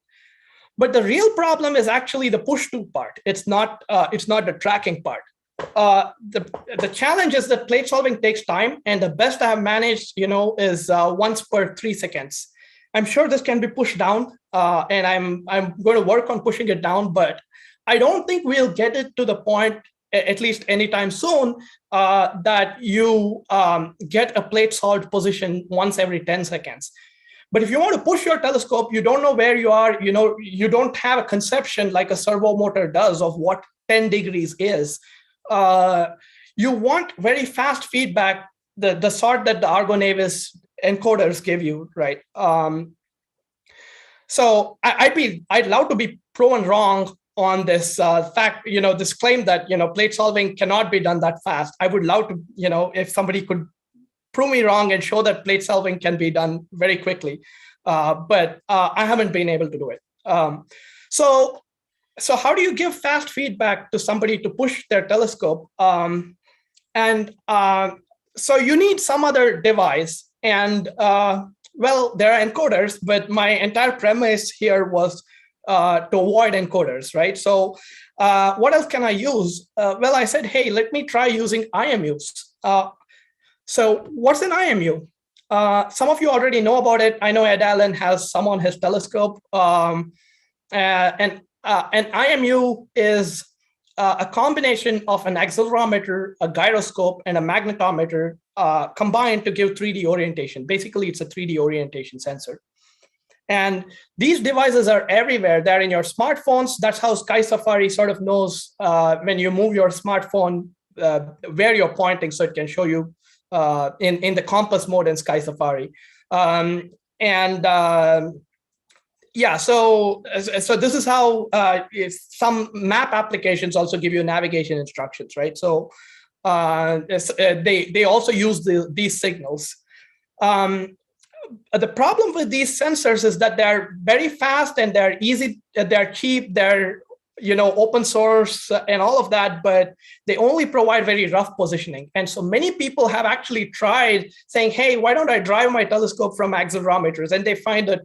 But the real problem is actually the push-to part. It's not the tracking part. The challenge is that plate solving takes time, and the best I have managed, is once per 3 seconds. I'm sure this can be pushed down, and I'm going to work on pushing it down, but I don't think we'll get it to the point at least anytime soon, that you get a plate solved position once every 10 seconds. But if you want to push your telescope, you don't know where you are, you don't have a conception like a servo motor does of what 10 degrees is. You want very fast feedback, the sort that the Argo-Navis encoders give you, right? So I'd love to be proven wrong on this fact, this claim that, plate solving cannot be done that fast. I would love to, if somebody could prove me wrong and show that plate solving can be done very quickly. But I haven't been able to do it. So how do you give fast feedback to somebody to push their telescope? So you need some other device. And well, there are encoders, but my entire premise here was to avoid encoders, right? So what else can I use? Well, I said, hey, let me try using IMUs. So what's an IMU? Some of you already know about it. I know Ed Allen has some on his telescope. And an IMU is a combination of an accelerometer, a gyroscope, and a magnetometer combined to give 3D orientation. Basically, it's a 3D orientation sensor. And these devices are everywhere. They're in your smartphones. That's how Sky Safari sort of knows when you move your smartphone where you're pointing, so it can show you in the compass mode in Sky Safari. Yeah, so this is how some map applications also give you navigation instructions, right? So they also use these signals. The problem with these sensors is that they're very fast and they're easy, they're cheap, they're open source and all of that, but they only provide very rough positioning. And so many people have actually tried saying, hey, why don't I drive my telescope from accelerometers? And they find that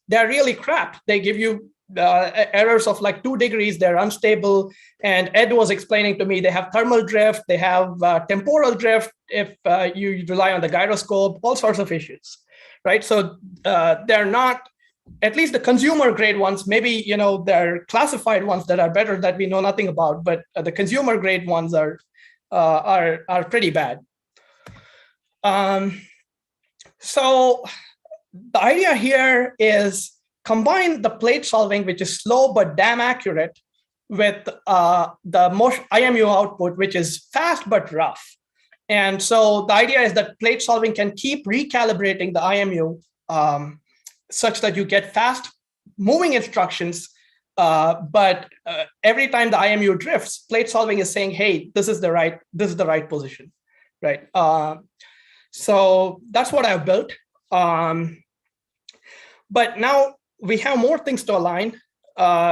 they're really crap. They give you errors of like 2 degrees, they're unstable. And Ed was explaining to me, they have thermal drift, they have temporal drift if you rely on the gyroscope, all sorts of issues, right? So they're not, at least the consumer grade ones, maybe, they're classified ones that are better that we know nothing about, but the consumer grade ones are pretty bad. So the idea here is combine the plate solving, which is slow but damn accurate, with the motion IMU output, which is fast but rough. And so the idea is that plate solving can keep recalibrating the IMU such that you get fast moving instructions, but every time the IMU drifts, plate solving is saying, hey, this is the right position, right? So that's what I've built. But now we have more things to align.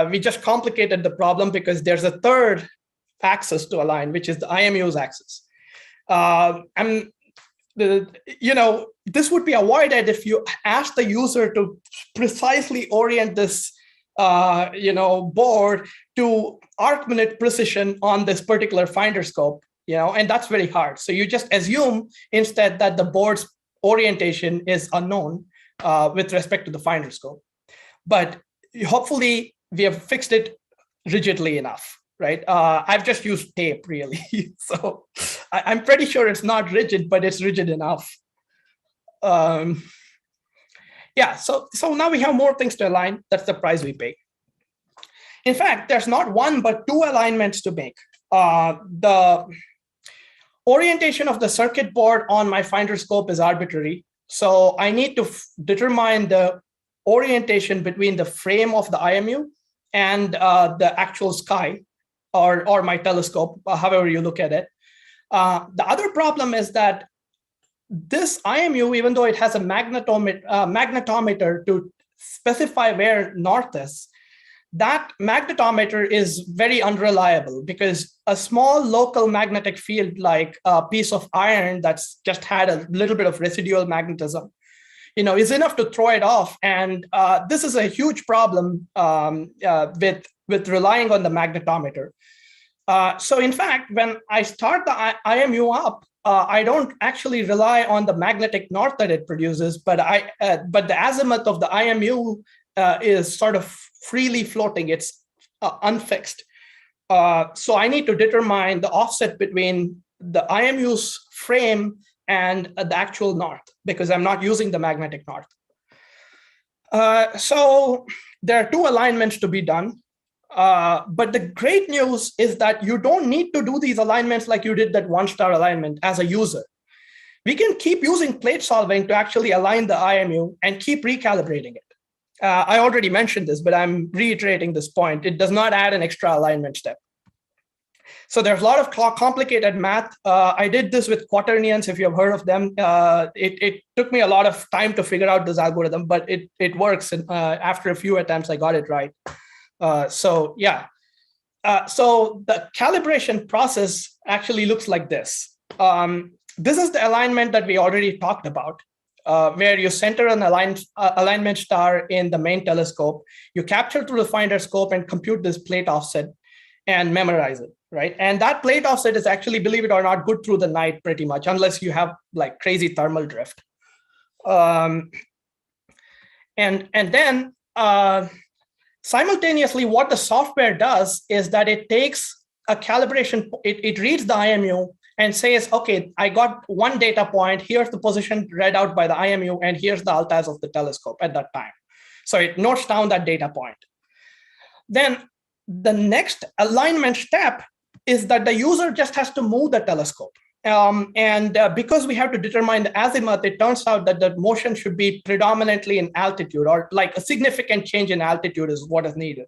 We just complicated the problem because there's a third axis to align, which is the IMU's axis. This would be avoided if you ask the user to precisely orient this, board to arc minute precision on this particular finder scope, and that's very hard. So you just assume instead that the board's orientation is unknown with respect to the finder scope. But hopefully we have fixed it rigidly enough, right? I've just used tape, really. So I'm pretty sure it's not rigid, but it's rigid enough. Yeah, so now we have more things to align. That's the price we pay. In fact, there's not one, but 2 alignments to make. The orientation of the circuit board on my finder scope is arbitrary. So I need to determine the orientation between the frame of the IMU and the actual sky or my telescope, however you look at it. The other problem is that this IMU, even though it has a magnetometer to specify where north is, that magnetometer is very unreliable because a small local magnetic field, like a piece of iron that's just had a little bit of residual magnetism, is enough to throw it off. And this is a huge problem with relying on the magnetometer. So in fact, when I start the IMU up, I don't actually rely on the magnetic north that it produces, but the azimuth of the IMU is sort of freely floating. It's unfixed. So I need to determine the offset between the IMU's frame and the actual north, because I'm not using the magnetic north. So there are two alignments to be done. But the great news is that you don't need to do these alignments like you did that 1-star alignment as a user. We can keep using plate solving to actually align the IMU and keep recalibrating it. I already mentioned this, but I'm reiterating this point. It does not add an extra alignment step. So there's a lot of complicated math. I did this with quaternions, if you have heard of them. It took me a lot of time to figure out this algorithm, but it works. And after a few attempts, I got it right. So yeah. So the calibration process actually looks like this. This is the alignment that we already talked about, where you center an alignment star in the main telescope. You capture through the finder scope and compute this plate offset and memorize it, right? And that plate offset is actually, believe it or not, good through the night pretty much, unless you have like crazy thermal drift. And then simultaneously, what the software does is that it takes a calibration, it reads the IMU and says, okay, I got one data point, here's the position read out by the IMU, and here's the altaz of the telescope at that time. So it notes down that data point. Then the next alignment step is that the user just has to move the telescope. Because we have to determine the azimuth, it turns out that the motion should be predominantly in altitude, or like a significant change in altitude is what is needed.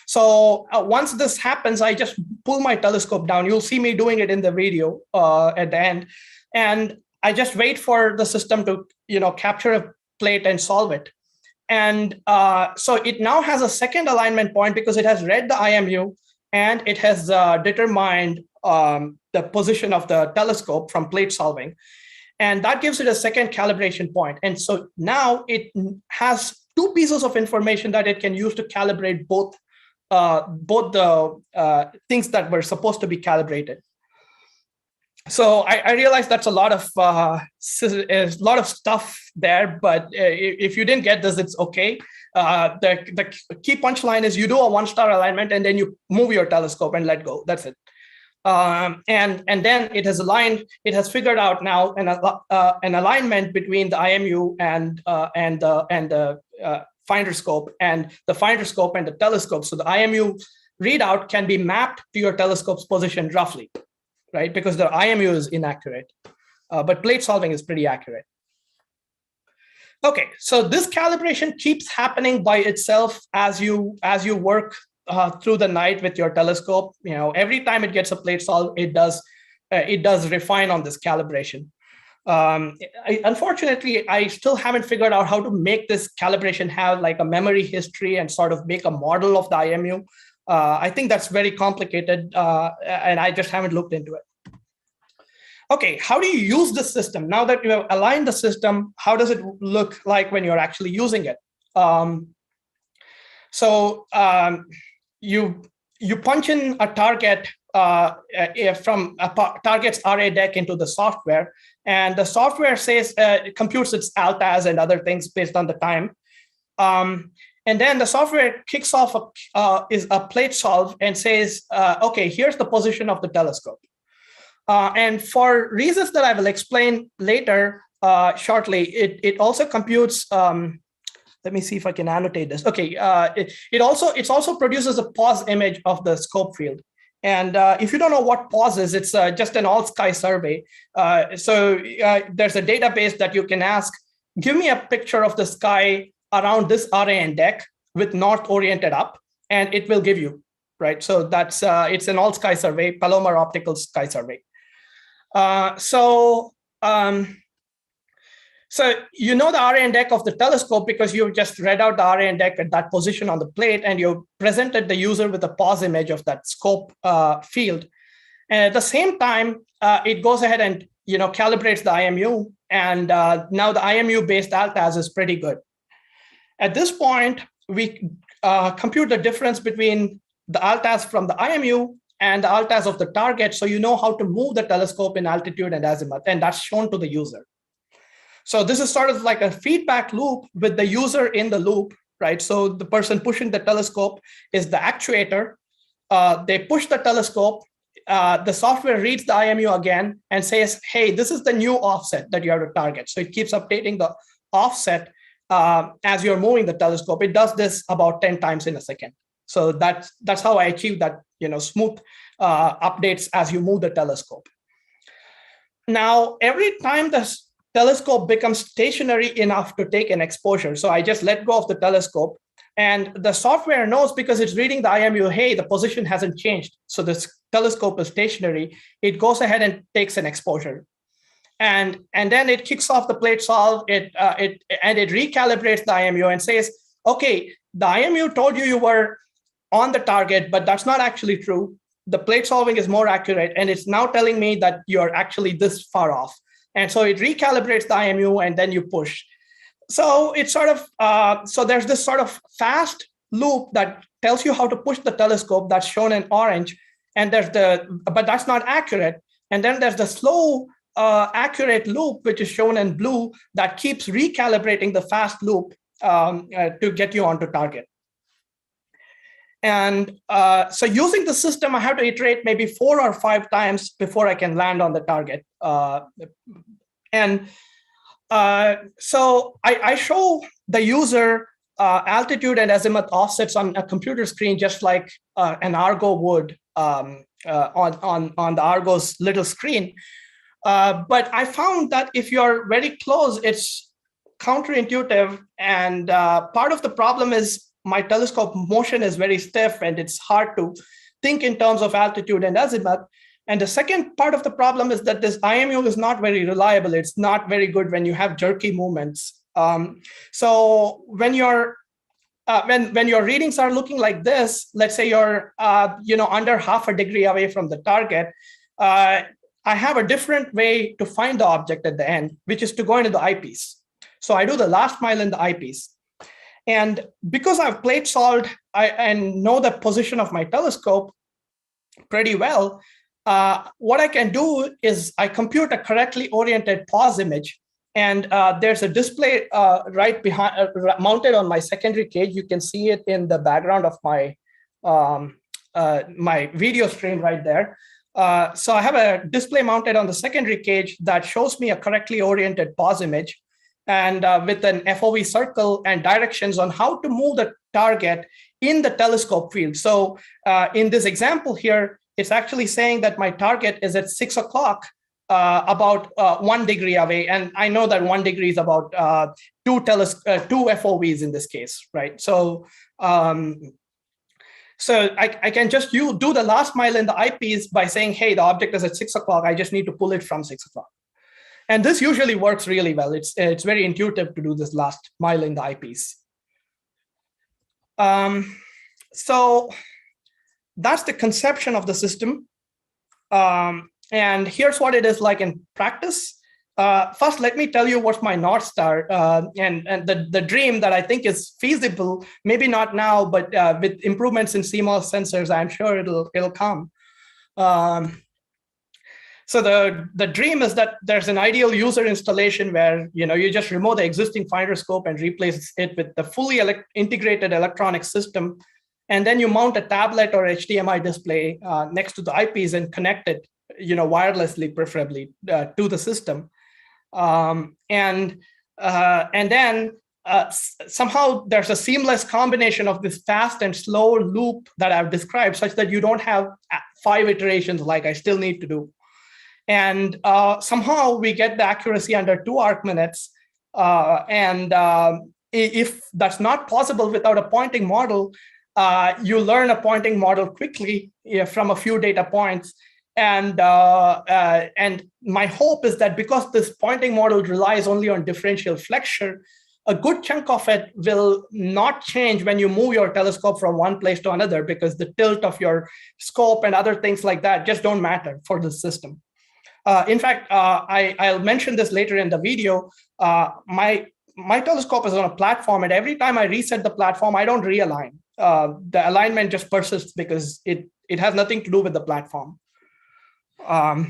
So once this happens, I just pull my telescope down. You'll see me doing it in the video at the end. And I just wait for the system to capture a plate and solve it. And so it now has a second alignment point because it has read the IMU and it has determined the position of the telescope from plate solving. And that gives it a second calibration point. And so now it has two pieces of information that it can use to calibrate both the things that were supposed to be calibrated. So I realize that's a lot of stuff there, but if you didn't get this, it's okay. The key punchline is you do a 1-star alignment and then you move your telescope and let go. That's it. And then it has aligned. It has figured out now an alignment between the IMU and the finder scope, and the finder scope and the telescope. So the IMU readout can be mapped to your telescope's position roughly, right? Because the IMU is inaccurate, but plate solving is pretty accurate. Okay, so this calibration keeps happening by itself as you work through the night with your telescope. Every time it gets a plate solve, it does refine on this calibration. Unfortunately, I still haven't figured out how to make this calibration have like a memory history and sort of make a model of the IMU. I think that's very complicated, and I just haven't looked into it. Okay, how do you use this system? Now that you have aligned the system, how does it look like when you're actually using it? You punch in a target from a target's array deck into the software, and the software says it computes its altaz and other things based on the time. And then the software kicks off a plate solve and says, okay, here's the position of the telescope. And for reasons that I will explain later shortly, it also computes. Let me see if I can annotate this. Okay, it also produces a pause image of the scope field. And if you don't know what pause is, it's just an all-sky survey. So there's a database that you can ask, give me a picture of the sky around this array and deck with north oriented up, and it will give you, right? So that's it's an all-sky survey, Palomar optical sky survey. So you know the array and deck of the telescope because you just read out the array and deck at that position on the plate, and you presented the user with a pause image of that scope field. And at the same time, it goes ahead and calibrates the IMU, and now the IMU based altaz is pretty good. At this point, we compute the difference between the altaz from the IMU and the altaz of the target, so you know how to move the telescope in altitude and azimuth, and that's shown to the user. So this is sort of like a feedback loop with the user in the loop, right? So the person pushing the telescope is the actuator, they push the telescope. The software reads the IMU again and says, hey, this is the new offset that you have to target. So it keeps updating the offset as you're moving the telescope. It does this about 10 times in a second. So that's how I achieve that, smooth updates as you move the telescope. Now, every time the telescope becomes stationary enough to take an exposure, so I just let go of the telescope, and the software knows, because it's reading the IMU, hey, the position hasn't changed, so this telescope is stationary. It goes ahead and takes an exposure. And then it kicks off the plate solve, it recalibrates the IMU and says, okay, the IMU told you were on the target, but that's not actually true. The plate solving is more accurate, and it's now telling me that you're actually this far off. And so it recalibrates the IMU, and then you push. So it's sort of, so there's this sort of fast loop that tells you how to push the telescope, that's shown in orange, and but that's not accurate. And then there's the slow, accurate loop, which is shown in blue, that keeps recalibrating the fast loop to get you onto target. And so using the system, I have to iterate maybe 4 or 5 times before I can land on the target. So I show the user altitude and azimuth offsets on a computer screen, just like an Argo would on the Argo's little screen. But I found that if you're very close, it's counterintuitive. And part of the problem is my telescope motion is very stiff, and it's hard to think in terms of altitude and azimuth. And the second part of the problem is that this IMU is not very reliable. It's not very good when you have jerky movements. So when your readings are looking like this, let's say you're under half a degree away from the target, I have a different way to find the object at the end, which is to go into the eyepiece. So I do the last mile in the eyepiece. And because I've plate solved and know the position of my telescope pretty well, what I can do is I compute a correctly oriented pause image. And there's a display right behind, mounted on my secondary cage. You can see it in the background of my my video stream right there. So I have a display mounted on the secondary cage that shows me a correctly oriented pause image, and with an FOV circle and directions on how to move the target in the telescope field. So in this example here, it's actually saying that my target is at 6 o'clock, about 1 degree away. And I know that 1 degree is about 2 FOVs in this case, right? So I can just do the last mile in the eyepiece by saying, hey, the object is at 6 o'clock. I just need to pull it from 6 o'clock. And this usually works really well. It's very intuitive to do this last mile in the eyepiece. So that's the conception of the system. And here's what it is like in practice. First, let me tell you what's my North Star and the dream that I think is feasible, maybe not now, but with improvements in CMOS sensors, I'm sure it'll come. So the dream is that there's an ideal user installation where you just remove the existing finder scope and replace it with the fully integrated electronic system. And then you mount a tablet or HDMI display next to the eyepiece and connect it, wirelessly, preferably to the system. And then somehow there's a seamless combination of this fast and slow loop that I've described, such that you don't have 5 iterations like I still need to do. And somehow we get the accuracy under 2 arc minutes. If that's not possible without a pointing model, you learn a pointing model quickly from a few data points. And my hope is that because this pointing model relies only on differential flexure, a good chunk of it will not change when you move your telescope from one place to another, because the tilt of your scope and other things like that just don't matter for the system. In fact, I'll mention this later in the video. My telescope is on a platform, and every time I reset the platform, I don't realign. The alignment just persists because it has nothing to do with the platform. So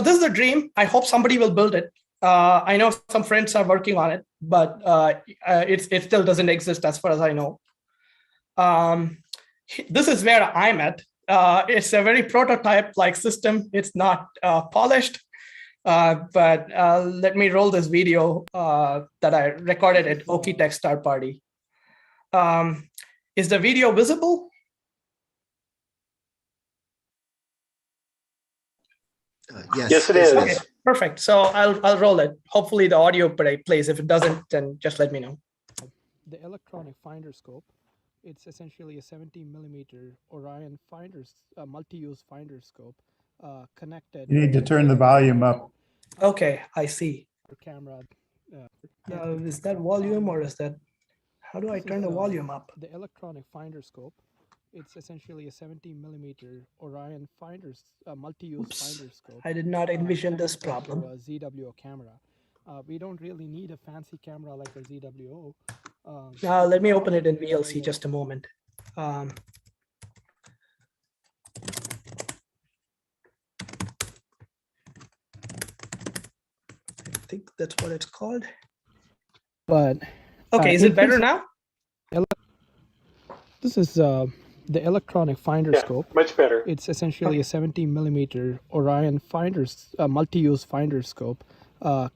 this is a dream. I hope somebody will build it. I know some friends are working on it, but it still doesn't exist as far as I know. this is where I'm at. It's a very prototype-like system. It's not polished, but let me roll this video that I recorded at Okie Tech Star Party. Is the video visible? Yes. Yes, it is. Okay, perfect. So I'll roll it. Hopefully the audio plays. If it doesn't, then just let me know. The electronic finder scope. It's essentially a 17 millimeter Orion multi-use finder scope connected. You need to turn the volume up. Okay, I see. The camera. Is that volume or is that? How do I turn the volume up? The electronic finder scope. It's essentially a 17 millimeter Orion multi-use finder scope. I did not envision this problem. A ZWO camera. We don't really need a fancy camera like a ZWO. Let me open it in VLC just a moment. I think that's what it's called. But okay, is it better now? This is the electronic finder scope. Much better. It's essentially a 17 millimeter Orion multi-use finder scope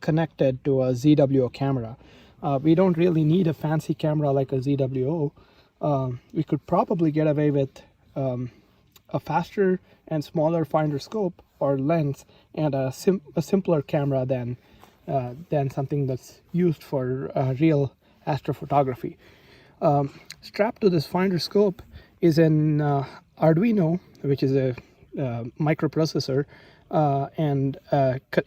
connected to a ZWO camera. We don't really need a fancy camera like a ZWO. We could probably get away with a faster and smaller finder scope or lens and a simpler camera than something that's used for real astrophotography. Strapped to this finder scope is an Arduino, which is a microprocessor, and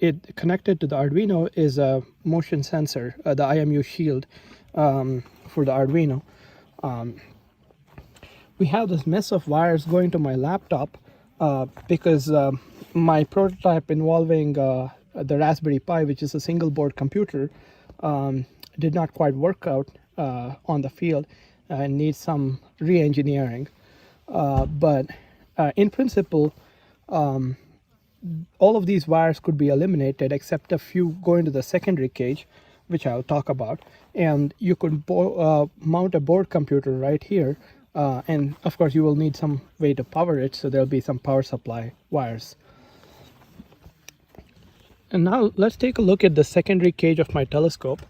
it connected to the Arduino is a motion sensor, the IMU shield for the Arduino. We have this mess of wires going to my laptop because my prototype involving the Raspberry Pi, which is a single board computer, did not quite work out on the field and needs some re-engineering. But in principle, all of these wires could be eliminated except a few going to the secondary cage, which I'll talk about. And you could mount a board computer right here. And of course, you will need some way to power it, so there'll be some power supply wires. And now let's take a look at the secondary cage of my telescope.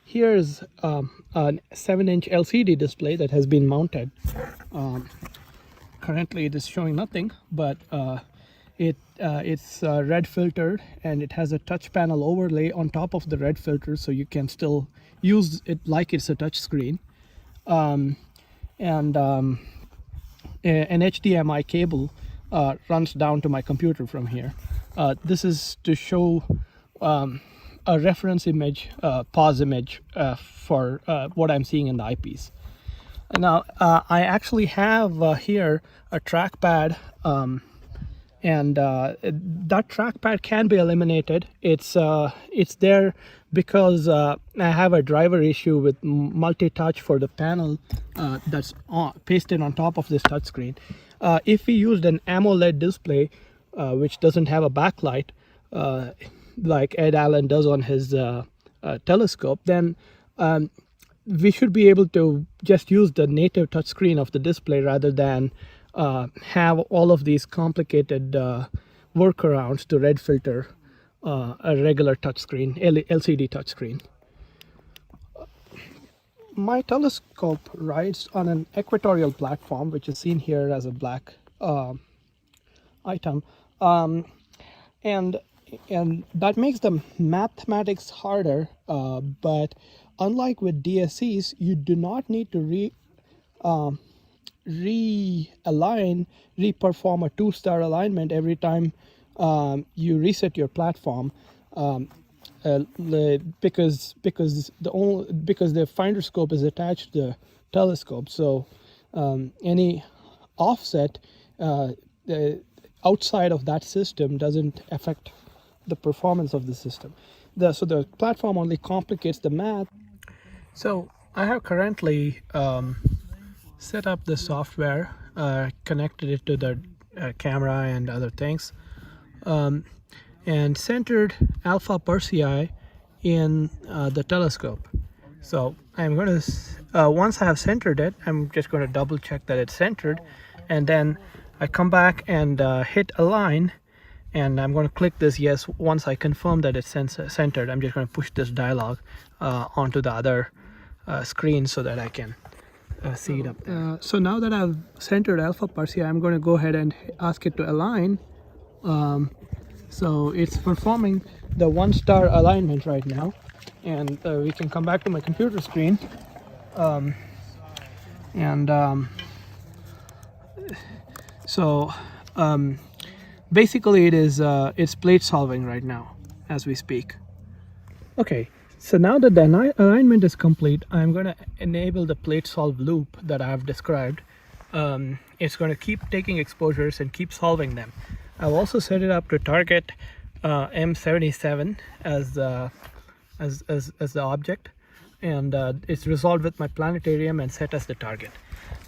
Here's a 7-inch LCD display that has been mounted. Currently it is showing nothing, but it's red filtered and it has a touch panel overlay on top of the red filter, so you can still use it like it's a touch screen. And an HDMI cable runs down to my computer from here. This is to show a reference image, pause image for what I'm seeing in the eyepiece. Now, I actually have here a trackpad, and that trackpad can be eliminated. It's there because I have a driver issue with multi-touch for the panel that's pasted on top of this touchscreen. If we used an AMOLED display, which doesn't have a backlight, like Ed Allen does on his telescope, then we should be able to just use the native touchscreen of the display rather than have all of these complicated workarounds to red filter a regular touchscreen, LCD touchscreen. My telescope rides on an equatorial platform, which is seen here as a black item, and that makes the mathematics harder, but unlike with DSCs, you do not need to reperform a 2-star alignment every time you reset your platform, because the finder scope is attached to the telescope. So any offset outside of that system doesn't affect the performance of the system. So the platform only complicates the math. So I have currently set up the software, connected it to the camera and other things, and centered Alpha Persei in the telescope. So I'm going to, once I have centered it, I'm just going to double check that it's centered. And then I come back and hit align. And I'm going to click this yes. Once I confirm that it's centered, I'm just going to push this dialog onto the other screen so that I can see it up there. So now that I've centered Alpha Persei, I'm going to go ahead and ask it to align. So it's performing the 1-star alignment right now. And we can come back to my computer screen. Basically, it's plate solving right now as we speak. Okay, so now that the alignment is complete, I'm going to enable the plate solve loop that I have described. It's going to keep taking exposures and keep solving them. I've also set it up to target M77 as the object, and it's resolved with my planetarium and set as the target.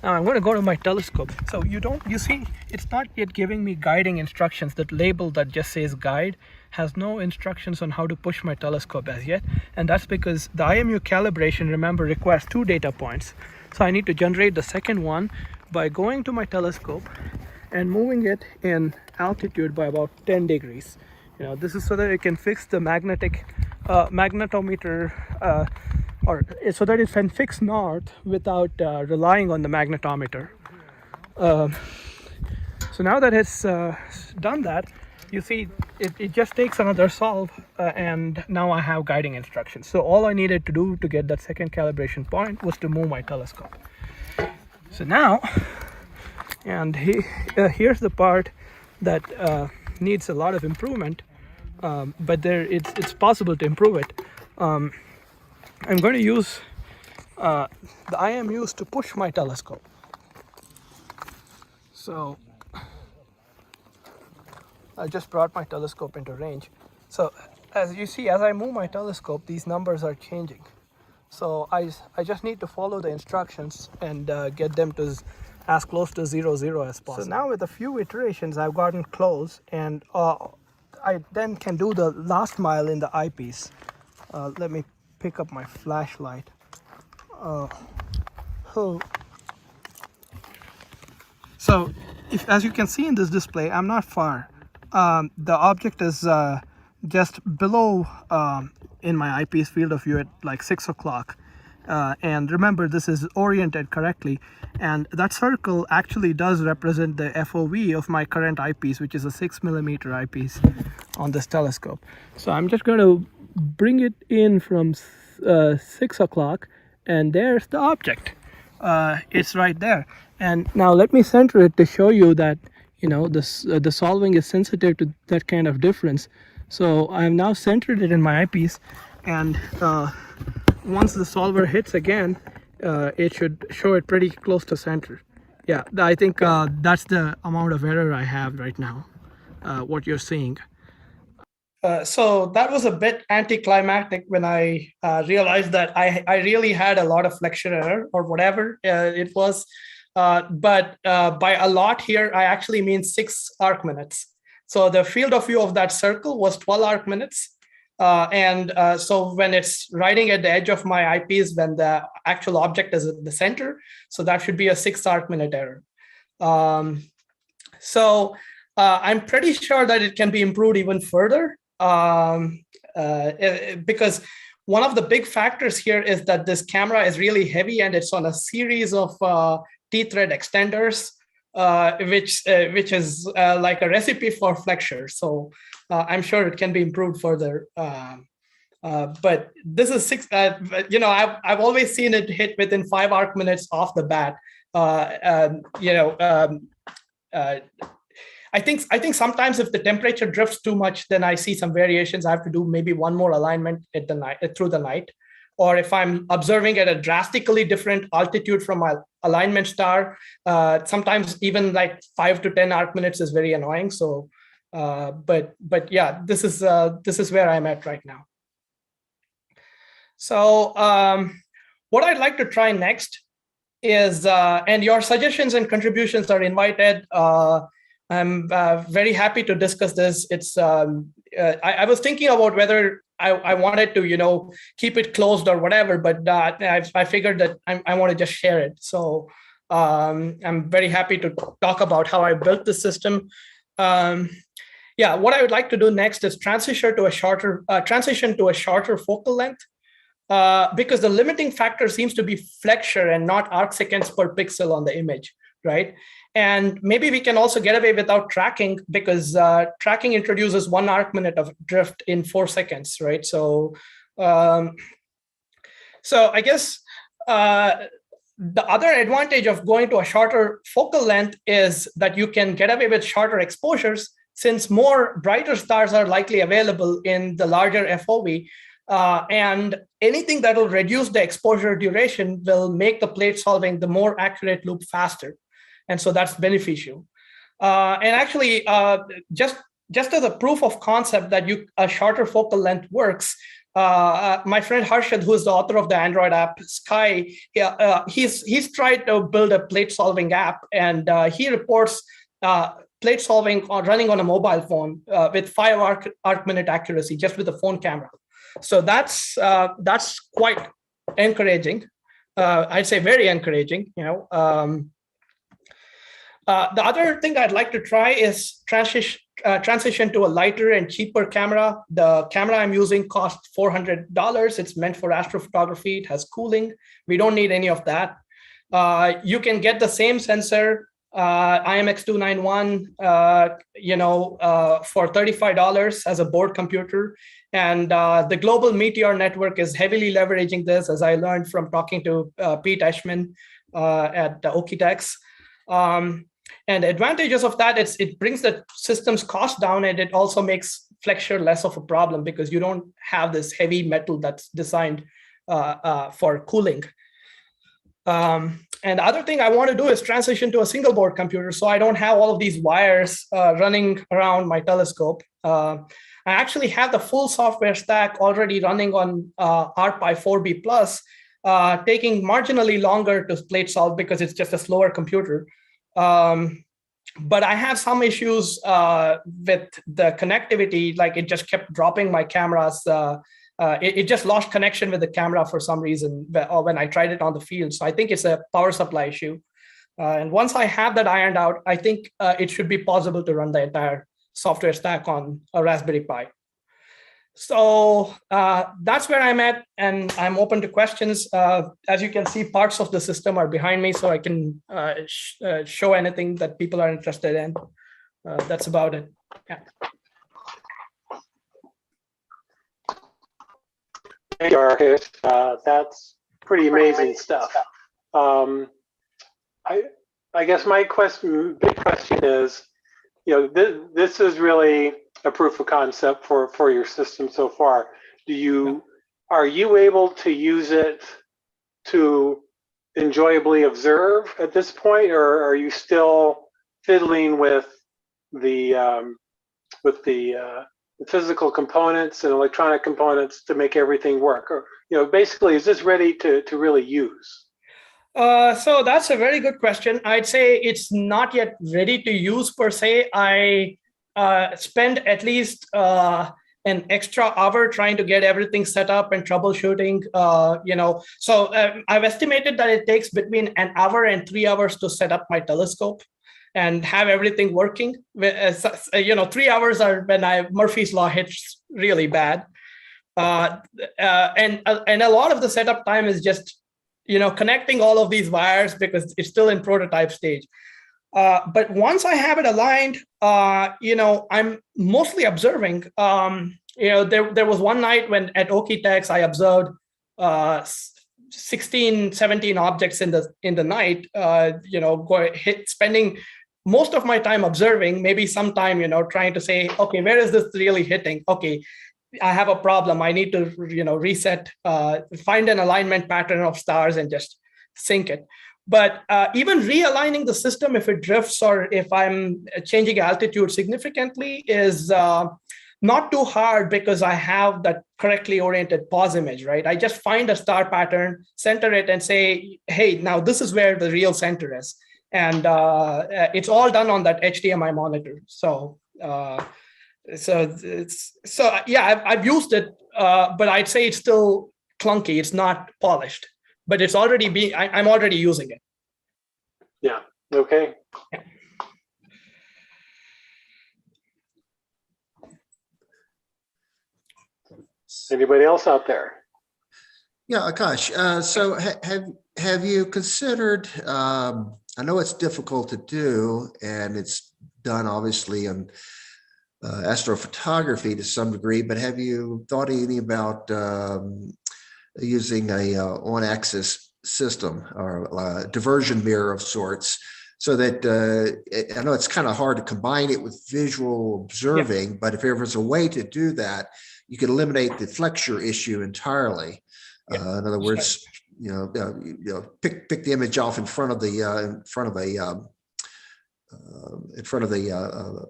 Now I'm going to go to my telescope. So you see, it's not yet giving me guiding instructions. That label that just says guide has no instructions on how to push my telescope as yet. And that's because the IMU calibration, remember, requires 2 data points. So I need to generate the second one by going to my telescope and moving it in altitude by about 10 degrees. This is so that it can fix the magnetic magnetometer, or so that it can fix north without relying on the magnetometer. So now that it's done that, you see it just takes another solve, and now I have guiding instructions. So all I needed to do to get that second calibration point was to move my telescope. So now, and here's the part that needs a lot of improvement, but it's possible to improve it. I'm going to use the IMUs to push my telescope. So I just brought my telescope into range. So as you see, as I move my telescope, these numbers are changing. So I just need to follow the instructions and get them to as close to 0, 0 as possible. So now with a few iterations, I've gotten close, and I then can do the last mile in the eyepiece. Let me pick up my flashlight. So as you can see in this display, I'm not far. The object is just below in my eyepiece field of view at like 6 o'clock. And remember, this is oriented correctly, and that circle actually does represent the FOV of my current eyepiece, which is a 6mm eyepiece on this telescope. So I'm just going to bring it in from 6 o'clock, and there's the object. It's right there. And now let me center it to show you that the solving is sensitive to that kind of difference. So I have now centered it in my eyepiece, and once the solver hits again, it should show it pretty close to center. Yeah, I think that's the amount of error I have right now, what you're seeing. So that was a bit anticlimactic when I realized that I really had a lot of flexure error or whatever it was. But by a lot here, I actually mean 6 arc minutes. So the field of view of that circle was 12 arc minutes. So when it's riding at the edge of my eyepiece, when the actual object is at the center, so that should be a 6 arc minute error. So I'm pretty sure that it can be improved even further. Because one of the big factors here is that this camera is really heavy, and it's on a series of T-thread extenders, which is like a recipe for flexure. So I'm sure it can be improved further. But this is 6. I've always seen it hit within 5 arc minutes off the bat. I think sometimes if the temperature drifts too much, then I see some variations. I have to do maybe one more alignment at the night through the night, or if I'm observing at a drastically different altitude from my alignment star, sometimes even like 5 to 10 arc minutes is very annoying. So, but yeah, this is where I'm at right now. So, what I'd like to try next is, and your suggestions and contributions are invited. I'm very happy to discuss this. It's I was thinking about whether I wanted to, keep it closed or whatever, but I figured that I want to just share it. So I'm very happy to talk about how I built the system. Yeah, what I would like to do next is transition to a shorter focal length, because the limiting factor seems to be flexure and not arc seconds per pixel on the image, right? And maybe we can also get away without tracking, because tracking introduces 1 arc minute of drift in 4 seconds, right? So, I guess the other advantage of going to a shorter focal length is that you can get away with shorter exposures, since more brighter stars are likely available in the larger FOV. And anything that will reduce the exposure duration will make the plate solving the more accurate loop faster. And so that's beneficial. And actually, just as a proof of concept that a shorter focal length works, my friend Harshad, who is the author of the Android app Sky, he's tried to build a plate solving app, and he reports plate solving running on a mobile phone with 5 arc minute accuracy, just with a phone camera. So that's quite encouraging. I'd say very encouraging. The other thing I'd like to try is transition to a lighter and cheaper camera. The camera I'm using costs $400. It's meant for astrophotography. It has cooling. We don't need any of that. You can get the same sensor, IMX291, for $35 as a board computer. And the global Meteor network is heavily leveraging this, as I learned from talking to Pete Eschman at Okitex. And the advantages of that, it brings the system's cost down, and it also makes flexure less of a problem, because you don't have this heavy metal that's designed for cooling. And the other thing I want to do is transition to a single board computer, so I don't have all of these wires running around my telescope. I actually have the full software stack already running on ARPi 4B+, taking marginally longer to plate solve because it's just a slower computer. But I have some issues with the connectivity, like it just kept dropping my cameras. It just lost connection with the camera for some reason when I tried it on the field. So I think it's a power supply issue. And once I have that ironed out, I think it should be possible to run the entire software stack on a Raspberry Pi. So that's where I'm at, and I'm open to questions. As you can see, parts of the system are behind me, so I can show anything that people are interested in. That's about it. Yeah. Thank you, Akarsh. That's pretty amazing stuff. I guess my big question is, this is really a proof of concept for your system so far. Are you able to use it to enjoyably observe at this point, or are you still fiddling with the physical components and electronic components to make everything work? Or basically, is this ready to really use? So that's a very good question. I'd say it's not yet ready to use per se. I spend at least an extra hour trying to get everything set up and troubleshooting. So I've estimated that it takes between an hour and 3 hours to set up my telescope and have everything working. 3 hours are when Murphy's Law hits really bad. And a lot of the setup time is just connecting all of these wires because it's still in prototype stage. But once I have it aligned, I'm mostly observing. There was one night when at Okitex I observed 16, 17 objects in the night. Spending most of my time observing, maybe some time trying to say, okay, where is this really hitting? Okay, I have a problem. I need to reset, find an alignment pattern of stars and just sync it. But even realigning the system, if it drifts or if I'm changing altitude significantly, is not too hard because I have that correctly oriented pause image, right? I just find a star pattern, center it, and say, hey, now this is where the real center is. And it's all done on that HDMI monitor. So yeah, I've used it, but I'd say it's still clunky. It's not polished, but it's already I'm already using it. Yeah. Okay. Yeah. Anybody else out there? Yeah, Akash. So have you considered? I know it's difficult to do, and it's done obviously in astrophotography to some degree. But have you thought any about using a on-axis system or a diversion mirror of sorts? So that I know it's kind of hard to combine it with visual observing, but if there's a way to do that, you can eliminate the flexure issue entirely. In other words, pick the image off in front of the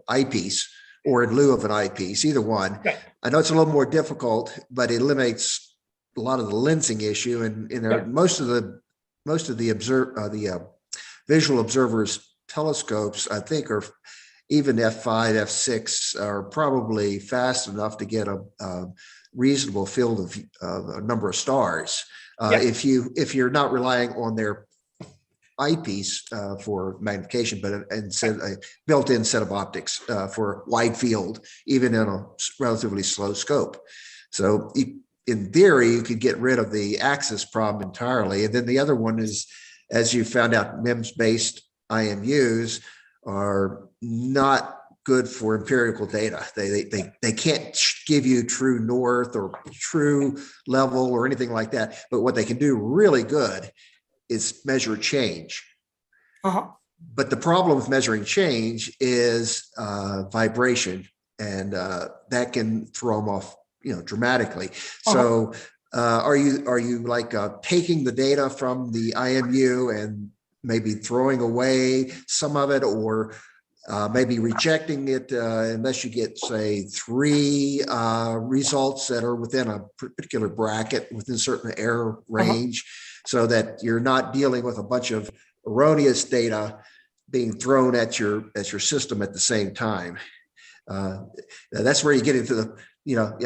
eyepiece, or in lieu of an eyepiece, either one. Right. I know it's a little more difficult, but it eliminates a lot of the lensing issue, and most of the visual observers telescopes, I think, are even F5, F6 are probably fast enough to get a reasonable field of a number of stars. If you're not relying on their eyepiece for magnification, but instead a built-in set of optics for wide field, even in a relatively slow scope. So in theory, you could get rid of the axis problem entirely. And then the other one is, as you found out, MEMS-based IMUs are not good for empirical data. They can't give you true north or true level or anything like that. But what they can do really good is measure change. But the problem with measuring change is vibration, and that can throw them off, dramatically. So are you like taking the data from the IMU and maybe throwing away some of it, or maybe rejecting it unless you get, say, 3 results that are within a particular bracket, within a certain error range, so that you're not dealing with a bunch of erroneous data being thrown at your system at the same time? That's where you get into the,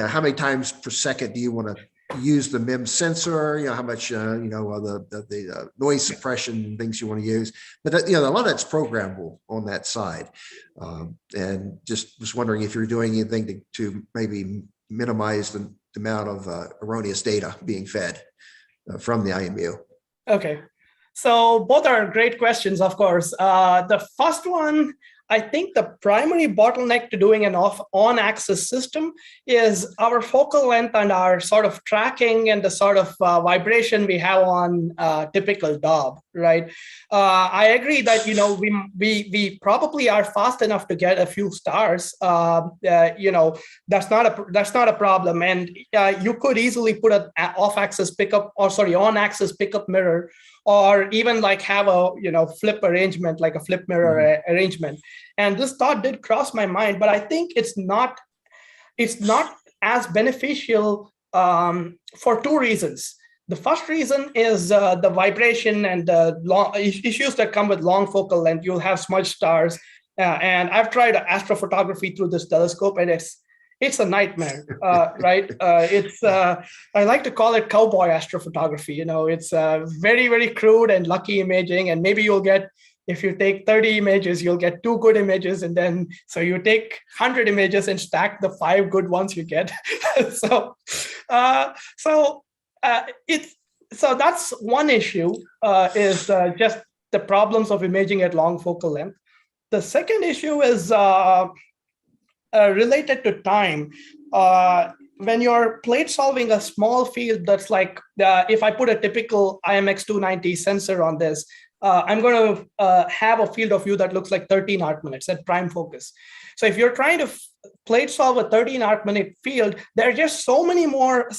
how many times per second do you want to use the MEMS sensor, how much, the noise suppression things you want to use. But, a lot of that's programmable on that side. And just was wondering if you're doing anything to maybe minimize the amount of erroneous data being fed from the IMU. Okay. So both are great questions, of course. The first one, I think the primary bottleneck to doing an on-axis system is our focal length and our sort of tracking and the sort of vibration we have on typical Dob, right? I agree that, we probably are fast enough to get a few stars. That's not a problem. And you could easily put an on-axis pickup mirror, or even like have a flip arrangement, like a flip mirror arrangement. And this thought did cross my mind, but I think it's not as beneficial for 2 reasons. The first reason is the vibration and the issues that come with long focal length. You'll have smudged stars, and I've tried astrophotography through this telescope, and it's a nightmare, right? I like to call it cowboy astrophotography. It's very, very crude and lucky imaging. And maybe if you take 30 images, you'll get 2 good images. And then, so you take 100 images and stack the 5 good ones you get. So that's one issue, is just the problems of imaging at long focal length. The second issue is related to time. When you're plate solving a small field, that's like, if I put a typical IMX290 sensor on this, I'm going to have a field of view that looks like 13 arc minutes at prime focus. So if you're trying to plate solve a 13 arc minute field, there are just so many more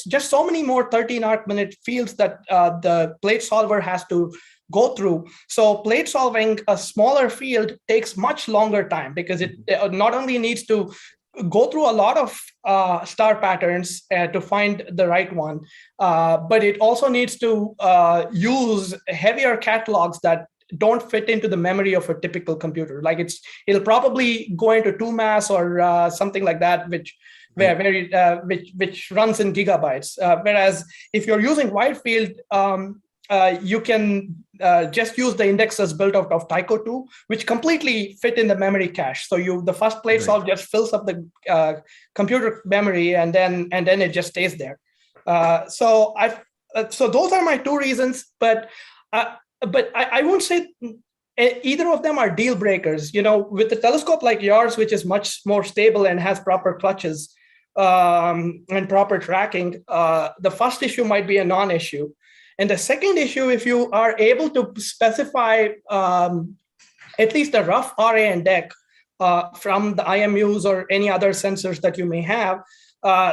just so many more 13 arc minute fields that the plate solver has to go through. So plate solving a smaller field takes much longer time, because it not only needs to go through a lot of star patterns to find the right one, but it also needs to use heavier catalogs that don't fit into the memory of a typical computer. Like it'll probably go into 2mass or something like that, which runs in gigabytes. Whereas if you're using wide field, you can just use the indexes built out of Tycho 2, which completely fit in the memory cache. So the first plate solve just fills up the computer memory, and then it just stays there. So those are my two reasons, but I won't say either of them are deal breakers. With a telescope like yours, which is much more stable and has proper clutches and proper tracking, the first issue might be a non-issue. And the second issue, if you are able to specify at least a rough RA and DEC from the IMUs or any other sensors that you may have,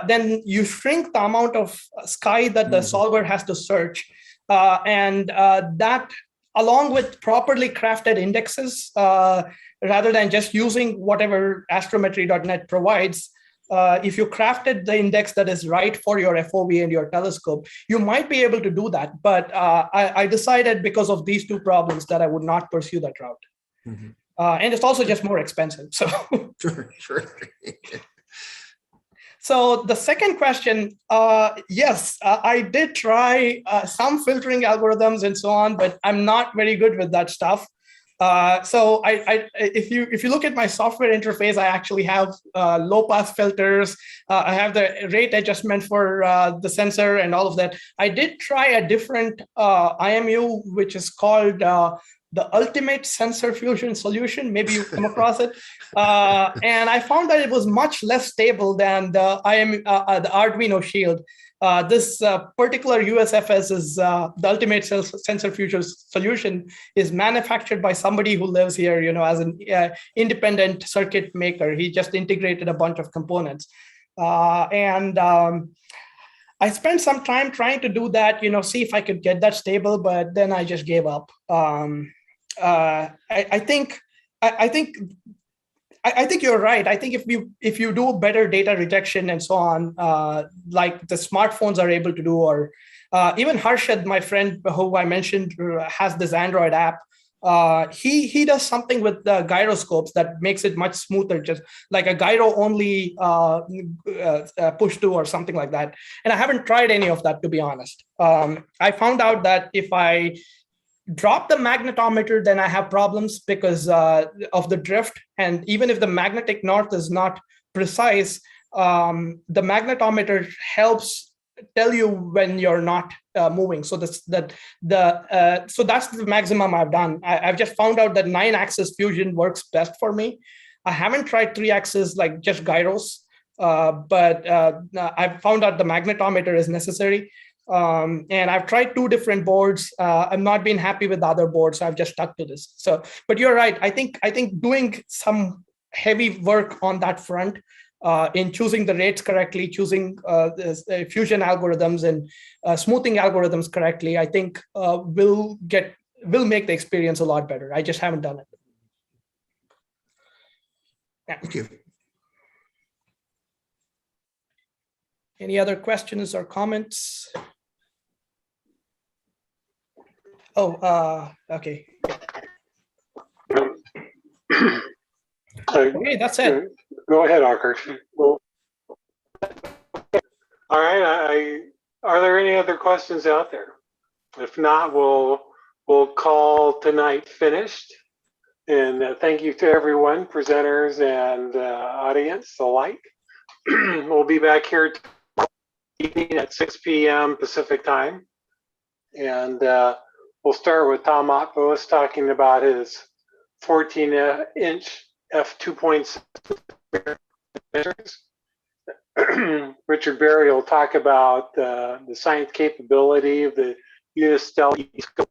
then you shrink the amount of sky that the solver has to search. And that, along with properly crafted indexes, rather than just using whatever astrometry.net provides, if you crafted the index that is right for your FOV and your telescope, you might be able to do that. But I decided, because of these two problems, that I would not pursue that route. And it's also just more expensive. So, Sure. So the second question, yes, I did try some filtering algorithms and so on, but I'm not very good with that stuff. So if you look at my software interface, I actually have low pass filters. I have the rate adjustment for the sensor and all of that. I did try a different IMU, which is called the Ultimate Sensor Fusion Solution. Maybe you've come across it. And I found that it was much less stable than the the Arduino Shield. This particular USFS is the Ultimate Sensor Fusion Solution is manufactured by somebody who lives here, as an independent circuit maker. He just integrated a bunch of components. I spent some time trying to do that, see if I could get that stable, but then I just gave up. I think you're right. I think if you do better data rejection and so on, like the smartphones are able to do, or even Harshad, my friend who I mentioned, has this Android app. He does something with the gyroscopes that makes it much smoother, just like a gyro only push to or something like that. And I haven't tried any of that, to be honest. I found out that if I drop the magnetometer, then I have problems because of the drift. And even if the magnetic north is not precise, the magnetometer helps tell you when you're not moving. So that's the maximum I've done. I've just found out that 9-axis fusion works best for me. I haven't tried 3-axis, like just gyros, but I've found out the magnetometer is necessary. And I've tried 2 different boards. I've not been happy with the other boards, so I've just stuck to this. So, but you're right. I think doing some heavy work on that front, in choosing the rates correctly, choosing fusion algorithms and smoothing algorithms correctly, I think will make the experience a lot better. I just haven't done it. Yeah. Thank you. Any other questions or comments? Oh, okay. Okay, that's it. Go ahead, Akarsh. Well, all right. Are there any other questions out there? If not, we'll call tonight finished. And thank you to everyone, presenters and audience alike. We'll be back here evening at 6 p.m. Pacific time. And we'll start with Tom Otbos talking about his 14-inch f2.6 Richard Berry will talk about the science capability of the unistellar scope.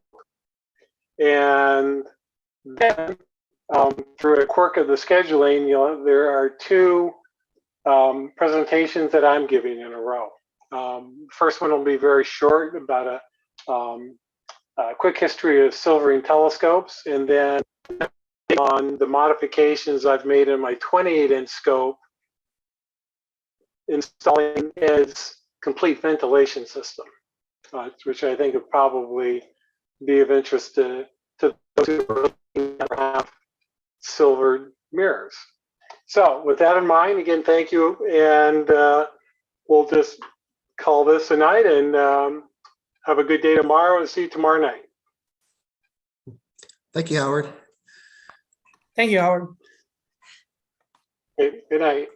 And then through a quirk of the scheduling, there are 2 presentations that I'm giving in a row. First one will be very short, about a quick history of silvering telescopes, and then on the modifications I've made in my 28-inch scope installing is complete ventilation system, which I think would probably be of interest to those who have silver mirrors. So with that in mind, again, thank you. And we'll just call this a night and have a good day tomorrow and see you tomorrow night. Thank you, Howard. Thank you, Howard. Good night.